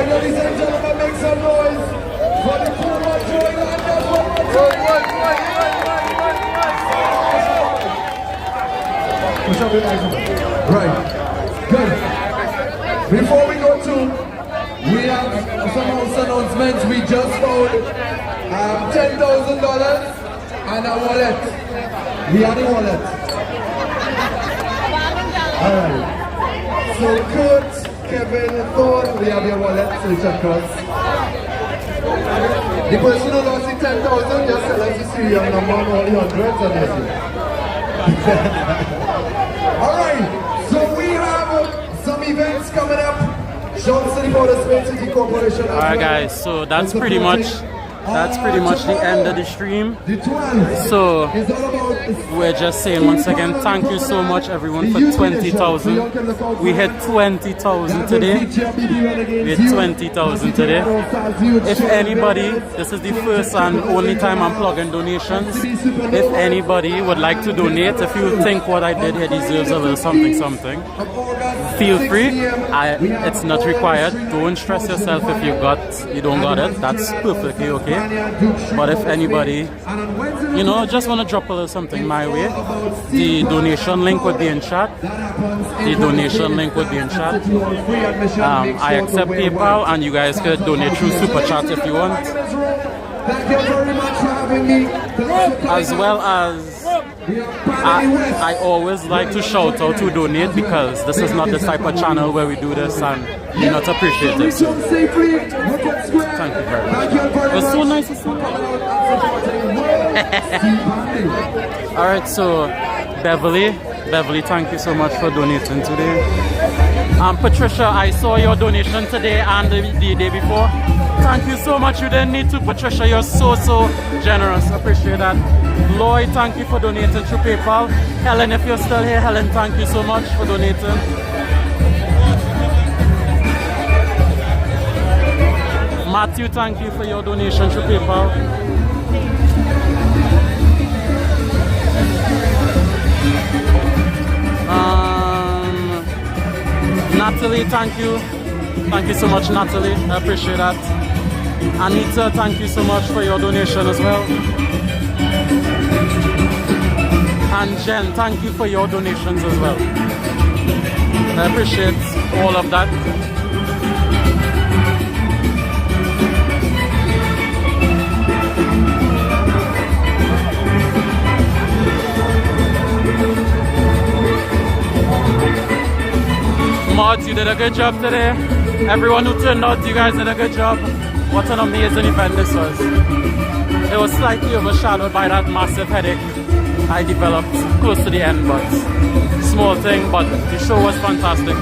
Alright, ladies and gentlemen, make some noise for the cool one Joylanders one more time. Right, good. Before we go to, we have some house announcements. We just found $10,000 and a wallet. We have the wallet. Alright. So Kurt, Kevin, Thor, we have your wallet, so check us. The person who lost the 10,000, just tell us to see your number and all the hundreds and everything. Alright, so we have some events coming up. Johnson for the Spain City Corporation. Alright guys, so that's pretty much the end of the stream. So we're just saying once again, thank you so much everyone for 20,000. We hit 20,000 today. We hit 20,000 today. If anybody, this is the first and only time I'm plugging donations. If anybody would like to donate, if you think what I did here deserves a little something, feel free. It's not required. Don't stress yourself if you don't got it. That's perfectly okay. But if anybody, just want to drop a little something my way, the donation link would be in chat. I accept PayPal, and you guys could donate through super chat if you want. Thank you very much for having me. As well as I always like to shout out to donate, because this is not the type of channel where we do this and you're not appreciative. So thank you very much. It was so nice to see you. Alright, so Beverly, thank you so much for donating today. Patricia, I saw your donation today and the day before. Thank you so much. You didn't need to, Patricia. You're so generous. Appreciate that. Lloyd, thank you for donating through PayPal. Helen, if you're still here, Helen, thank you so much for donating. Matthew, thank you for your donation through PayPal. Natalie, thank you. Thank you so much, Natalie. I appreciate that. Anita, thank you so much for your donation as well. And Jen, thank you for your donations as well. I appreciate all of that. Mods, you did a good job today. Everyone who turned out, you guys did a good job. What an amazing event this was. It was slightly overshadowed by that massive headache I developed close to the end, but small thing, but the show was fantastic.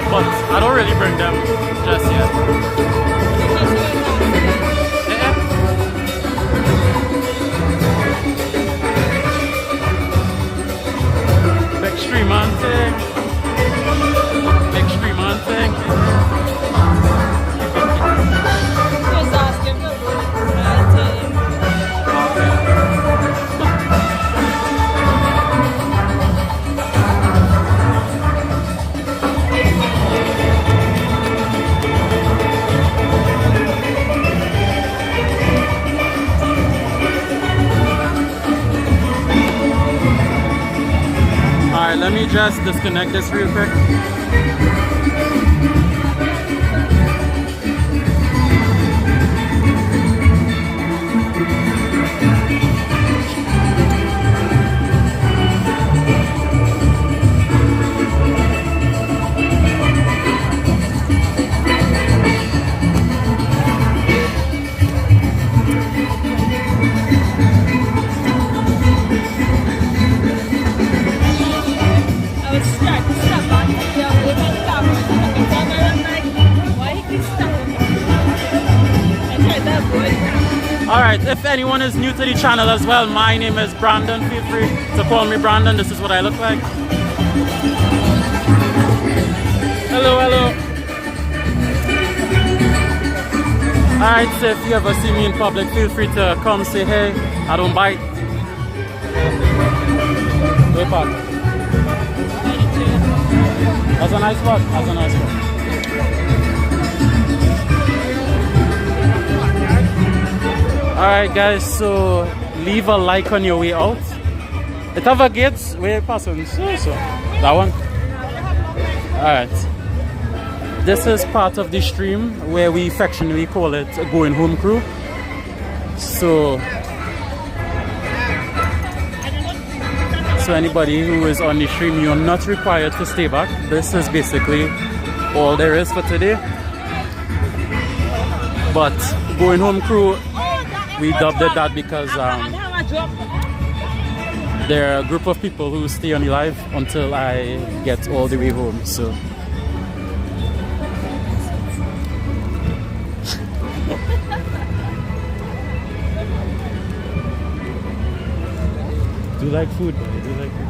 But I don't really bring them just yet. Extreme thing. Let me just disconnect this real quick. Alright, if anyone is new to the channel as well, my name is Brandon. Feel free to call me Brandon. This is what I look like. Hello, hello. Alright, so if you ever see me in public, feel free to come say hey. I don't bite. Way back. That's a nice spot. That's a nice spot. Alright guys, so leave a like on your way out. It have a gates where you passing. So that one. Alright. This is part of the stream where we affectionately call it a going home crew. So anybody who is on the stream, you're not required to stay back. This is basically all there is for today. But going home crew, we dubbed it that because there are a group of people who stay on the live until I get all the way home. So do you like food, buddy? Do you like food?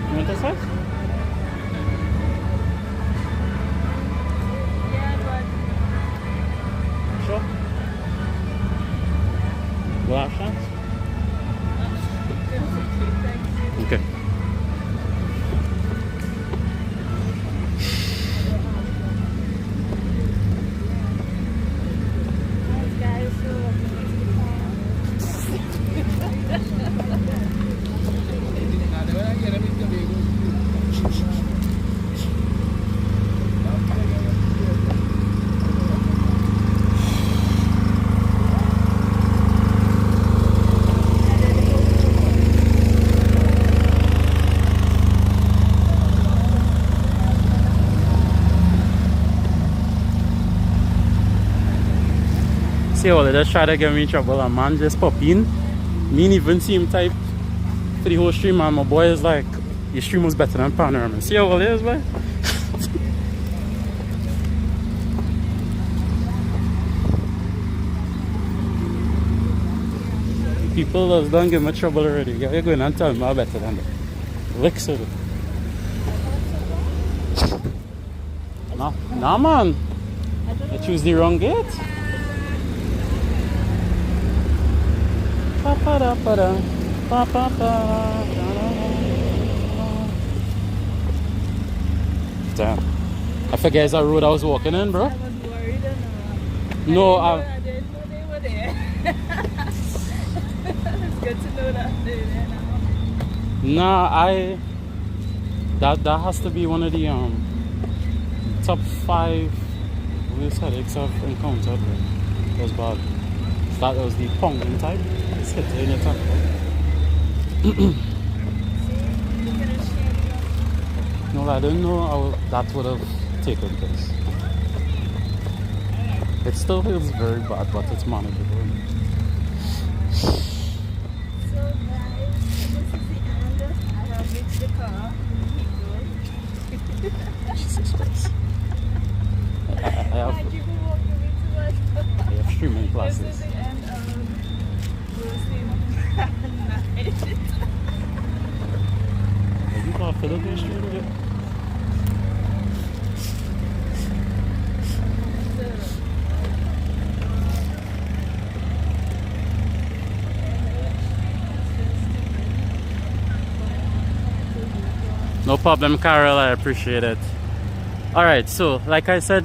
You want this one? Sure. Last chance? Okay. See all they just try to get me in trouble, and man just pop in. Me ain't even see him type for the whole stream, and my boy is like, your stream was better than Panorama. See how it is, boy? People just don't give me trouble already. You're going and tell me I'm better than them. Licks of it. Nah man. I choose the wrong gate. Damn. I forget it's a road I was walking in, bro. I was worried enough. No, I didn't know they were there. It's good to know that they're there now. Nah, that has to be one of the top 5 worst headaches I've encountered. It was bad. That was the ponging type. It's hit in your top. No, I didn't know that would have taken place. It still feels very bad, but it's manageable. So guys, this is the end. I have reached the car. Jesus Christ. I have streaming classes. This is the end of roasting night. Have you got a Philippine stream yet? No problem, Carol. I appreciate it. Alright, so like I said,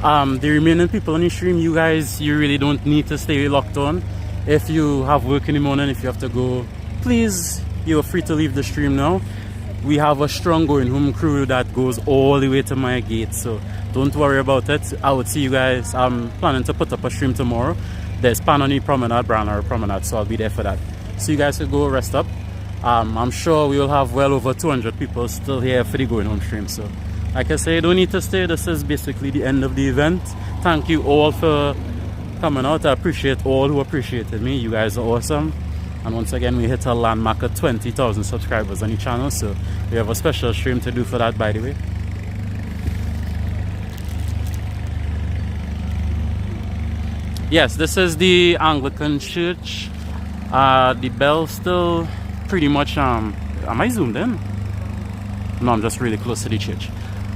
the remaining people on the stream, you guys, you really don't need to stay locked on. If you have work in the morning, if you have to go, please, you're free to leave the stream now. We have a strong going home crew that goes all the way to my gate, so don't worry about it. I would see you guys. I'm planning to put up a stream tomorrow. There's Panoni Promenade, Branner Promenade, so I'll be there for that. So you guys can go rest up. I'm sure we will have well over 200 people still here for the going home stream. So like I say, you don't need to stay. This is basically the end of the event. Thank you all for coming out. I appreciate all who appreciated me. You guys are awesome. And once again, we hit a landmark of 20,000 subscribers on the channel, so we have a special stream to do for that, by the way. Yes, this is the Anglican church. The bell still pretty much, am I zoomed in? No, I'm just really close to the church.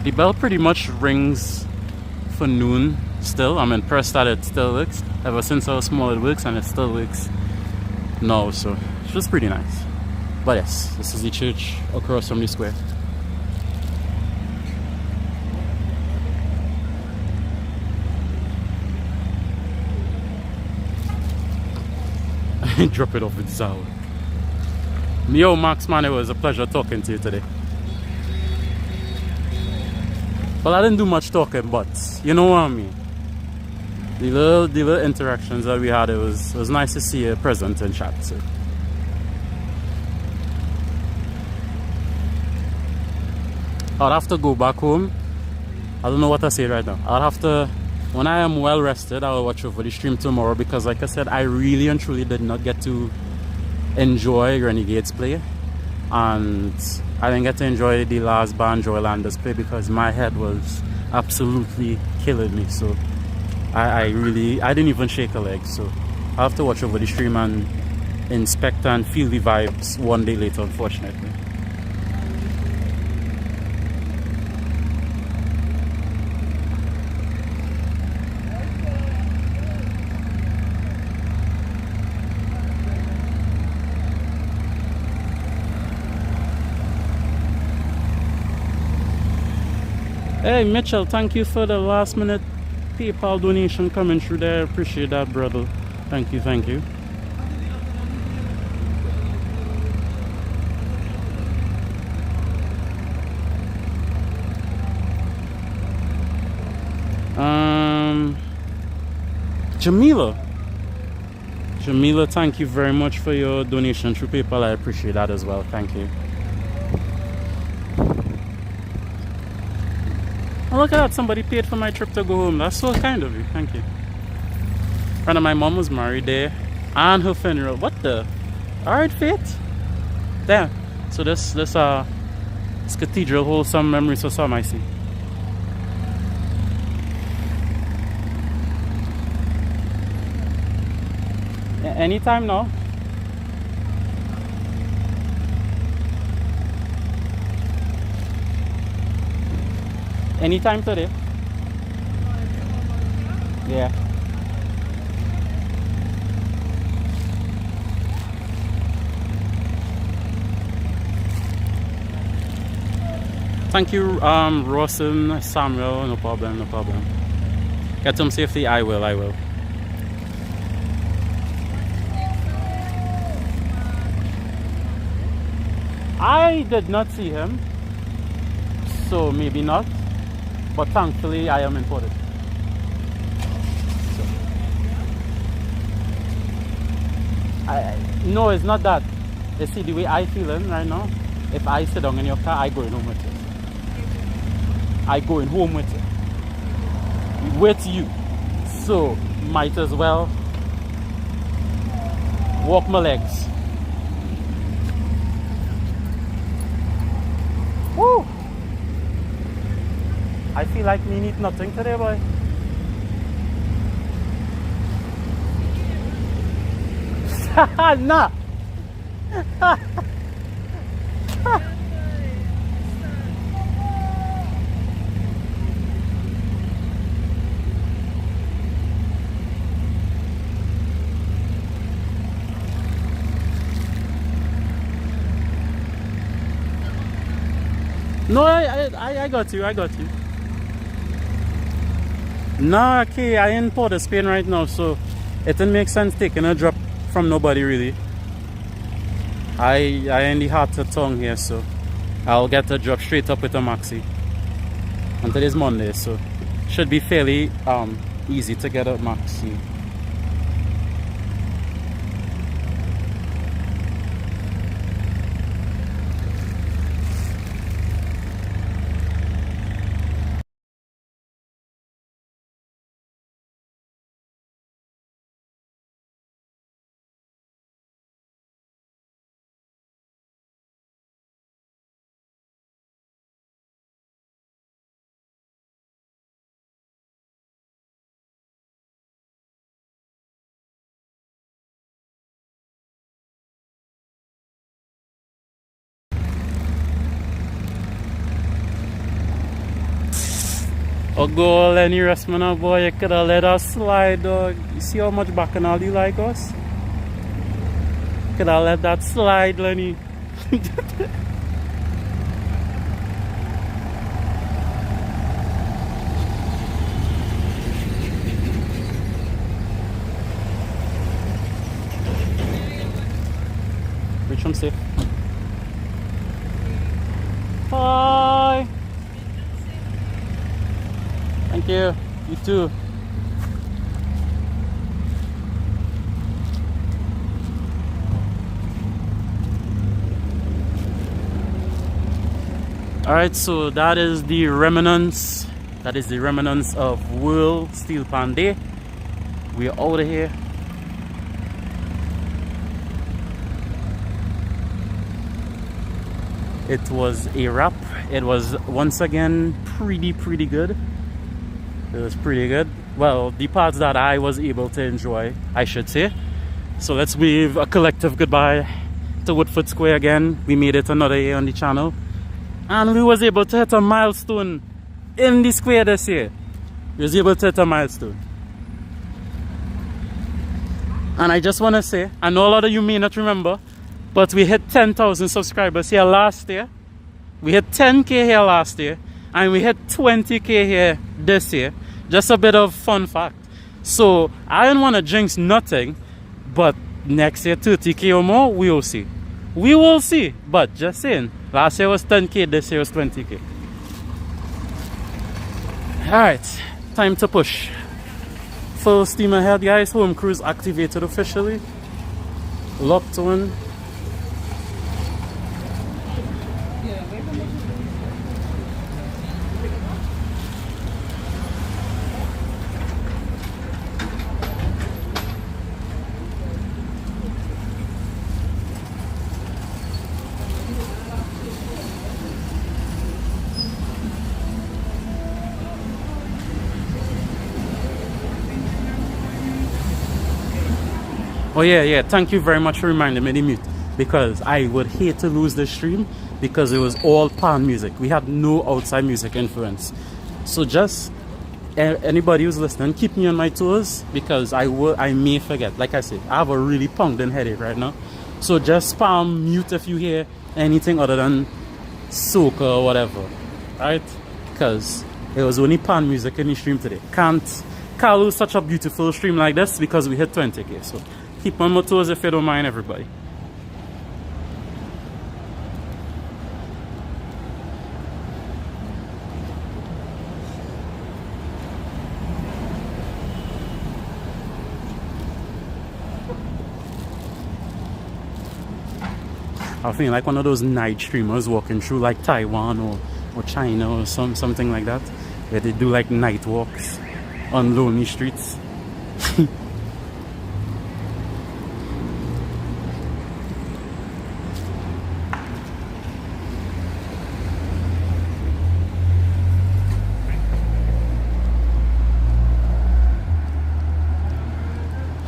The bell pretty much rings for noon still. I'm impressed that it still works. Ever since I was small it works, and it still works now, so it's just pretty nice. But yes, this is the church across from the square. Drop it off with Zal. Yo, Max, man, it was a pleasure talking to you today. Well, I didn't do much talking, but you know what I mean. The little interactions that we had, it was nice to see you present and chat. So. I'll have to go back home. I don't know what I say right now. I'll have to, when I am well rested, I'll watch over the stream tomorrow, because like I said, I really and truly did not get to enjoy Renegade's play, and I didn't get to enjoy the last Banjo Landers play because my head was absolutely killing me. So I didn't even shake a leg. So I have to watch over the stream and inspect and feel the vibes one day later, unfortunately. Hey Mitchell, thank you for the last minute PayPal donation coming through there. Appreciate that, brother. Thank you, thank you. Jamila, thank you very much for your donation through PayPal. I appreciate that as well. Thank you. Oh, look at that, somebody paid for my trip to go home. That's so kind of you. Thank you. Friend of my mom was married there, and her funeral. What the? Alright, Faith. There. So this cathedral holds some memories for some, I see. Anytime now. Anytime today. Yeah. Thank you, Rawson, Samuel. No problem, no problem. Get some safety. I will. I did not see him, so maybe not. But thankfully, I am imported. So. No, it's not that. You see, the way I feeling right now, if I sit down in your car, I going home with you. I going home with you. With you. So, might as well walk my legs. Woo! I feel like me need nothing today, boy. Nah. No, I got you. Nah, okay, I in Port of Spain right now, so it didn't make sense taking a drop from nobody really. I in the heart of town here, so I'll get a drop straight up with a maxi. And today's Monday, so should be fairly easy to get a maxi. A goal any rest man, boy, you could have let us slide, dog. You see how much bacchanal you like us? Could have let that slide, Lenny. Reach home safe. Bye. Thank you. You too. Alright, so that is the remnants. That is the remnants of World Steelpan Day. We are out of here. It was a wrap. It was once again pretty good. It was pretty good. Well, the parts that I was able to enjoy, I should say. So let's wave a collective goodbye to Woodford Square again. We made it another year on the channel. And we was able to hit a milestone in the square this year. We was able to hit a milestone. And I just want to say, I know a lot of you may not remember, but we hit 10,000 subscribers here last year. We hit 10K here last year. And we hit 20K here this year. Just a bit of fun fact. So I don't want to jinx nothing, but next year 30K or more, we will see. We will see. But just saying, last year was 10K, this year was 20K. Alright, time to push. Full steam ahead, guys. Home cruise activated officially. Locked on. Oh yeah, thank you very much for reminding me to mute, because I would hate to lose this stream because it was all pan music. We had no outside music influence. So just anybody who's listening, keep me on my toes, because I may forget. Like I said, I have a really pounding headache right now. So just spam mute if you hear anything other than soca or whatever, right? Because it was only pan music in the stream today. Can't lose such a beautiful stream like this because we hit 20K. So keep on my toes if you don't mind, everybody. I feel like one of those night streamers walking through like Taiwan or China or something like that, where they do like night walks on lonely streets.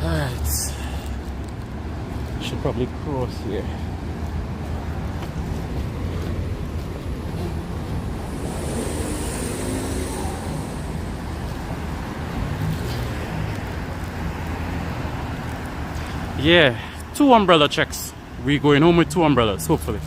Alright, should probably cross here. Yeah, 2 umbrella checks. We're going home with 2 umbrellas, hopefully.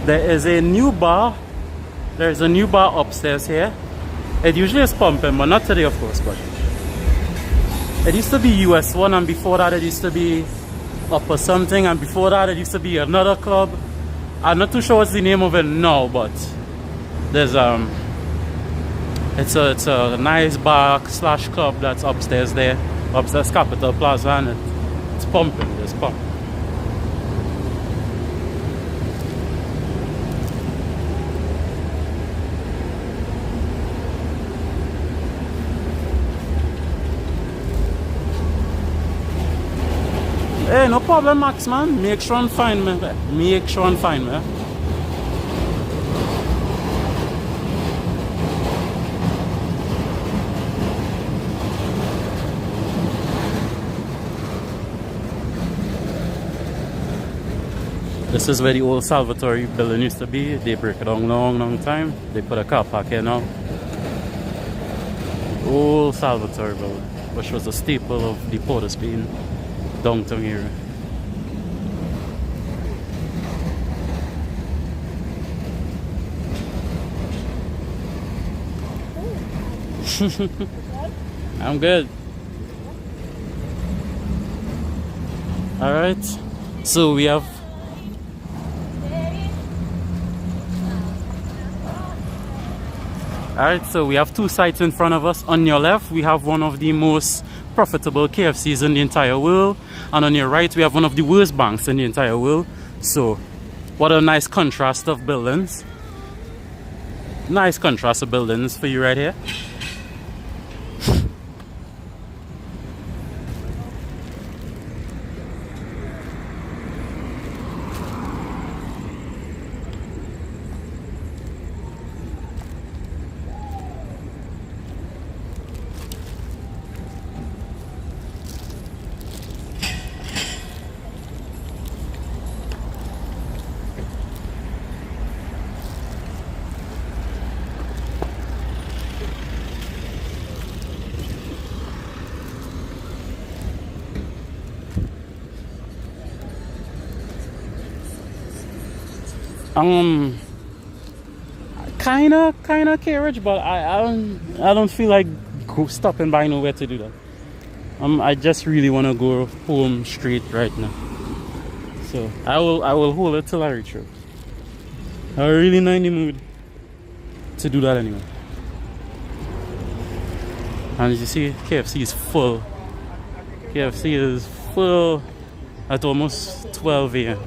There is a new bar. There's a new bar upstairs here. It usually is pumping, but not today, of course. But it used to be US one, and before that it used to be Upper something, and before that it used to be another club. I'm not too sure what's the name of it now, but there's it's a nice bar slash club that's upstairs there, upstairs Capital Plaza, and It's pumping, it's pumping. Hey, no problem, Max, man. Make sure and find me. Make sure and find me. This is where the old Salvatore building used to be. They break it down long time. They put a car park here now. Old Salvatore building, which was a staple of the Port of Spain downtown area. I'm good. Alright, so we have two sites in front of us. On your left, we have one of the most profitable KFCs in the entire world, and on your right, we have one of the worst banks in the entire world. So, what a nice contrast of buildings. Nice contrast of buildings for you right here. Kinda carriage, but I don't feel like stopping by nowhere to do that. I just really want to go home straight right now. So I will hold it till I reach it. I'm really not in the mood to do that anyway. And as you see, KFC is full. KFC is full at almost 12 a.m.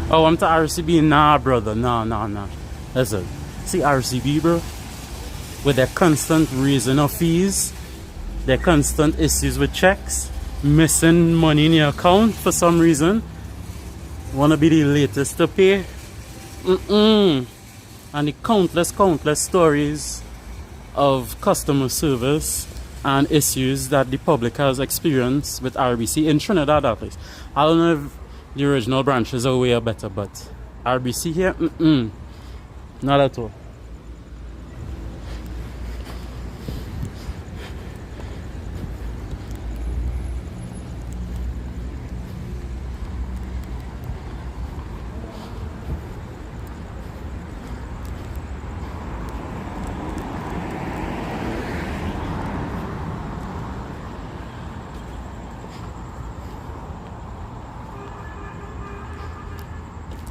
Oh, I'm to RCB? Nah, brother. Nah. Listen, see RCB, bro? With their constant raising of fees, their constant issues with checks, missing money in your account for some reason. Wanna be the latest to pay? And the countless stories of customer service and issues that the public has experienced with RBC in Trinidad at least. I don't know if the original branches are way better, but RBC here, not at all.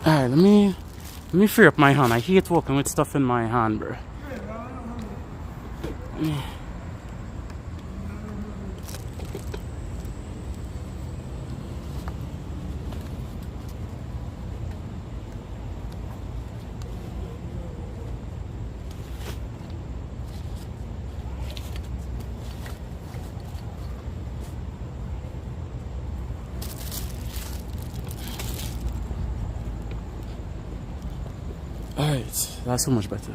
Alright, let me free up my hand. I hate walking with stuff in my hand, bro. Alright, that's so much better.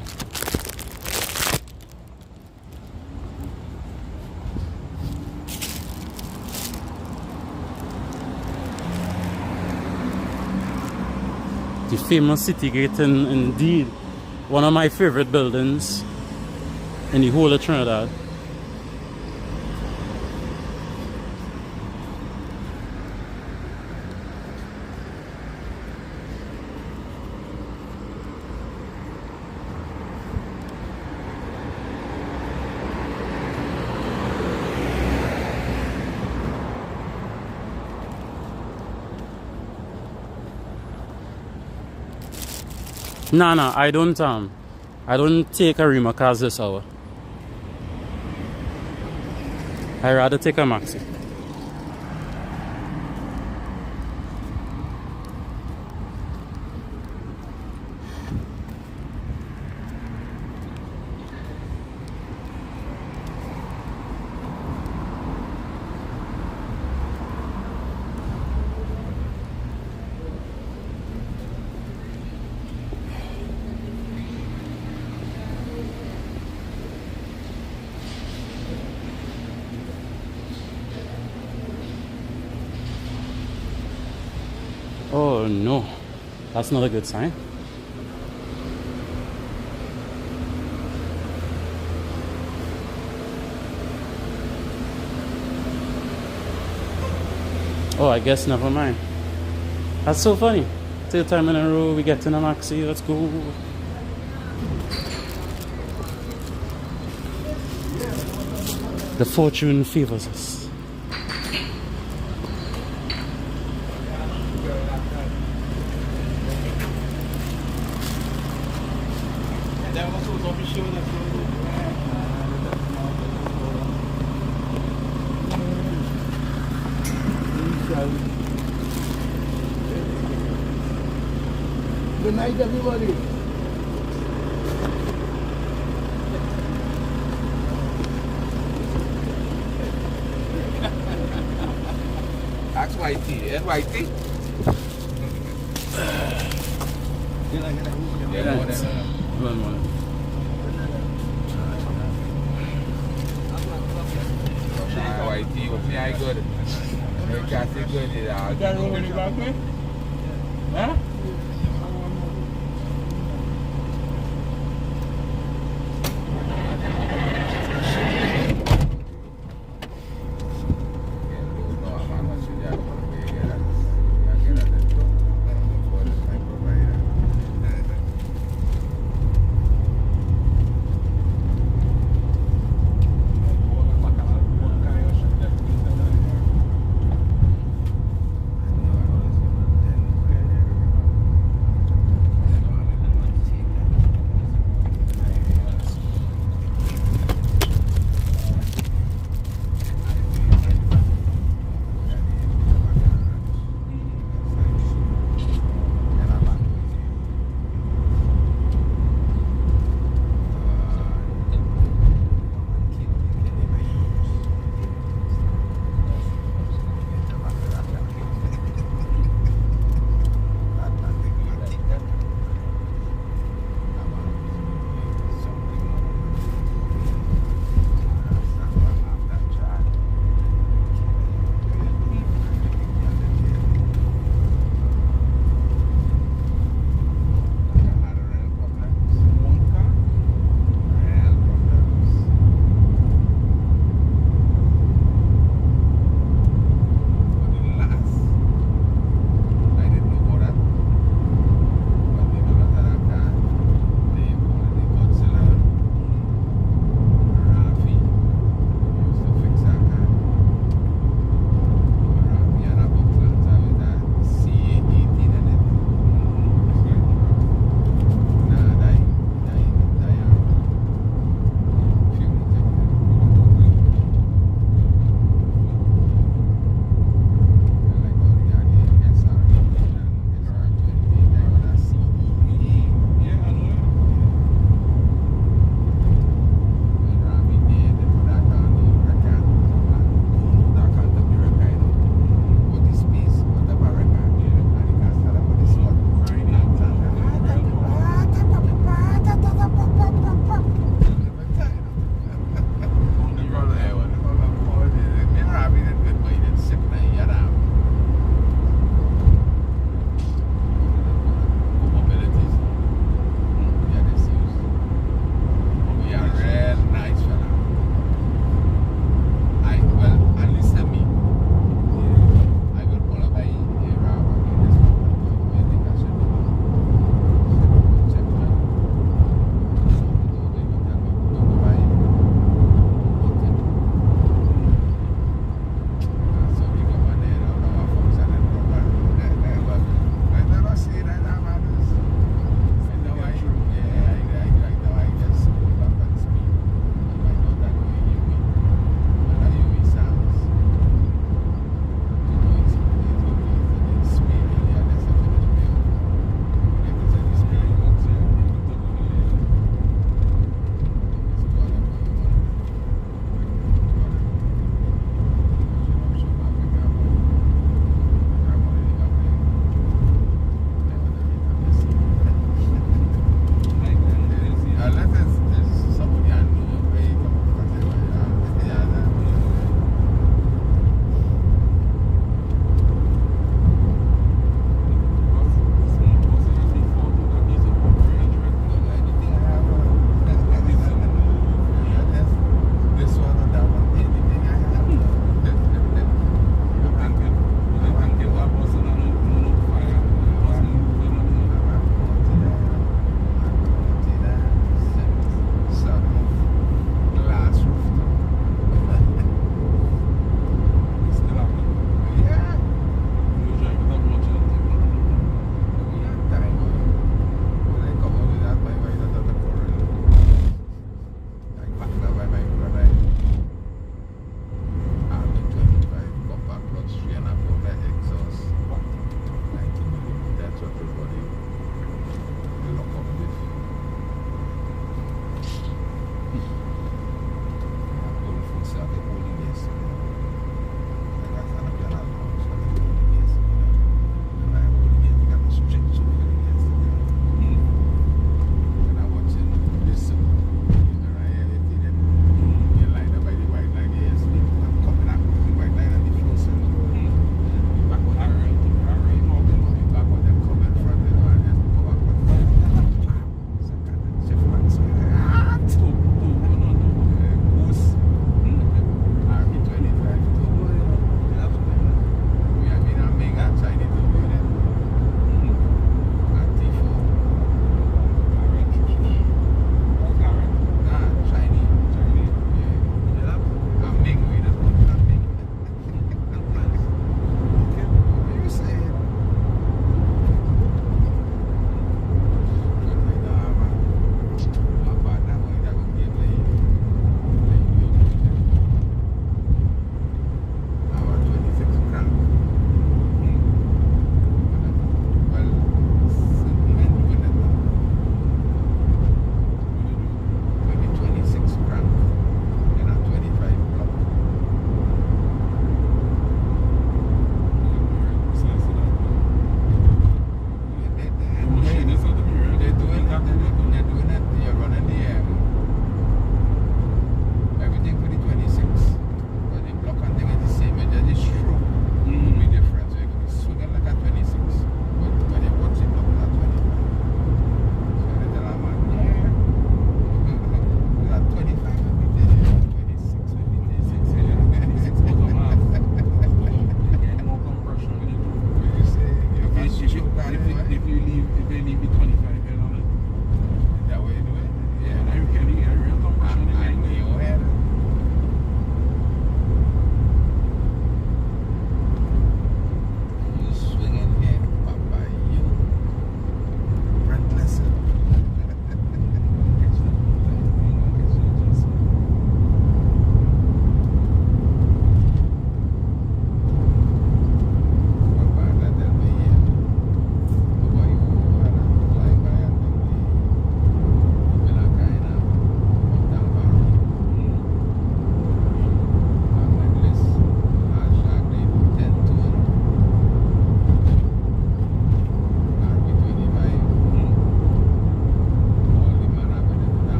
The famous City Gate, indeed one of my favorite buildings in the whole of Trinidad. Nah, I don't take a Rima cars this hour. I rather take a maxi. Oh no, that's not a good sign. Oh, I guess never mind. That's so funny. Third time in a row we get in a maxi. Let's go. The fortune favors us. Good night, everybody. That's YT, eh? YT? YT, hopefully I good. You can't say good. You can't roll with the back, man? Huh?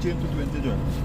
change to 20 John.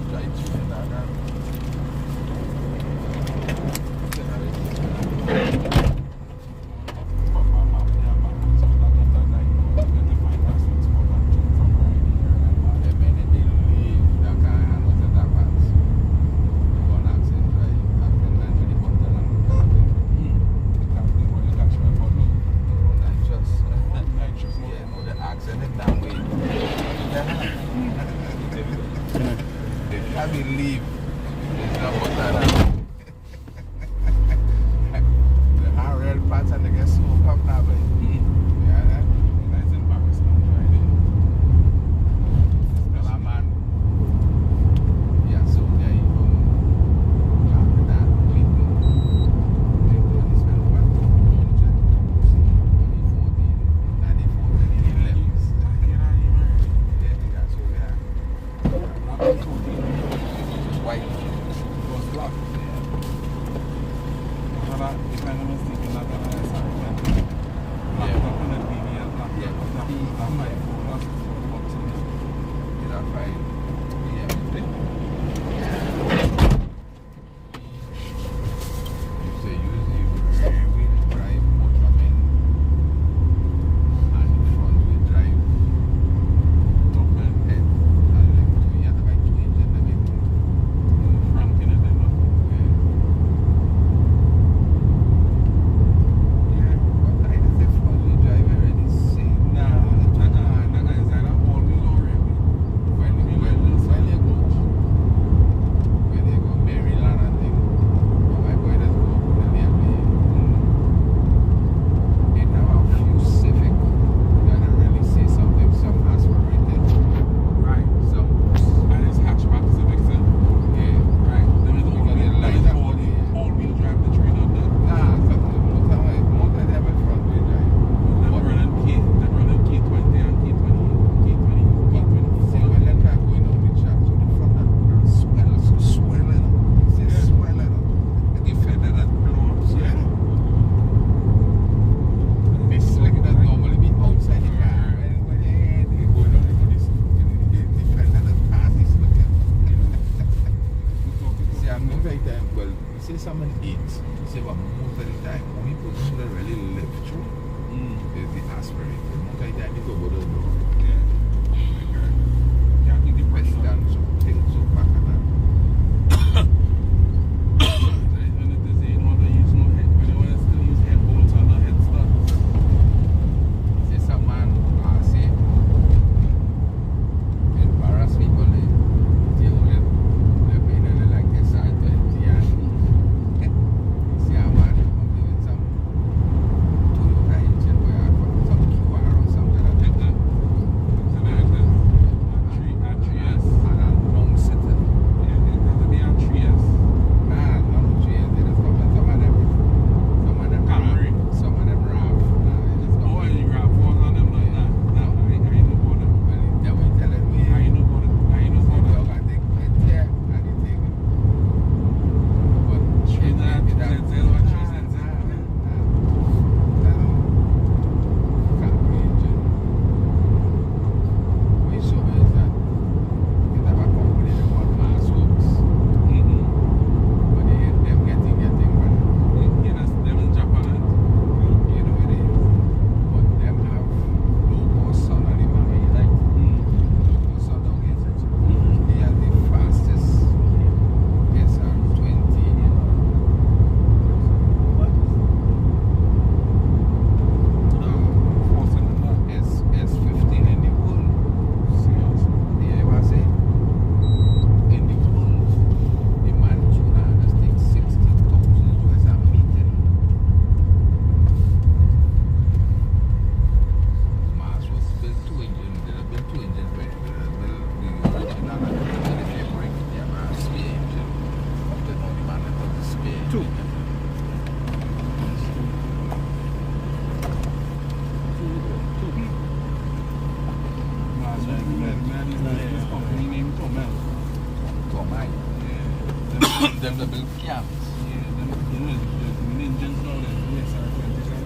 them the build camps. Yeah, them, you know, the engines now, the USR 20 set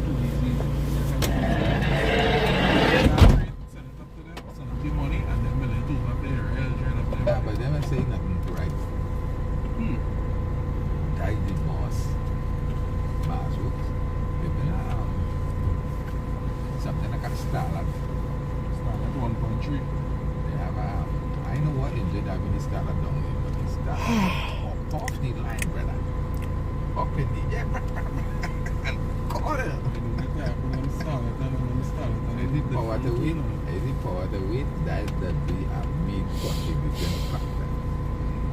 it up to them, send up the money, and then we'll do up there, rail train up there. start at 1.3. They have I know what engine that when they start at down there, but they start off the line, brother. Up in the air and call it. Is it power to win? Is it power to win? That be a main contributing factor.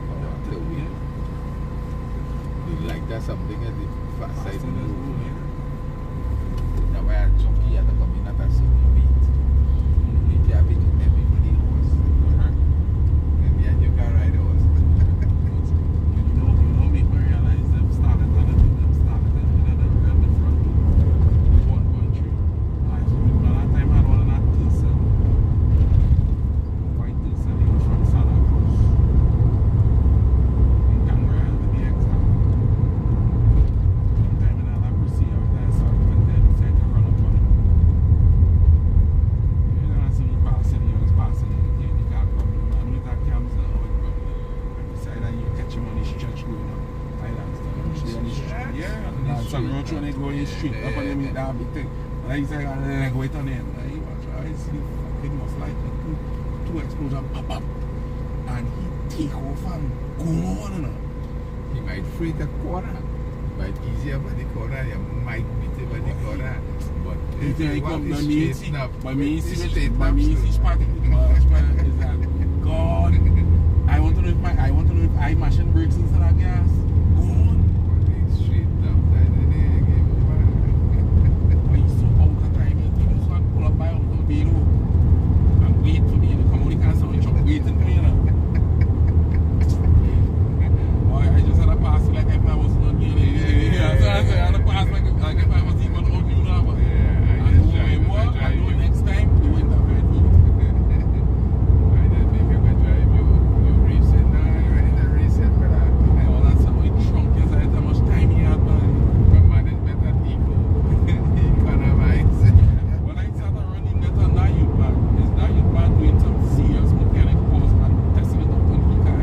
Power to win. Like that's something at the fast side of the road. Now I are jockey at the community at some beat. We have it everybody knows. Maybe you can ride a horse. You know me realize them started at the front. 1.3. By that time I had one at 2.7. White 2.7 from Santa Cruz. In Canberra to be exact. Sometime in that Pussy out there, so when they decide to run up on him. You know, as he passing, he was passing, he can't come in. And with that comes now, and decide that you catch him on his stretch going up. Islands, yeah, and some road when they go in street, up on him, that big thing. And he's like, and then I go wait on him. And he was trying to see the must like two explosions pop up. And he take off and go on, you know. He might freight a corner. But easier by the corner, you might beat it by the corner. But if you come to me, by me, see sparking is that God. I want to know if I machine brakes instead of gas. Go on. Straight up. When you so out of time, you just want to pull up by Uncle Bino and wait for me to come out. You can't sound truck waiting for me, you know. Boy, I just had a pass like if I was not here. Yeah, so I had a pass like if I was even out, you know. But I know next time you went up very good. I just make him drive you. You racing now, you're ready to race it, brother. Oh, that's how it shrunk. Yes, I had how much time he had, man. But man, it's better eco. Economize. When I started running that on now you plan, is now you plan doing some serious mechanic course and testing it out on the car.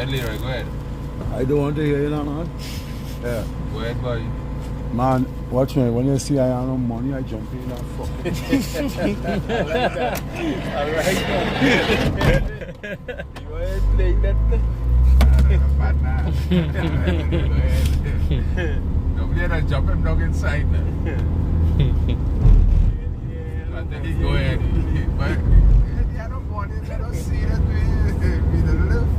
Leroy, go ahead. I don't want to hear you now, man. Yeah. Go ahead, boy. Man, watch me. When you see I have no money, I jump in that fucking. Alright. You ain't playing that. Bad man. Nobody had to jump him dog inside now. And then he go ahead. But I don't want it. I don't see that way. Be the lift.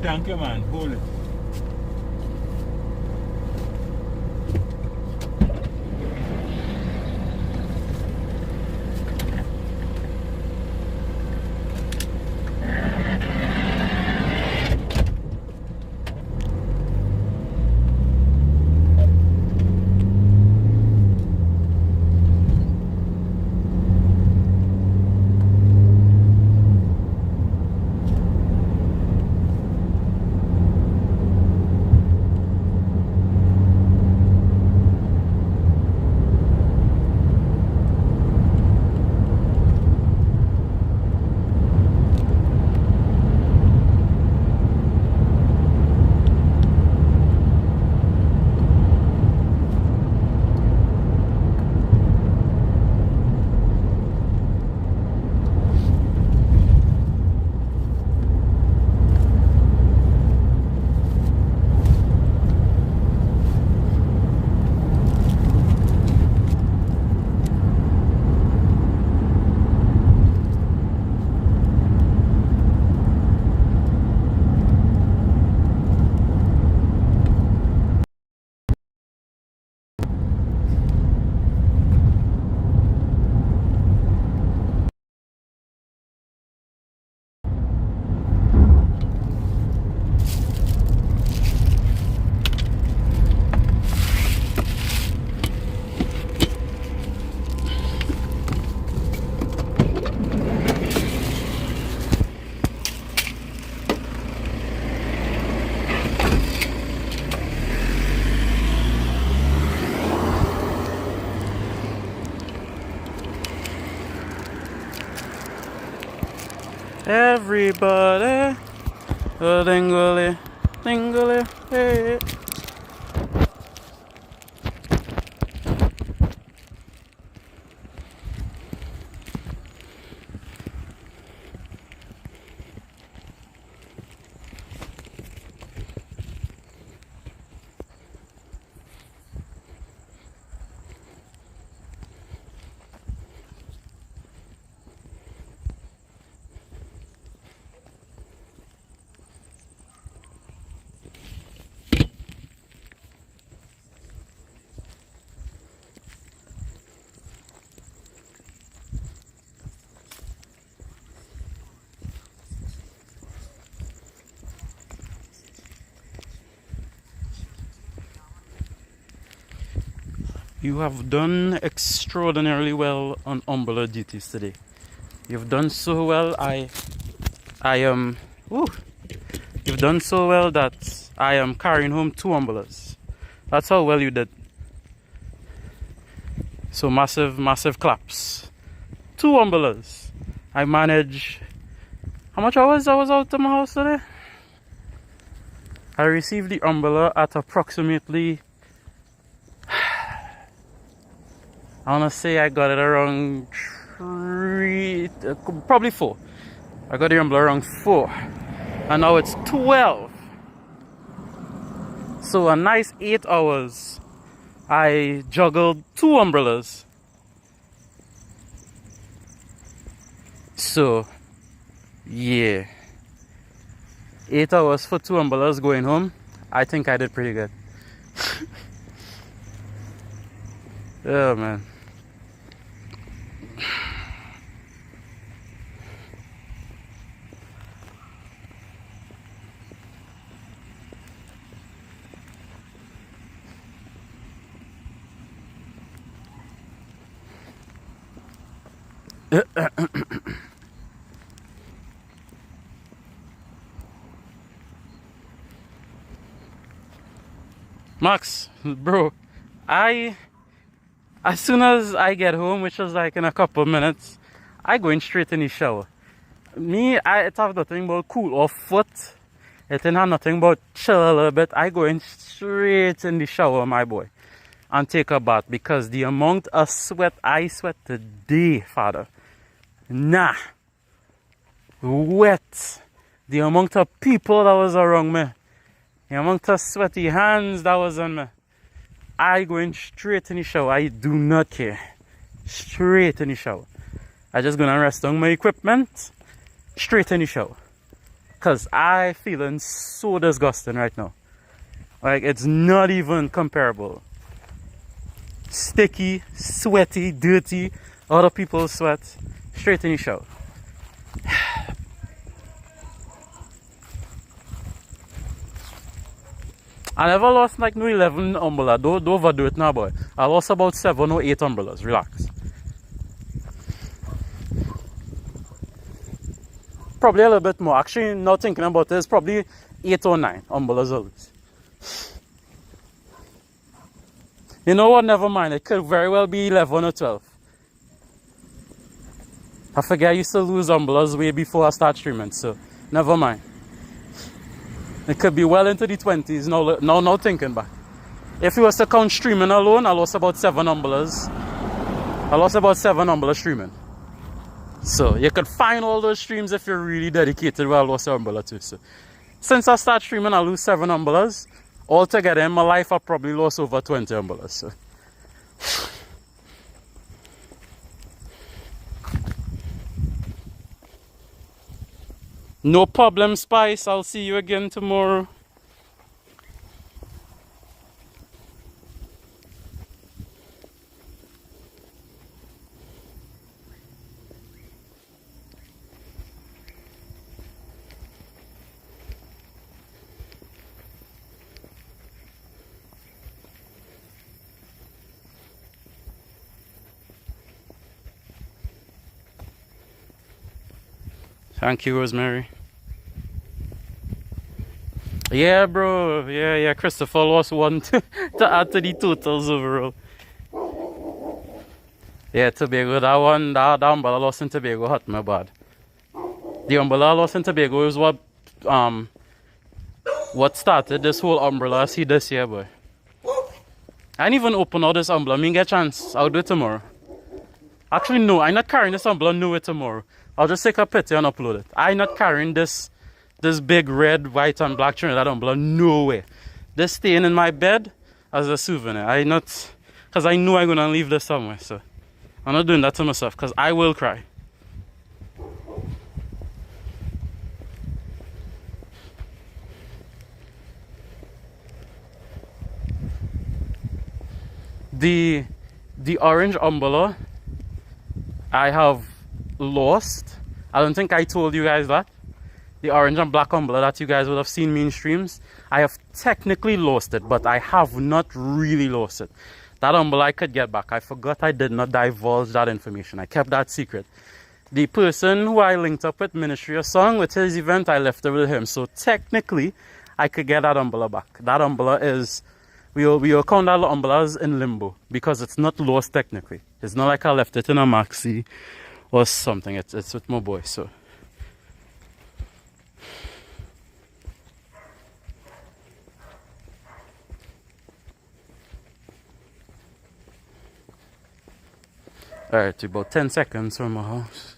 thank you, man. Hold it. Everybody, dingly, dingly, hey. You have done extraordinarily well on umbrella duties today. You've done so well. You've done so well that I am carrying home 2 umbrellas. That's how well you did. So massive claps. 2 umbrellas. I managed. How much hours I was out of my house today? I received the umbrella at approximately, I want to say I got it around 3, probably 4. I got the umbrella around 4. And now it's 12. So a nice 8 hours. I juggled 2 umbrellas. So, yeah. 8 hours for 2 umbrellas going home. I think I did pretty good. Oh, man. Max, bro, as soon as I get home, which is like in a couple of minutes, I going straight in the shower. It have nothing but cool off foot. It didn't have nothing but chill a little bit. I going straight in the shower, my boy, and take a bath, because the amount of sweat I sweat today, father, nah, wet. The amount of people that was around me, the amount of sweaty hands that was on me, I going straight in the shower. I do not care. Straight in the shower. I just gonna rest on my equipment. Straight in the shower. Because I feeling so disgusting right now. Like, it's not even comparable. Sticky, sweaty, dirty, other people's sweat, straight in your shower. I never lost like no 11 umbrellas. Don't overdo it now, boy. I lost about 7 or 8 umbrellas. Relax. Probably a little bit more. Actually, now thinking about this, probably 8 or 9 umbrellas always. You know what? Never mind. It could very well be 11 or 12. I forget I used to lose umbrellas way before I start streaming, so never mind. It could be well into the 20s now thinking back. If you was to count streaming alone, I lost about 7 umbrellas. I lost about 7 umbrellas streaming. So you could find all those streams if you're really dedicated where I lost an umbrella too. So since I start streaming, I lose 7 umbrellas. Altogether in my life, I probably lost over 20 umbrellas. So. No problem, Spice. I'll see you again tomorrow. Thank you, Rosemary. Yeah, bro. Yeah. Christopher lost 1 to add to the totals overall. Yeah, Tobago. That umbrella lost in Tobago hurt me bad. The umbrella lost in Tobago is what started this whole umbrella I see this year, boy. I didn't even open all this umbrella. I mean, get a chance. I'll do it tomorrow. Actually, no. I'm not carrying this umbrella nowhere tomorrow. I'll just take a picture and upload it. I'm not carrying this big red, white, and black Trinidad umbrella nowhere. This staying in my bed as a souvenir. Because I know I'm going to leave this somewhere. So I'm not doing that to myself because I will cry. The orange umbrella I have lost. I don't think I told you guys that. The orange and black umbrella that you guys would have seen me in streams, I have technically lost it, but I have not really lost it. That umbrella I could get back. I forgot I did not divulge that information. I kept that secret. The person who I linked up with, Ministry of Song, with his event, I left it with him. So technically, I could get that umbrella back. That umbrella is, we will count that umbrella as in limbo because it's not lost technically. It's not like I left it in a maxi or something. It's with my boy, so. Alright, about 10 seconds from my house.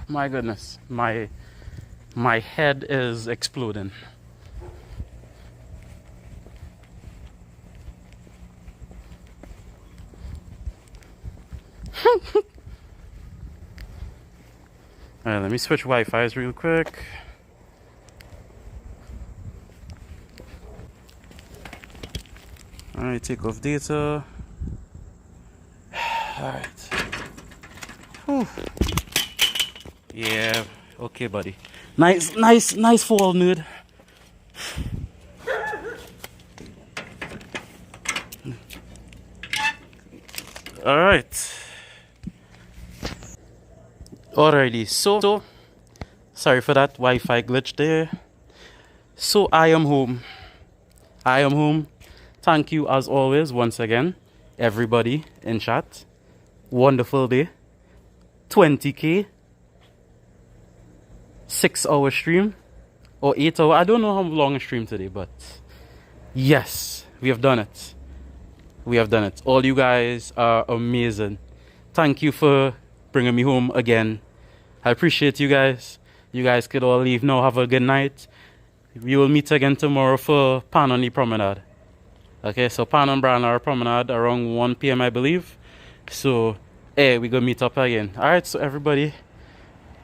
My goodness, my head is exploding. Alright, let me switch Wi-Fi's real quick. Alright, take off data. Alright. Whew. Yeah, okay, buddy. Nice fall mood. Alright. Alrighty, so sorry for that Wi-Fi glitch there. So I am home. Thank you as always once again, everybody in chat. Wonderful day. 20K. 6-hour stream or 8 hour. I don't know how long a stream today, but yes, we have done it. All you guys are amazing. Thank you for bringing me home again. I appreciate you guys. You guys could all leave now. Have a good night. We will meet again tomorrow for Pan on the Promenade. Okay, so Pan and Bran are promenade around 1 p.m. I believe. So, hey, we gonna meet up again. Alright, so everybody,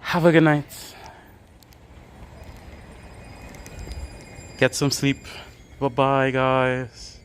have a good night. Get some sleep. Bye-bye, guys.